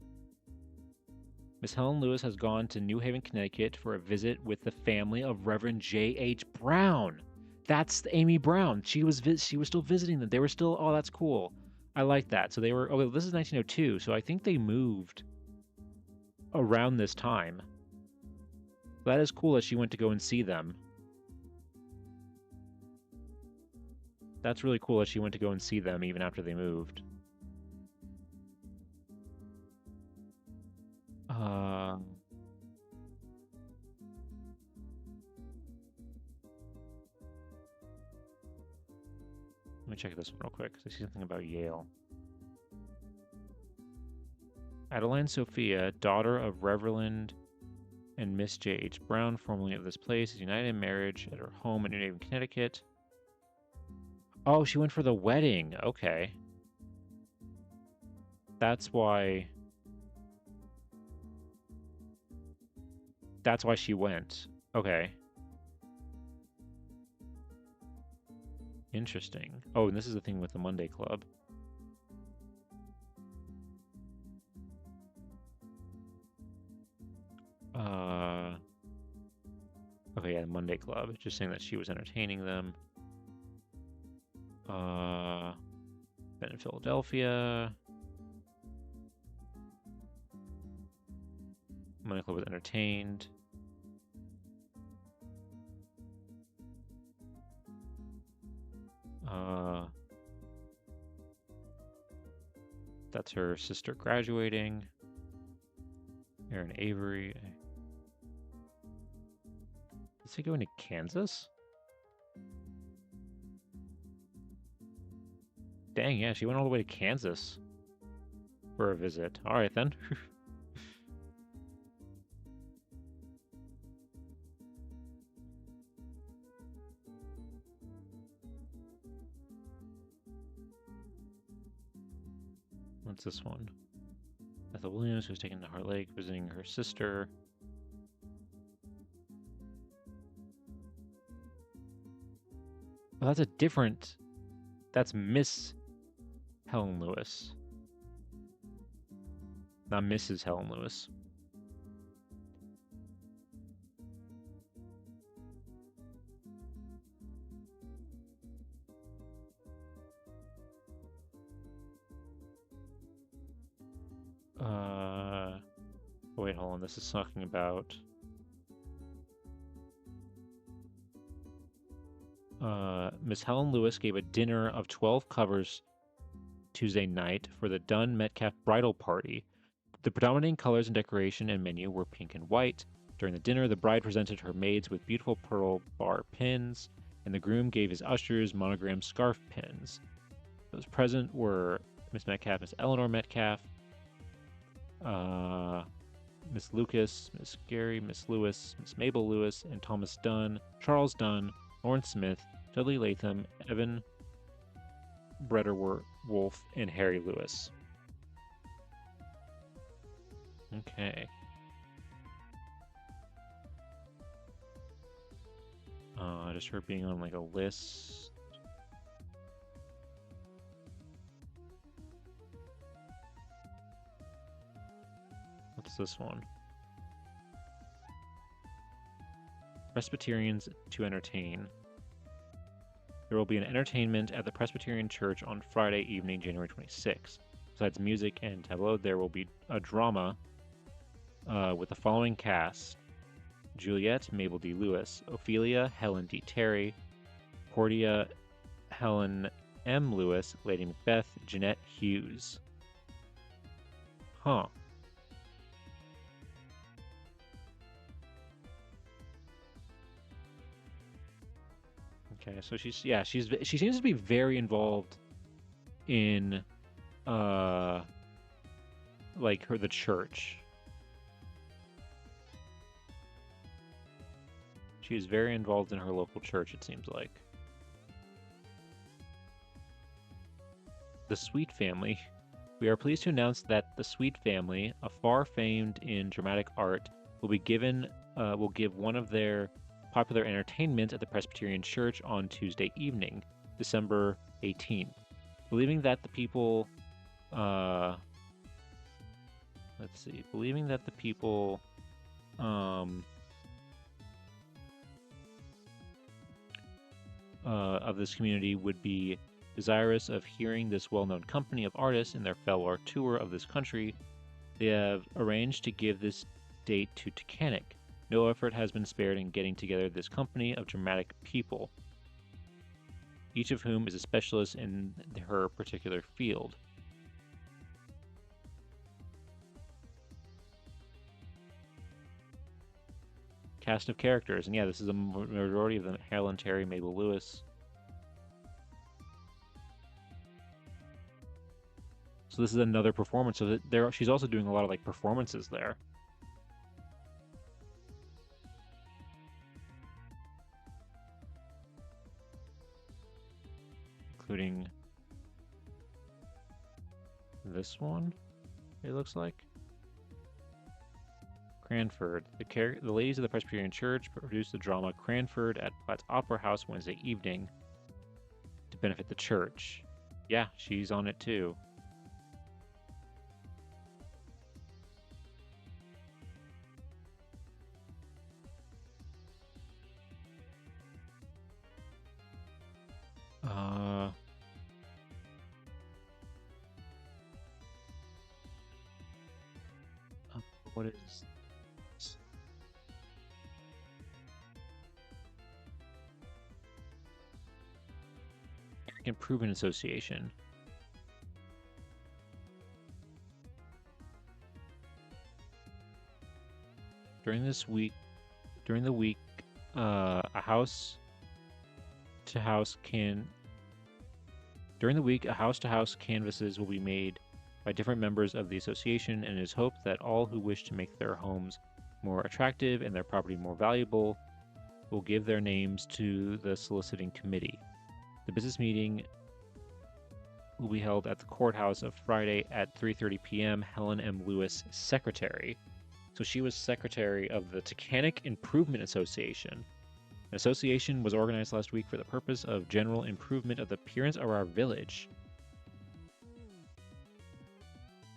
Miss Helen Lewis has gone to New Haven, Connecticut for a visit with the family of Reverend J.H. Brown. That's Amy Brown. She was still visiting them. They were still... Oh, that's cool. I like that. So they were... Oh, this is 1902, so I think they moved around this time. That is cool that she went to go and see them. That's really cool that she went to go and see them even after they moved. Let me check this one real quick, because I see something about Yale. Adeline Sophia, daughter of Reverend and Miss J.H. Brown, formerly of this place, is united in marriage at her home in New Haven, Connecticut. Oh, she went for the wedding. Okay. That's why... That's why she went. Okay. Interesting. Oh, and this is the thing with the Monday Club. Okay, yeah, the Monday Club. Just saying that she was entertaining them. Been in Philadelphia. Monday Club was entertained. That's her sister graduating. Erin Avery. Is he going to Kansas? Dang, yeah, she went all the way to Kansas for a visit. All right, then. What's this one? Ethel Williams, who's taken to Heart Lake, visiting her sister. Oh, that's a different... That's Miss Helen Lewis. Not Mrs. Helen Lewis. Wait, hold on. This is talking about... Miss Helen Lewis gave a dinner of 12 covers Tuesday night for the Dunn Metcalf bridal party. The predominating colors and decoration and menu were pink and white. During the dinner, the bride presented her maids with beautiful pearl bar pins, and the groom gave his ushers monogrammed scarf pins. Those present were Miss Metcalf, Miss Eleanor Metcalf, Miss Lucas, Miss Gary, Miss Lewis, Miss Mabel Lewis, and Thomas Dunn, Charles Dunn, Lawrence Smith, Dudley Latham, Evan Breder Wolf, and Harry Lewis. Okay. Just her being on like a list. What's this one? Presbyterians to entertain. There will be an entertainment at the Presbyterian Church on Friday evening, January 26th. Besides music and tableau, there will be a drama with the following cast: Juliet, Mabel D. Lewis; Ophelia, Helen D. Terry; Portia, Helen M. Lewis; Lady Macbeth, Jeanette Hughes. Huh. Okay, so she seems to be very involved in like the church. She is very involved in her local church, it seems like. The Sweet Family. We are pleased to announce that the Sweet Family, a far famed in dramatic art, will give one of their popular entertainments at the Presbyterian Church on Tuesday evening, December 18th. Believing that the people of this community would be desirous of hearing this well-known company of artists in their farewell tour of this country, they have arranged to give this date to Titanic. No effort has been spared in getting together this company of dramatic people, each of whom is a specialist in her particular field. Cast of characters, and yeah, this is a majority of them: Helen Terry, Mabel Lewis. So this is another performance. So that she's also doing a lot of like performances there. Including this one, it looks like. Cranford. The ladies of the Presbyterian Church produced the drama Cranford at Platt's Opera House Wednesday evening to benefit the church. Yeah, she's on it too. What is this? Improvement Association. During the week, a house-to-house canvases will be made by different members of the association, and it is hoped that all who wish to make their homes more attractive and their property more valuable will give their names to the soliciting committee. The business meeting will be held at the courthouse of Friday at 3:30 p.m. Helen M. Lewis, secretary. So she was secretary of the Tacanic Improvement Association. An association was organized last week for the purpose of general improvement of the appearance of our village.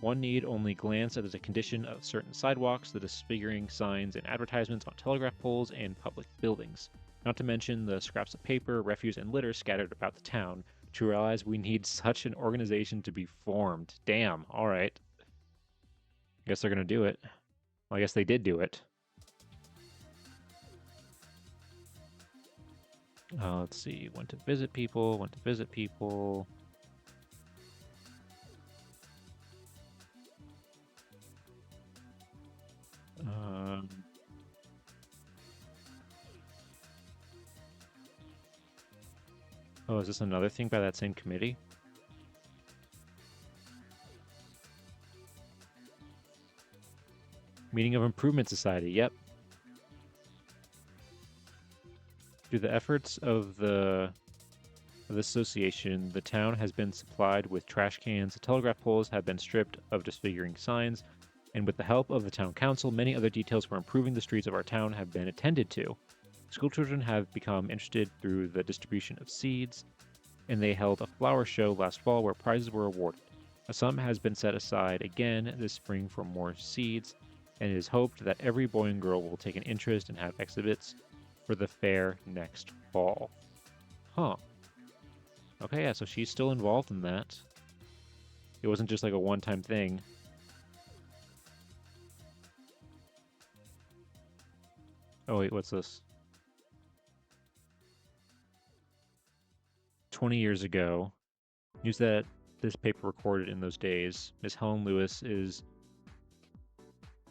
One need only glance at the condition of certain sidewalks, the disfiguring signs and advertisements on telegraph poles and public buildings, not to mention the scraps of paper, refuse, and litter scattered about the town, to realize we need such an organization to be formed. Damn, alright. I guess they're gonna do it. Well, I guess they did do it. Let's see. Went to visit people. Oh, is this another thing by that same committee? Meeting of Improvement Society, yep. Through the efforts of the association, the town has been supplied with trash cans, telegraph poles have been stripped of disfiguring signs, and with the help of the town council, many other details for improving the streets of our town have been attended to. School children have become interested through the distribution of seeds, and they held a flower show last fall where prizes were awarded. A sum has been set aside again this spring for more seeds, and it is hoped that every boy and girl will take an interest and have exhibits for the fair next fall. Huh. Okay, yeah, so she's still involved in that. It wasn't just like a one-time thing. Oh wait, what's this? 20 years ago, news that this paper recorded in those days, Miss Helen Lewis is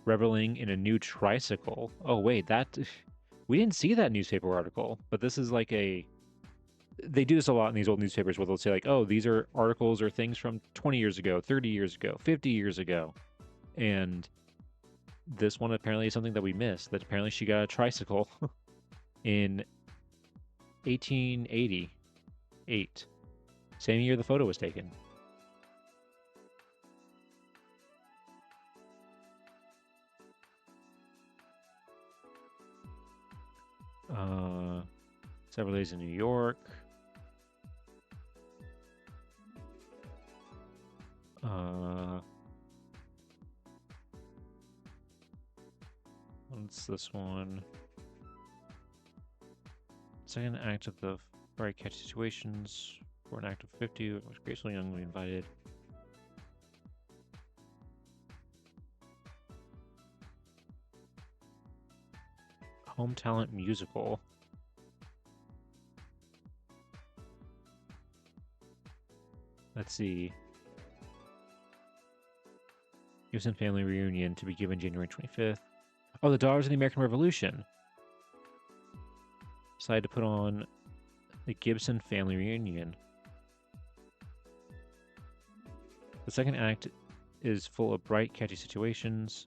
reveling in a new tricycle. Oh wait, that we didn't see that newspaper article, but this is like a they do this a lot in these old newspapers where they'll say like, oh, these are articles or things from 20 years ago, 30 years ago, 50 years ago. And this one apparently is something that we missed, that apparently she got a tricycle in 1888. Same year the photo was taken. Several days in New York. What's this one? Second act of the very catchy situations for an act of 50, was gracefully youngly invited. Home Talent Musical. Let's see. Gibson Family Reunion to be given January 25th. Oh, the Daughters of the American Revolution. Decided to put on the Gibson Family Reunion. The second act is full of bright, catchy situations.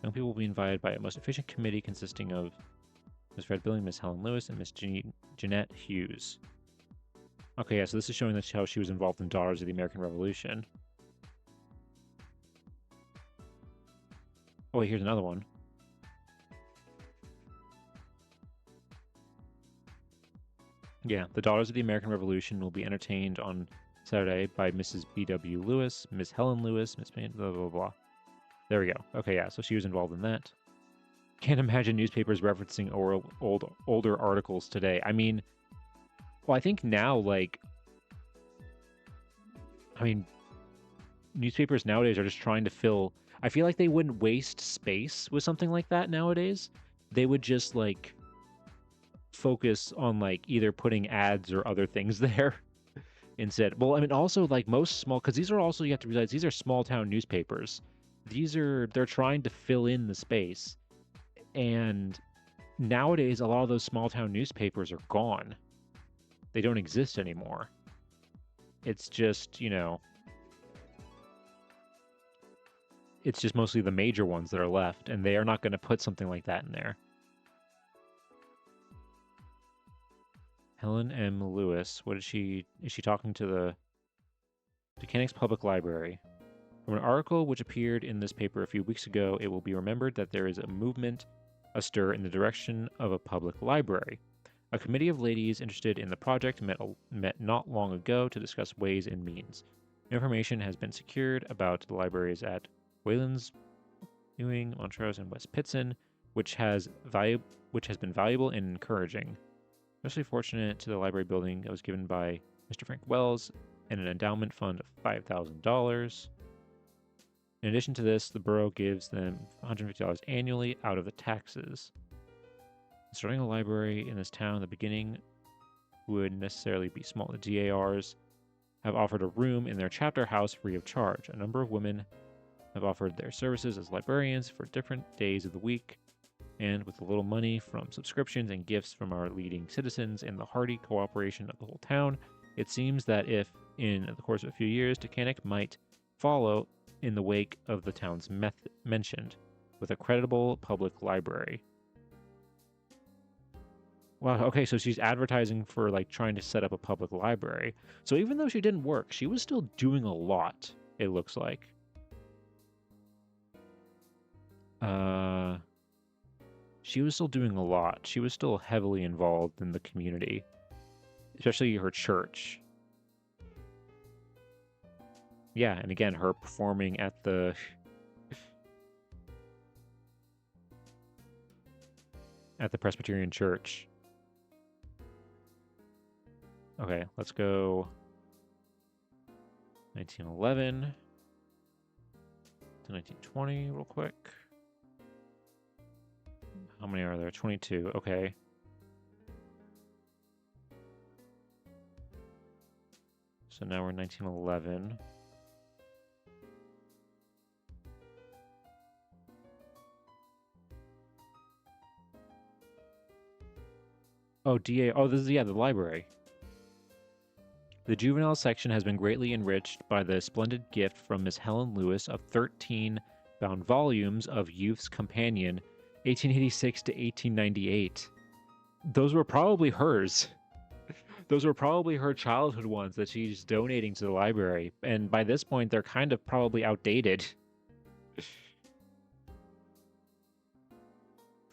Young people will be invited by a most efficient committee consisting of Ms. Fred Billing, Ms. Helen Lewis, and Ms. Jeanette Hughes. Okay, yeah, so this is showing us how she was involved in Daughters of the American Revolution. Oh, wait, here's another one. Yeah, the Daughters of the American Revolution will be entertained on Saturday by Mrs. B.W. Lewis, Ms. Helen Lewis, Ms. blah, blah, blah. There we go. Okay, yeah, so she was involved in that. Can't imagine newspapers referencing older articles today. I mean, well, I think now, like, newspapers nowadays are just trying to fill. I feel like they wouldn't waste space with something like that nowadays. They would just, like, focus on, like, either putting ads or other things there instead. Well, I mean, also, like, most small, because these are also, you have to realize, these are small town newspapers. They're trying to fill in the space. And nowadays, a lot of those small town newspapers are gone. They don't exist anymore. It's just, you know, it's just mostly the major ones that are left, and they are not going to put something like that in there. Helen M. Lewis. What is she talking to the Mechanics Public Library? From an article which appeared in this paper a few weeks ago, it will be remembered that there is a movement astir in the direction of a public library. A committee of ladies interested in the project met not long ago to discuss ways and means. Information has been secured about the libraries at Waylands, Ewing, Montrose, and West Pittston, which has been valuable and encouraging. Especially fortunate to the library building that was given by Mr. Frank Wells and an endowment fund of $5,000. In addition to this, the borough gives them $150 annually out of the taxes. Starting a library in this town in the beginning would necessarily be small. The DARs have offered a room in their chapter house free of charge. A number of women have offered their services as librarians for different days of the week, and with a little money from subscriptions and gifts from our leading citizens and the hearty cooperation of the whole town, it seems that if, in the course of a few years, Tacanic might follow in the wake of the towns mentioned, with a creditable public library. Wow, okay, so she's advertising for, like, trying to set up a public library. So even though she didn't work, she was still doing a lot, it looks like. She was still doing a lot. She was still heavily involved in the community, especially her church. Yeah, and again, her performing at the Presbyterian church. Okay, let's go 1911 to 1920 real quick. How many are there? 22. Okay. So now we're in 1911. Oh, DA. Oh, this is, yeah, the library. The juvenile section has been greatly enriched by the splendid gift from Miss Helen Lewis of 13 bound volumes of Youth's Companion, 1886 to 1898. Those were probably hers. Those were probably her childhood ones that she's donating to the library. And by this point, they're kind of probably outdated.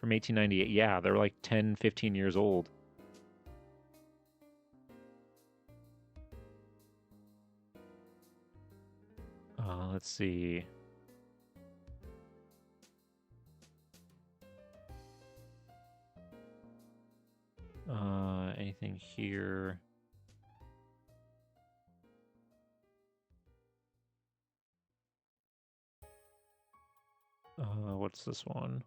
From 1898. Yeah, they're like 10, 15 years old. Let's see. Anything here? What's this one?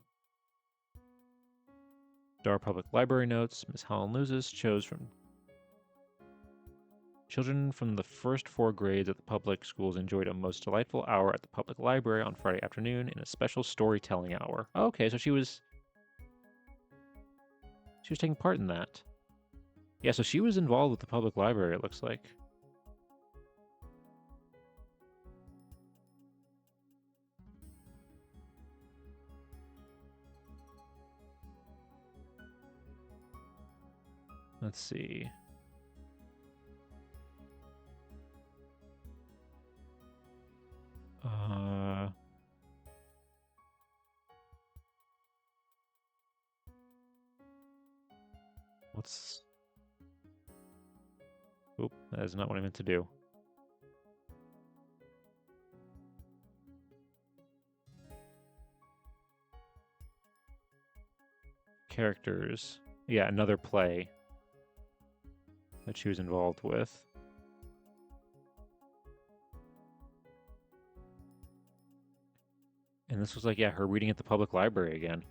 Dar Public Library notes. Miss Helen Lewis chose from children from the first 4 grades at the public schools enjoyed a most delightful hour at the public library on Friday afternoon in a special storytelling hour. Oh, okay, so she was taking part in that. Yeah, so she was involved with the public library, it looks like. Let's see. What's... Oop, that is not what I meant to do. Characters. Yeah, another play that she was involved with. And this was like, yeah, her reading at the public library again.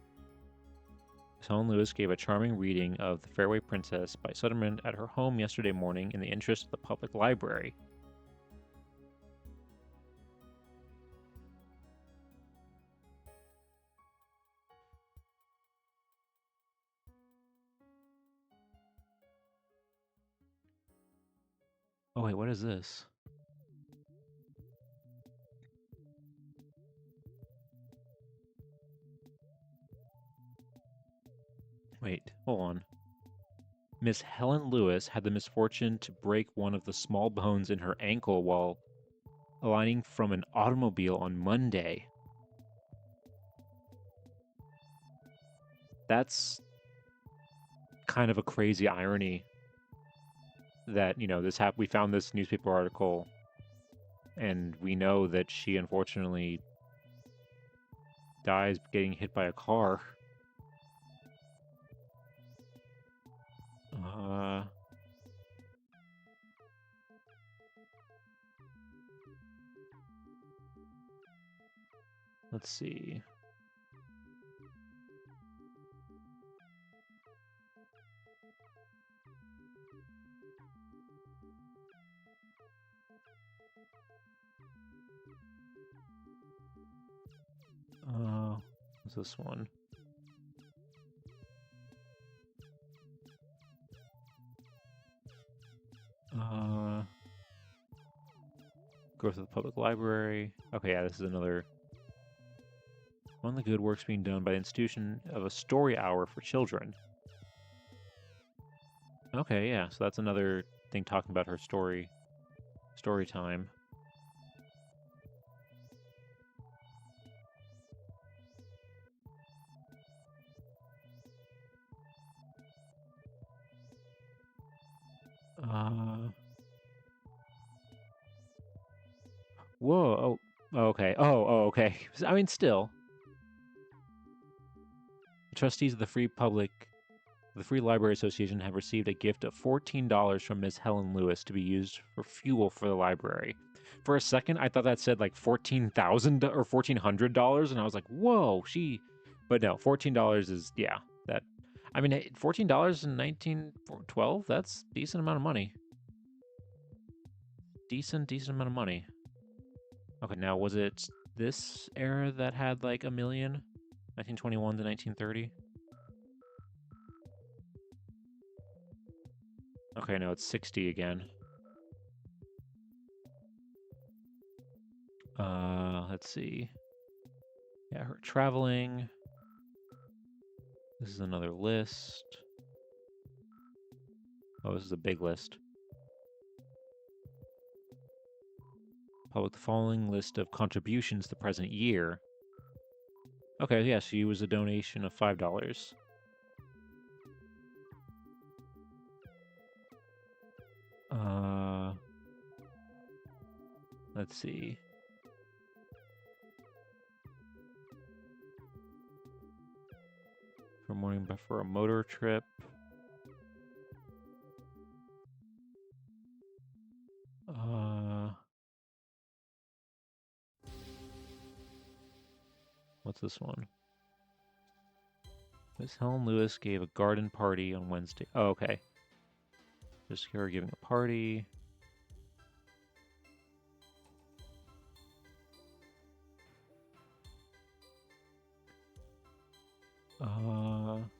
Helen Lewis gave a charming reading of The Fairway Princess by Sutherland at her home yesterday morning in the interest of the public library. Oh wait, what is this? Wait, hold on. Miss Helen Lewis had the misfortune to break one of the small bones in her ankle while alighting from an automobile on Monday. That's kind of a crazy irony that, we found this newspaper article and we know that she unfortunately dies getting hit by a car. Let's see. What's this one? Growth of the public library. Okay, yeah, this is another one of the good works being done by the institution of a story hour for children. Okay, yeah, so that's another thing talking about her story time. Whoa, okay. Oh, okay. I mean, still. The trustees of the Free Library Association have received a gift of $14 from Ms. Helen Lewis to be used for fuel for the library. For a second, I thought that said like $14,000 or $1,400, and I was like, whoa, But no, $14 is, yeah, that. I mean, $14 in 1912, that's a decent amount of money. Decent amount of money. Okay, now was it this era that had like a million? 1921 to 1930? Okay, no, it's 60 again. Let's see. Yeah, her traveling. This is another list. Oh, this is a big list. Public the following list of contributions the present year. Okay, yeah, she was a donation of $5. Let's see. For a motor trip. What's this one? Miss Helen Lewis gave a garden party on Wednesday. Oh, okay. Just her giving a party. On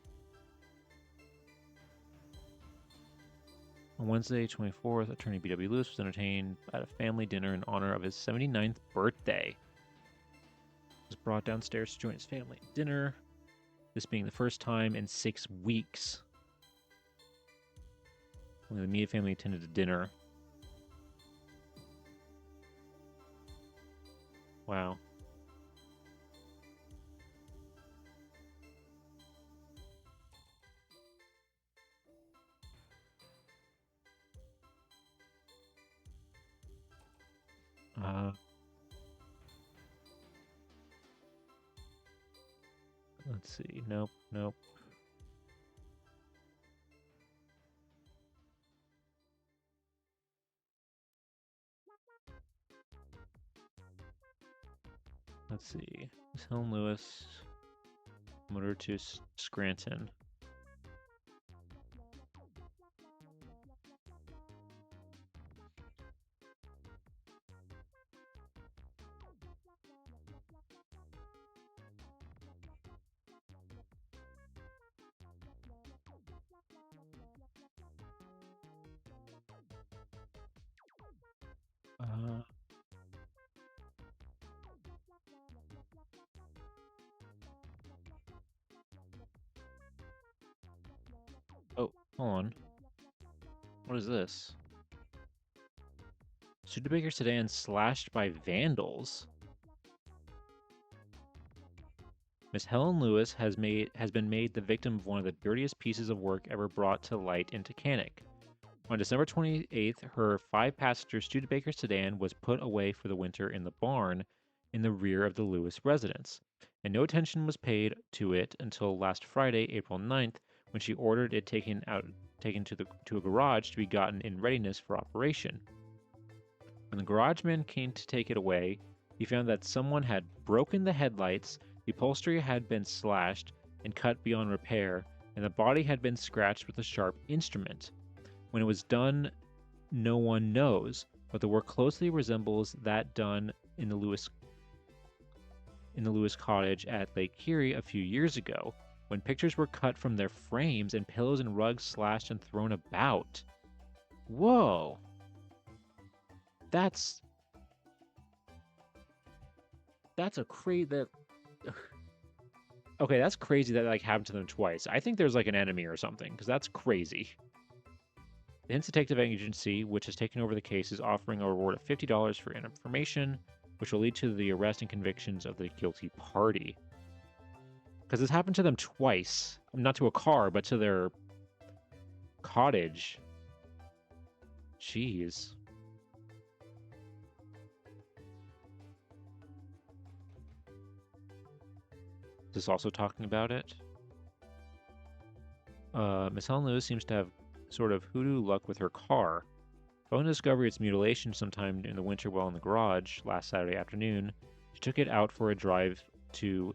Wednesday, 24th, attorney B.W. Lewis was entertained at a family dinner in honor of his 79th birthday. He was brought downstairs to join his family at dinner, this being the first time in 6 weeks. Only the immediate family attended a dinner. Wow. Let's see. Nope. Let's see. Miss Helen Lewis, motor to Scranton. Oh, hold on. What is this? Studebaker sedan slashed by vandals. Miss Helen Lewis has been made the victim of one of the dirtiest pieces of work ever brought to light in Titanic. On December 28th, her 5-passenger Studebaker sedan was put away for the winter in the barn in the rear of the Lewis residence, and no attention was paid to it until last Friday, April 9th, when she ordered it taken to a garage to be gotten in readiness for operation. When the garage man came to take it away, he found that someone had broken the headlights, the upholstery had been slashed and cut beyond repair, and the body had been scratched with a sharp instrument. When it was done, no one knows, but the work closely resembles that done in the Lewis cottage at Lake Erie a few years ago, when pictures were cut from their frames and pillows and rugs slashed and thrown about. Whoa. That's a crazy that okay, that's crazy that like happened to them twice. I think there's like an enemy or something, because that's crazy. The Hints Detective Agency, which has taken over the case, is offering a reward of $50 for information, which will lead to the arrest and convictions of the guilty party. Because this happened to them twice. Not to a car, but to their cottage. Jeez. Is this also talking about it? Miss Helen Lewis seems to have sort of hoodoo luck with her car. Following the discovery of its mutilation sometime in the winter while in the garage last Saturday afternoon, she took it out for a drive to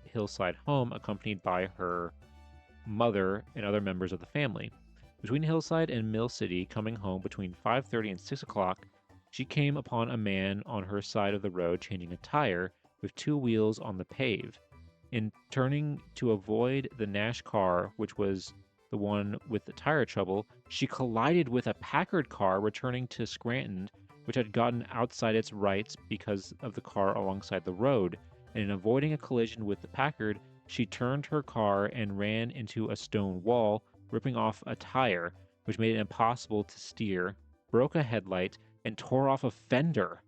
Hillside home, accompanied by her mother and other members of the family. Between Hillside and Mill City, coming home between 5:30 and 6 o'clock, she came upon a man on her side of the road changing a tire with 2 wheels on the pave. In turning to avoid the Nash car, which was the one with the tire trouble, she collided with a Packard car returning to Scranton, which had gotten outside its rights because of the car alongside the road. And in avoiding a collision with the Packard, she turned her car and ran into a stone wall, ripping off a tire, which made it impossible to steer, broke a headlight, and tore off a fender.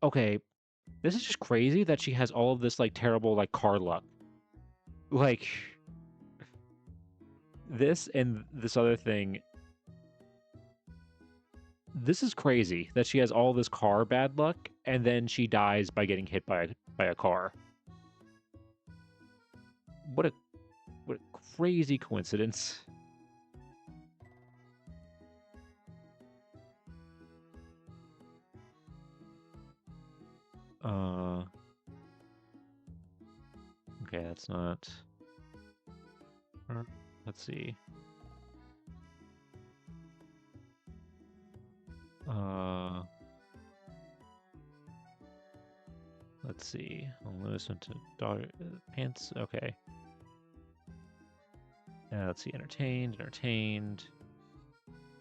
Okay, this is just crazy that she has all of this like terrible like car luck. Like this and this other thing. This is crazy that she has all this car bad luck and then she dies by getting hit by a car. What a crazy coincidence. Okay, that's not. Let's see. Let's see. Lewis went to daughter pants. Okay. Let's see. Entertained.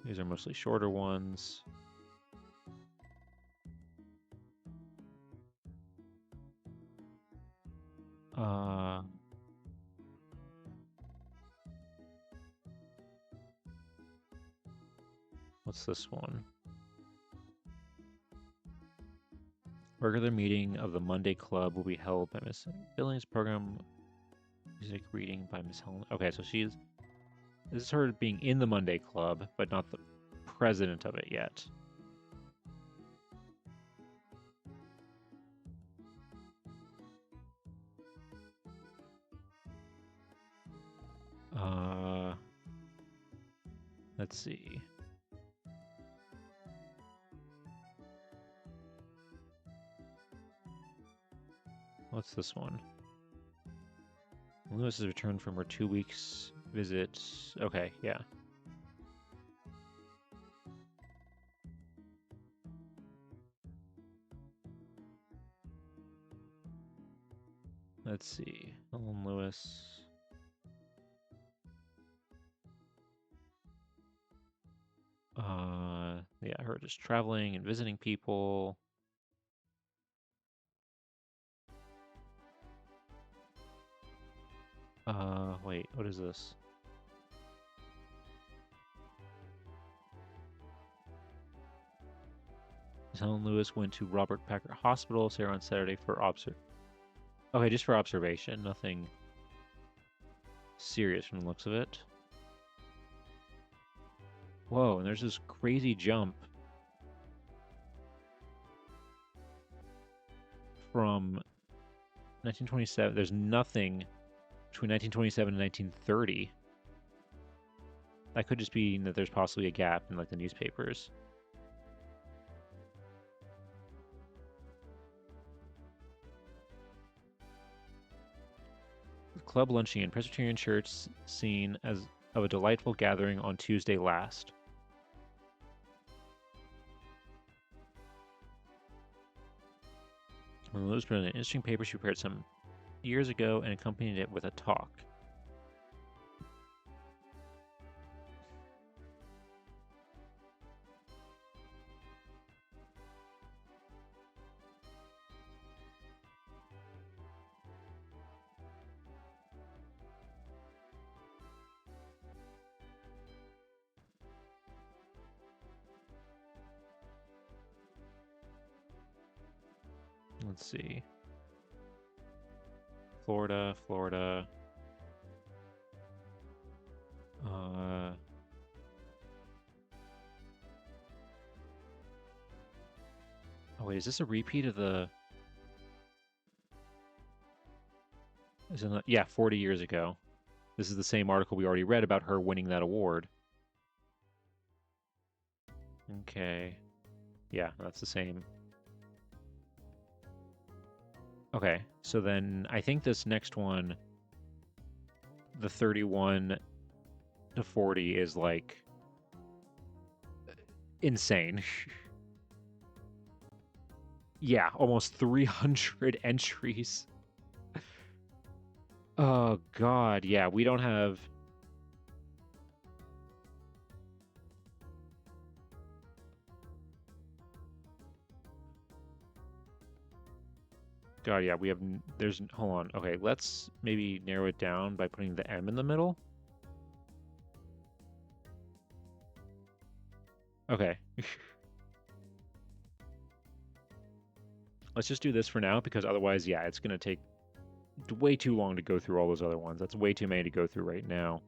These are mostly shorter ones. What's this one? Regular meeting of the Monday Club will be held by Miss Billings. Program music reading by Miss Helen. Okay, so this is her being in the Monday Club, but not the president of it yet. Let's see. What's this one? Lewis has returned from her 2 weeks visit. Okay, yeah. Let's see. Helen Lewis. Yeah, her just traveling and visiting people. Wait, what is this? Miss Helen Lewis went to Robert Packer Hospital, Sarah, on Saturday for Okay, just for observation. Nothing serious from the looks of it. Whoa, and there's this crazy jump from 1927. There's nothing between 1927 and 1930. That could just be that there's possibly a gap in like the newspapers. Club lunching in Presbyterian Church scene as of a delightful gathering on Tuesday last. When Lewis put in an interesting paper she prepared some years ago and accompanied it with a talk. Let's see. Florida. Oh wait, is this a repeat of the? Yeah, 40 years ago. This is the same article we already read about her winning that award. Okay. Yeah, that's the same. Okay, so then I think this next one, the 31 to 40, is like insane. Yeah, almost 300 entries. Oh god, yeah, we don't have... God, yeah, we have... There's... Hold on. Okay, let's maybe narrow it down by putting the M in the middle. Okay. Let's just do this for now, because otherwise, yeah, it's going to take way too long to go through all those other ones. That's way too many to go through right now.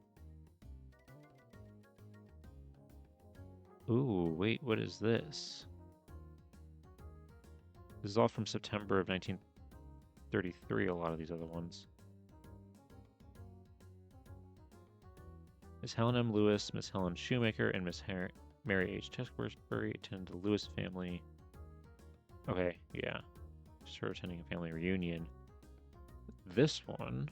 Ooh, wait, what is this? This is all from September of 1933, a lot of these other ones. Miss Helen M. Lewis, Miss Helen Shoemaker, and Miss Mary H. Testbury attend the Lewis family. Okay, yeah. Just her attending a family reunion. This one...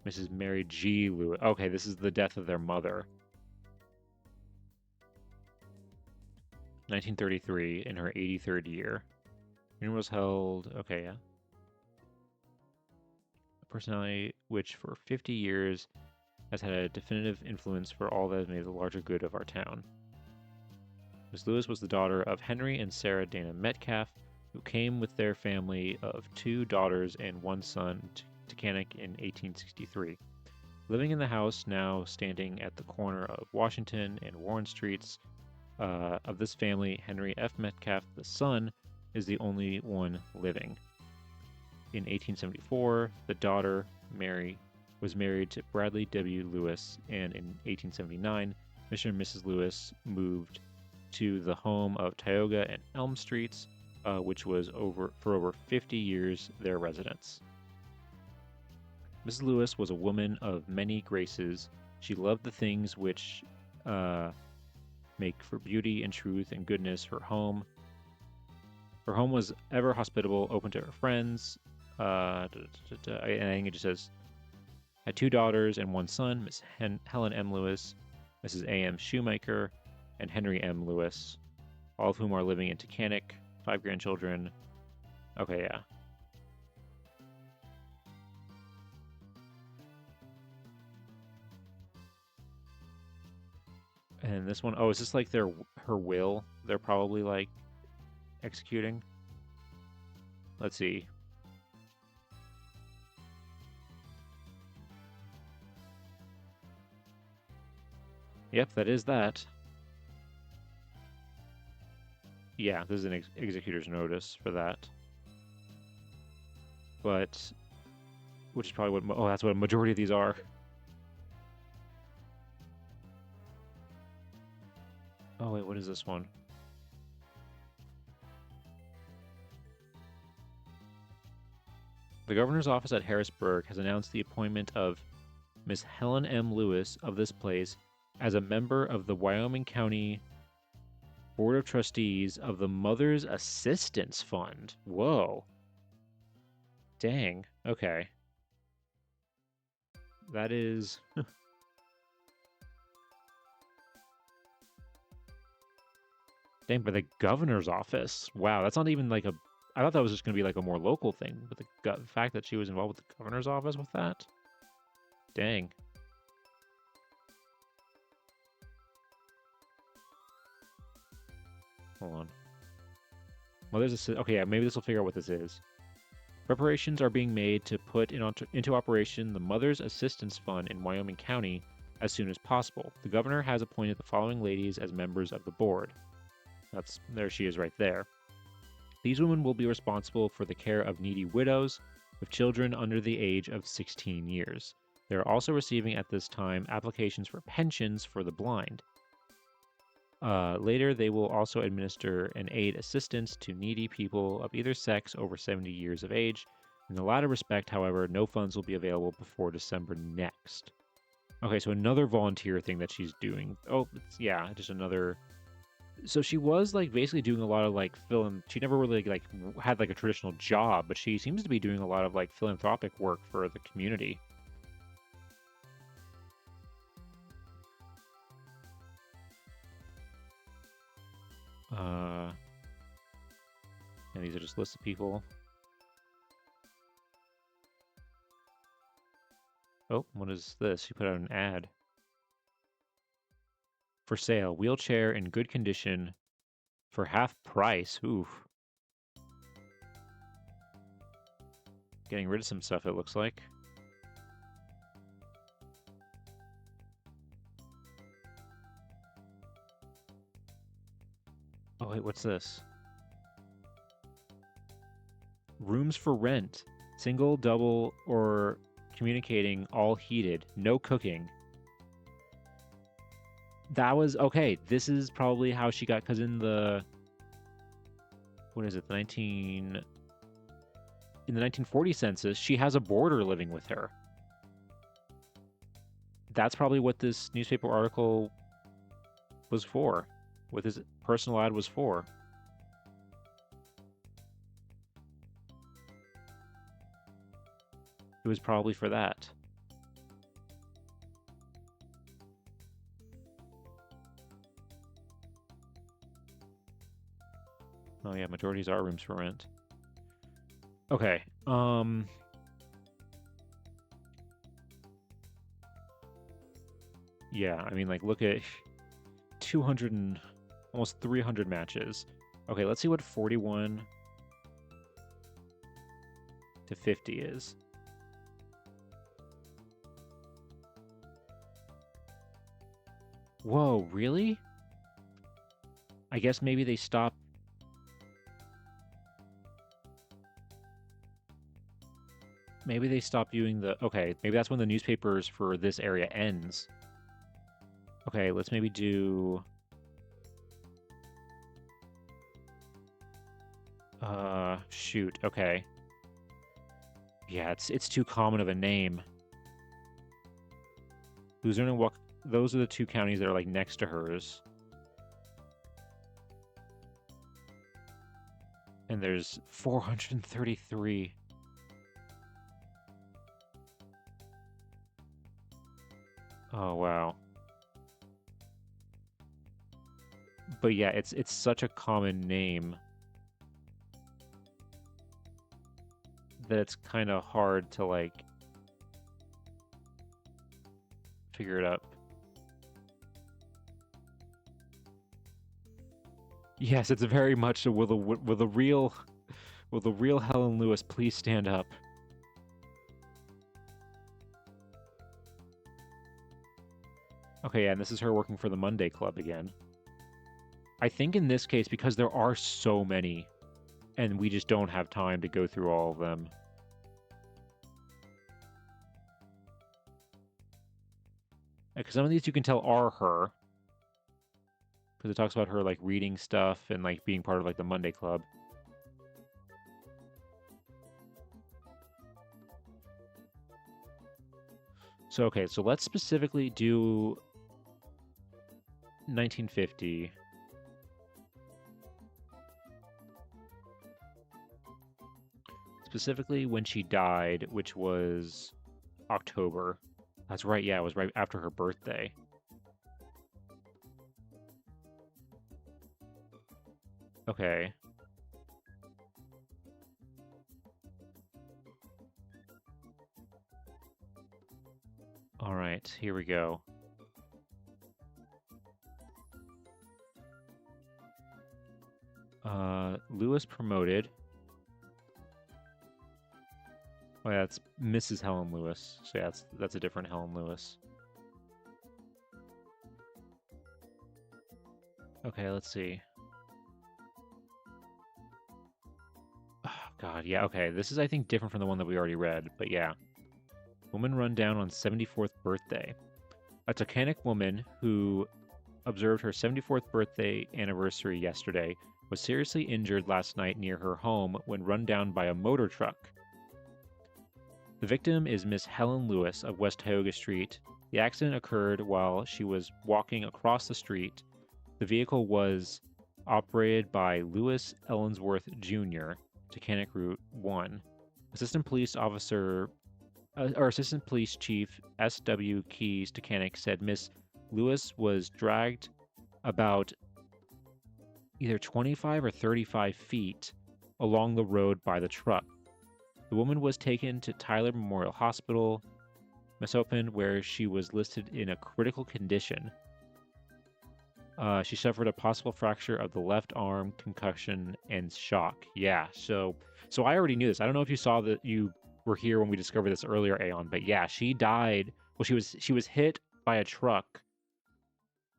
Mrs. Mary G. Lewis. Okay, this is the death of their mother. 1933, in her 83rd year. Funeral was held... Okay, yeah. A personality which for 50 years has had a definitive influence for all that has made the larger good of our town. Miss Lewis was the daughter of Henry and Sarah Dana Metcalf, who came with their family of 2 daughters and 1 son to Canic in 1863. Living in the house now standing at the corner of Washington and Warren Streets of this family, Henry F. Metcalf, the son, is the only one living. In 1874, the daughter, Mary, was married to Bradley W. Lewis, and in 1879, Mr. and Mrs. Lewis moved to the home of Tioga and Elm Streets, which was for over 50 years their residence. Mrs. Lewis was a woman of many graces. She loved the things which make for beauty and truth and goodness. Her home was ever hospitable, open to her friends. And I think it just says, had 2 daughters and 1 son, Miss Helen M. Lewis, Mrs. A. M. Shoemaker, and Henry M. Lewis, all of whom are living in Tacanic, 5 grandchildren. Okay, yeah. And this one, oh, is this like her will? They're probably like executing. Let's see. Yep, that is that. Yeah, this is an executor's notice for that. But, which is probably what, oh, that's what a majority of these are. Oh, wait, what is this one? The governor's office at Harrisburg has announced the appointment of Miss Helen M. Lewis of this place as a member of the Wyoming County Board of Trustees of the Mother's Assistance Fund. Whoa. Dang. Okay. That is... Dang, by the governor's office. Wow, that's not even like a... I thought that was just going to be like a more local thing, but the fact that she was involved with the governor's office with that? Dang. Hold on. Well, there's a... Okay, yeah, maybe this will figure out what this is. Preparations are being made to put into operation the Mother's Assistance Fund in Wyoming County as soon as possible. The governor has appointed the following ladies as members of the board. There she is right there. These women will be responsible for the care of needy widows with children under the age of 16 years. They are also receiving at this time applications for pensions for the blind. Later, they will also administer and aid assistance to needy people of either sex over 70 years of age. In the latter respect, however, no funds will be available before December next. Okay, so another volunteer thing that she's doing. Oh, yeah, just another... So she was, like, basically doing a lot of, like, She never really, like, had, like, a traditional job, but she seems to be doing a lot of, like, philanthropic work for the community. And these are just lists of people. Oh, what is this? She put out an ad. For sale, wheelchair in good condition for half price. Oof. Getting rid of some stuff, it looks like. Oh, wait, what's this? Rooms for rent. Single, double, or communicating, all heated. No cooking. That was... Okay, this is probably how she got... Because in the... What is it? In the 1940 census, she has a boarder living with her. That's probably what this newspaper article was for. What his personal ad was for. It was probably for that. Oh yeah, majorities are rooms for rent. Okay. Yeah, I mean, like, look at 200 and almost 300 matches. Okay, let's see what 41 to 50 is. Whoa, really? I guess maybe they stopped. Maybe they stopped doing the... Okay, maybe that's when the newspapers for this area ends. Okay, let's maybe do... Shoot, okay. Yeah, it's too common of a name. Luzerne and those are the two counties that are, like, next to hers. And there's 433. Oh, wow. But yeah, it's such a common name that it's kind of hard to, like, figure it out. Yes, it's very much a will the real Helen Lewis please stand up? Okay, yeah, and this is her working for the Monday Club again. I think in this case, because there are so many, and we just don't have time to go through all of them. Because some of these you can tell are her. Because it talks about her, like, reading stuff and, like, being part of, like, the Monday Club. So, okay, so let's specifically do 1950. Specifically when she died, which was October. That's right, yeah, it was right after her birthday. Okay. All right, here we go. Lewis promoted. Oh, yeah, that's Mrs. Helen Lewis. So yeah, that's a different Helen Lewis. Okay, let's see. Oh, God, yeah, okay. This is, I think, different from the one that we already read, but yeah. Woman run down on 74th birthday. A Tacanic woman who observed her 74th birthday anniversary yesterday was seriously injured last night near her home when run down by a motor truck. The victim is Miss Helen Lewis of West Tioga Street. The accident occurred while she was walking across the street. The vehicle was operated by Lewis Ellensworth Jr., Tacanic Route 1. Assistant Police Chief S.W. Keys Tacanic said Miss Lewis was dragged about either 25 or 35 feet along the road by the truck. The woman was taken to Tyler Memorial Hospital, Masopen, where she was listed in a critical condition. She suffered a possible fracture of the left arm, concussion, and shock. Yeah, so I already knew this. I don't know if you saw that you were here when we discovered this earlier, Aeon, but yeah, she died. Well, she was hit by a truck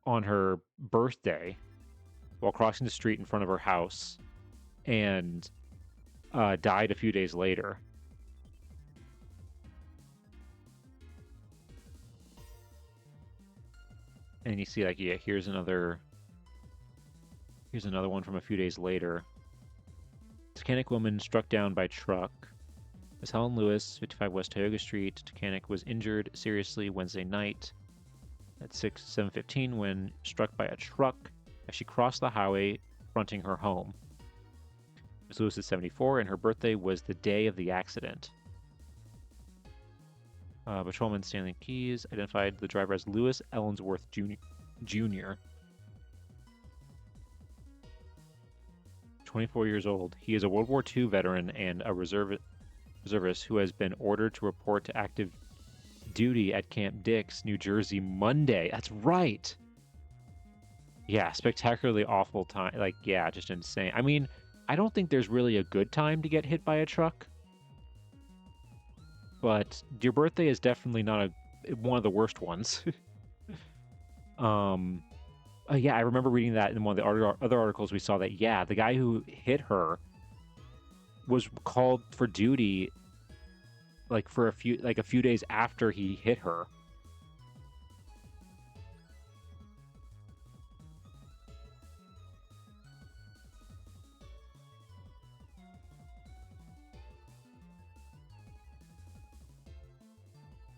on her birthday while crossing the street in front of her house, and died a few days later. And you see, like, yeah, here's another one from a few days later. Tacanic woman struck down by truck. Miss Helen Lewis, 55 West Tioga Street. Tacanic was injured seriously Wednesday night at 7:15 when struck by a truck as she crossed the highway fronting her home. Miss Lewis is 74, and her birthday was the day of the accident. Patrolman Stanley Keys identified the driver as Lewis Ellensworth Jr. 24 years old. He is a World War II veteran and a reservist who has been ordered to report to active duty at Camp Dix, New Jersey, Monday. That's right. Yeah, spectacularly awful time. Like, yeah, just insane. I mean, I don't think there's really a good time to get hit by a truck. But your birthday is definitely not one of the worst ones. Yeah, I remember reading that in one of the other articles we saw that, yeah, the guy who hit her was called for duty like for a few days after he hit her.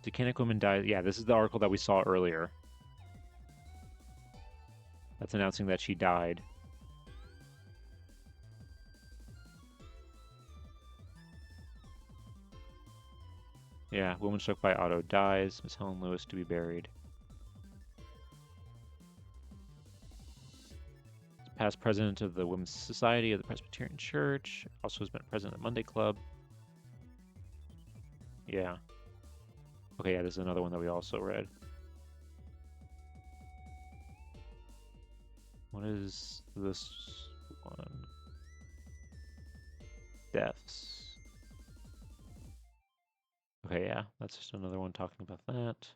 Tacanic woman died. Yeah, this is the article that we saw earlier. That's announcing that she died. Yeah, woman struck by auto dies. Miss Helen Lewis to be buried. Past president of the Women's Society of the Presbyterian Church. Also has been president of Monday Club. Yeah. Okay, yeah, this is another one that we also read. What is this one? Deaths. Okay, yeah, that's just another one talking about that.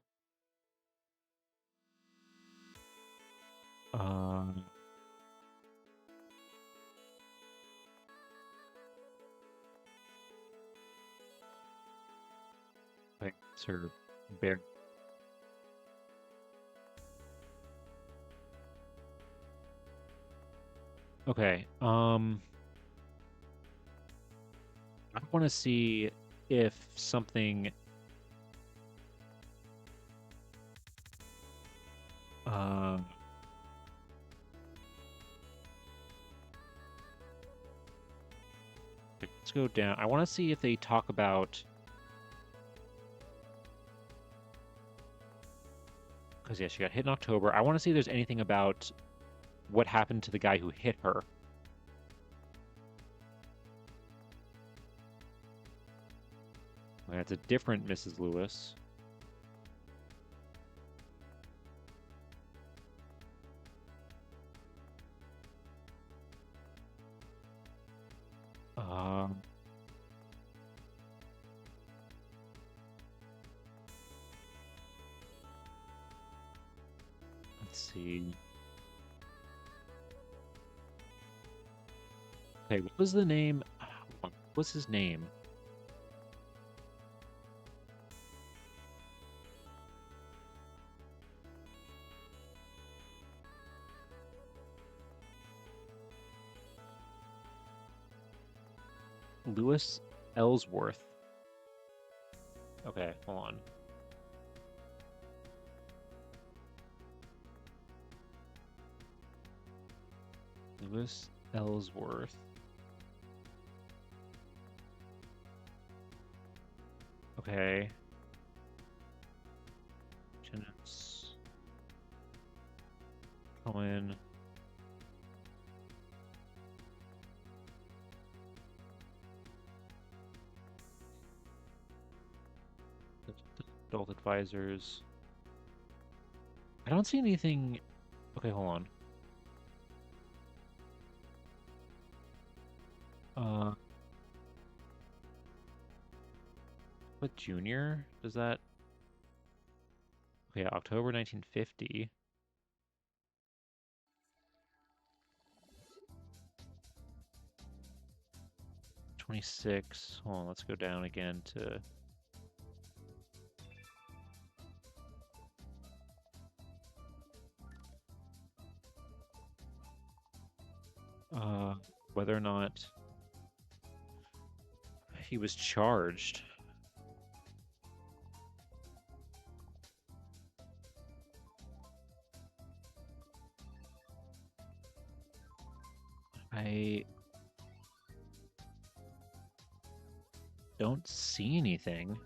Um, okay, Sir Bear. Okay. I want to see if something. Uh, let's go down. I want to see if they talk about. Because yeah, she got hit in October. I want to see if there's anything about what happened to the guy who hit her. That's a different Mrs. Lewis. Um, let's see. Okay, what was the name? What's his name? Lewis Ellsworth. Okay, hold on. Lewis Ellsworth. Okay. Jennings. Cohen. Adult advisors. I don't see anything. Okay, hold on. What junior? Does that? Okay, October 1950. 26. Hold on, let's go down again to. Whether or not he was charged. I don't see anything.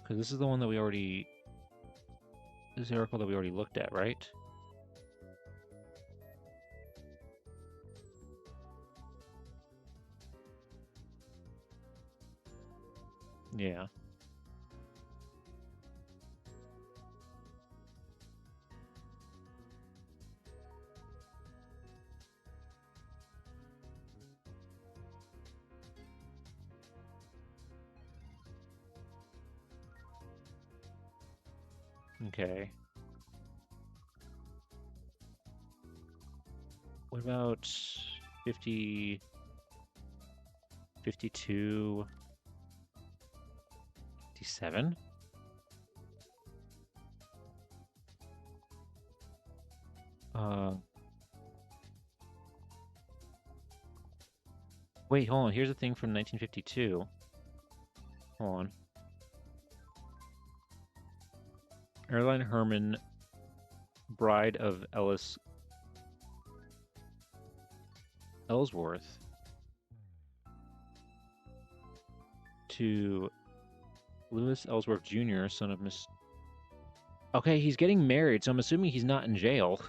Because this is the one that we already. This is the article that we already looked at, right? Yeah. Okay. What about 50, 52, 57? Wait, hold on. Here's a thing from 1952. Hold on. Airline Herman, bride of Ellis Ellsworth, to Lewis Ellsworth Jr., son of Miss. Okay, he's getting married, so I'm assuming he's not in jail.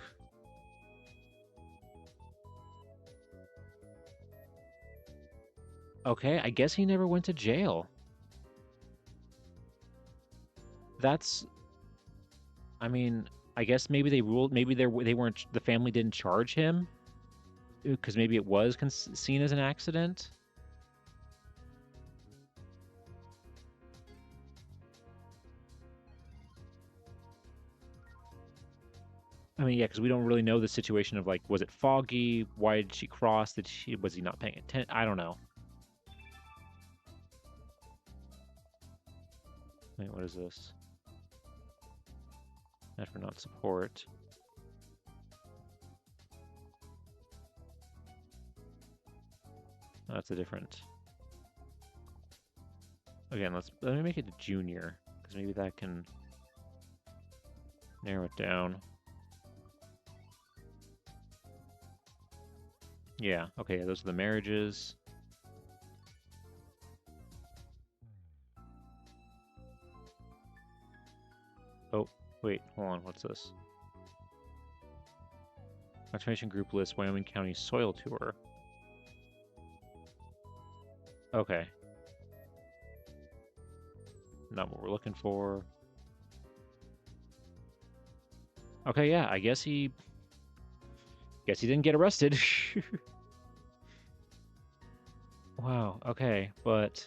Okay, I guess he never went to jail. That's, I mean, I guess maybe they ruled, maybe they weren't, the family didn't charge him. because maybe it was seen as an accident. I mean, yeah, because we don't really know the situation of like, was it foggy? Why did she cross? Was he not paying attention? I don't know. Wait, what is this? That for not support. That's a different. Again, let me make it a junior, because maybe that can narrow it down. Yeah, okay, those are the marriages. Oh, wait, hold on, what's this? Conservation Group list Wyoming County Soil Tour. Okay. Not what we're looking for. Okay, yeah, I guess he didn't get arrested. Wow, okay, but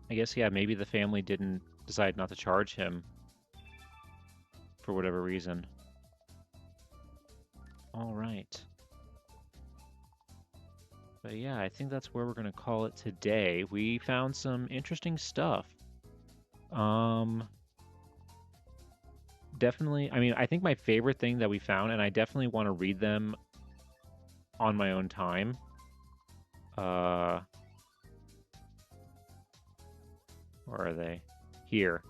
I guess, yeah, maybe the family didn't decide not to charge him for whatever reason. All right. But yeah, I think that's where we're going to call it today. We found some interesting stuff. Definitely, I mean, I think my favorite thing that we found, and I definitely want to read them on my own time. Where are they? Here.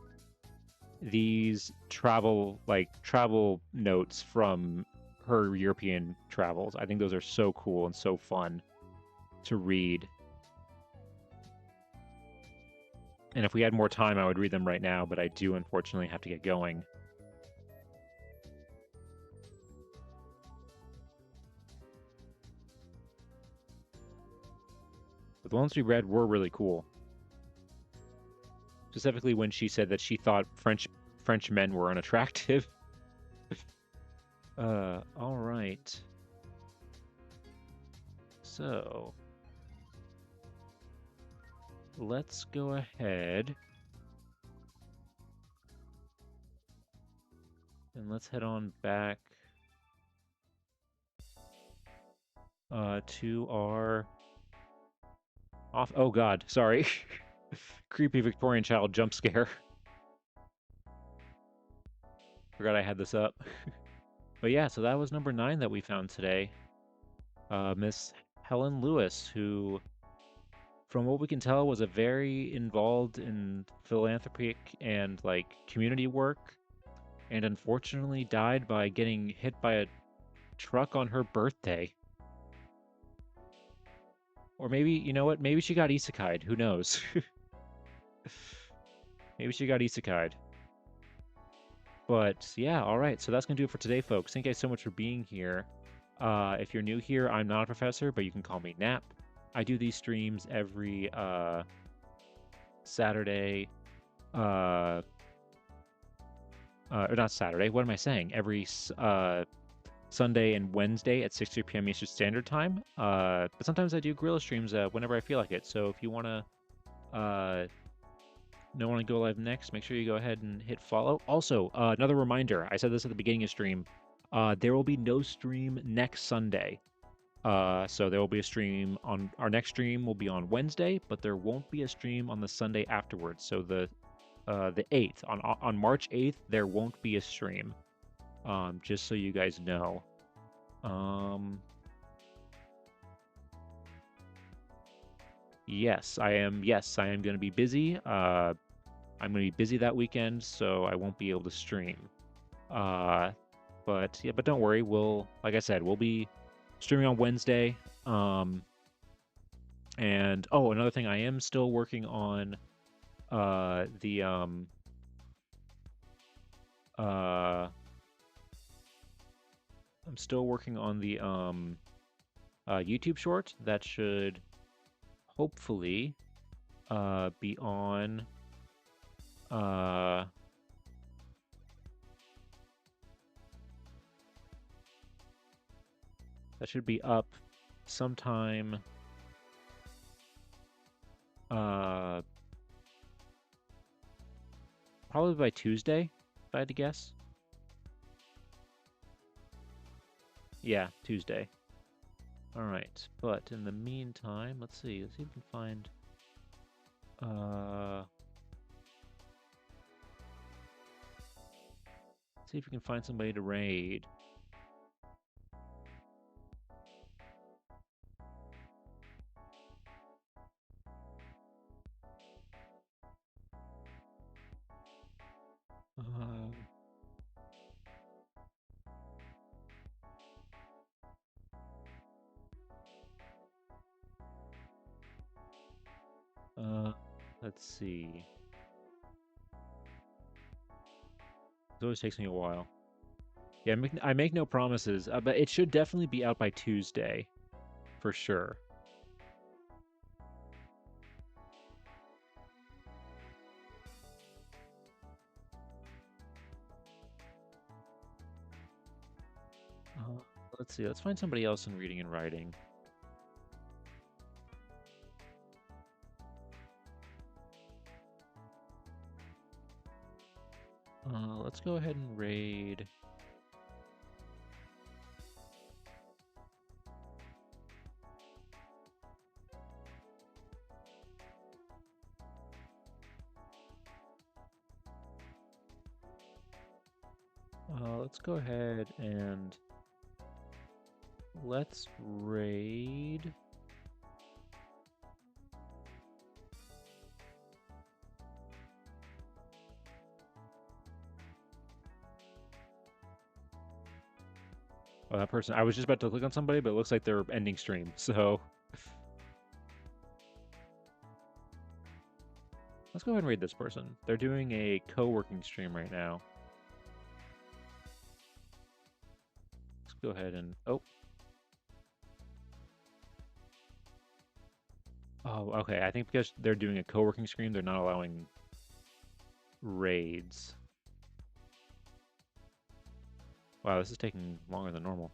These travel notes from her European travels. I think those are so cool and so fun to read. And if we had more time, I would read them right now, but I do unfortunately have to get going. But the ones we read were really cool. Specifically when she said that she thought French men were unattractive. All right. So, let's go ahead and let's head on back to our off. Oh God, sorry. Creepy Victorian child jump scare. Forgot I had this up. But yeah, so that was number 9 that we found today. Miss Helen Lewis, who, from what we can tell, was a very involved in philanthropic and like community work, and unfortunately died by getting hit by a truck on her birthday. Or maybe, you know what? Maybe she got isekai'd. Who knows? Maybe she got isekai'd. But yeah, all right. So that's going to do it for today, folks. Thank you guys so much for being here. If you're new here, I'm not a professor, but you can call me Nap. I do these streams every Saturday. Or not Saturday. What am I saying? Every Sunday and Wednesday at 6 p.m. Eastern Standard Time. But sometimes I do Gorilla streams whenever I feel like it. So if you want to want to go live next, make sure you go ahead and hit follow. Also, another reminder, I said this at the beginning of stream, there will be no stream next Sunday. So there will be a stream on, our next stream will be on Wednesday, but there won't be a stream on the Sunday afterwards. So the 8th, on March 8th, there won't be a stream. Just so you guys know. Yes, I am going to be busy. I'm going to be busy that weekend, so I won't be able to stream. But yeah, but don't worry. Like I said, we'll be streaming on Wednesday. And oh, another thing, I am still working on I'm still working on the YouTube short that should hopefully be on that should be up sometime probably by Tuesday, if I had to guess. Yeah, Tuesday. Alright, but in the meantime, let's see if we can find see if we can find somebody to raid. Let's see. It always takes me a while. Yeah, I make no promises, but it should definitely be out by Tuesday, for sure. Let's see. Let's find somebody else in reading and writing. Let's go ahead and raid. Let's go ahead and let's raid. Oh, that person. I was just about to click on somebody, but it looks like they're ending stream, so. Let's go ahead and raid this person. They're doing a co-working stream right now. Let's go ahead and... Oh. Oh, okay. I think because they're doing a co-working stream, they're not allowing raids. Wow, this is taking longer than normal.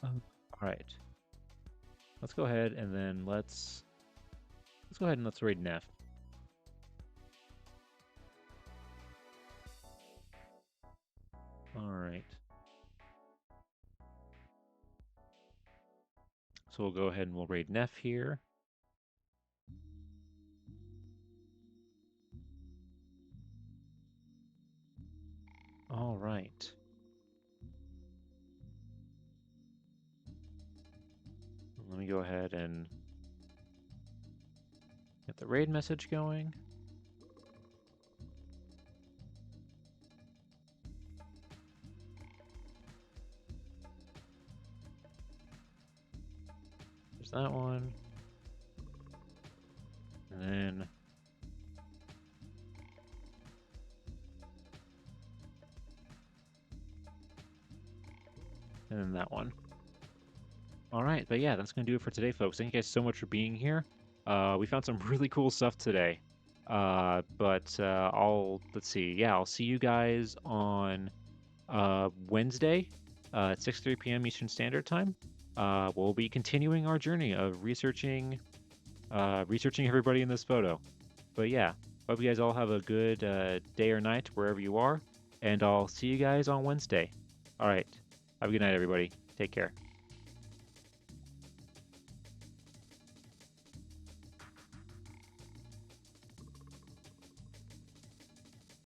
All right. Let's go ahead and then let's go ahead and let's raid Neff. All right. So we'll go ahead and we'll raid Neff here. All right. Let me go ahead and get the raid message going. There's that one. And then that one. All right, but yeah, that's going to do it for today, folks. Thank you guys so much for being here. We found some really cool stuff today. Let's see. Yeah, I'll see you guys on Wednesday at 6:30 p.m. Eastern Standard Time. We'll be continuing our journey of researching everybody in this photo. But yeah, hope you guys all have a good day or night wherever you are, and I'll see you guys on Wednesday. All right, have a good night, everybody. Take care.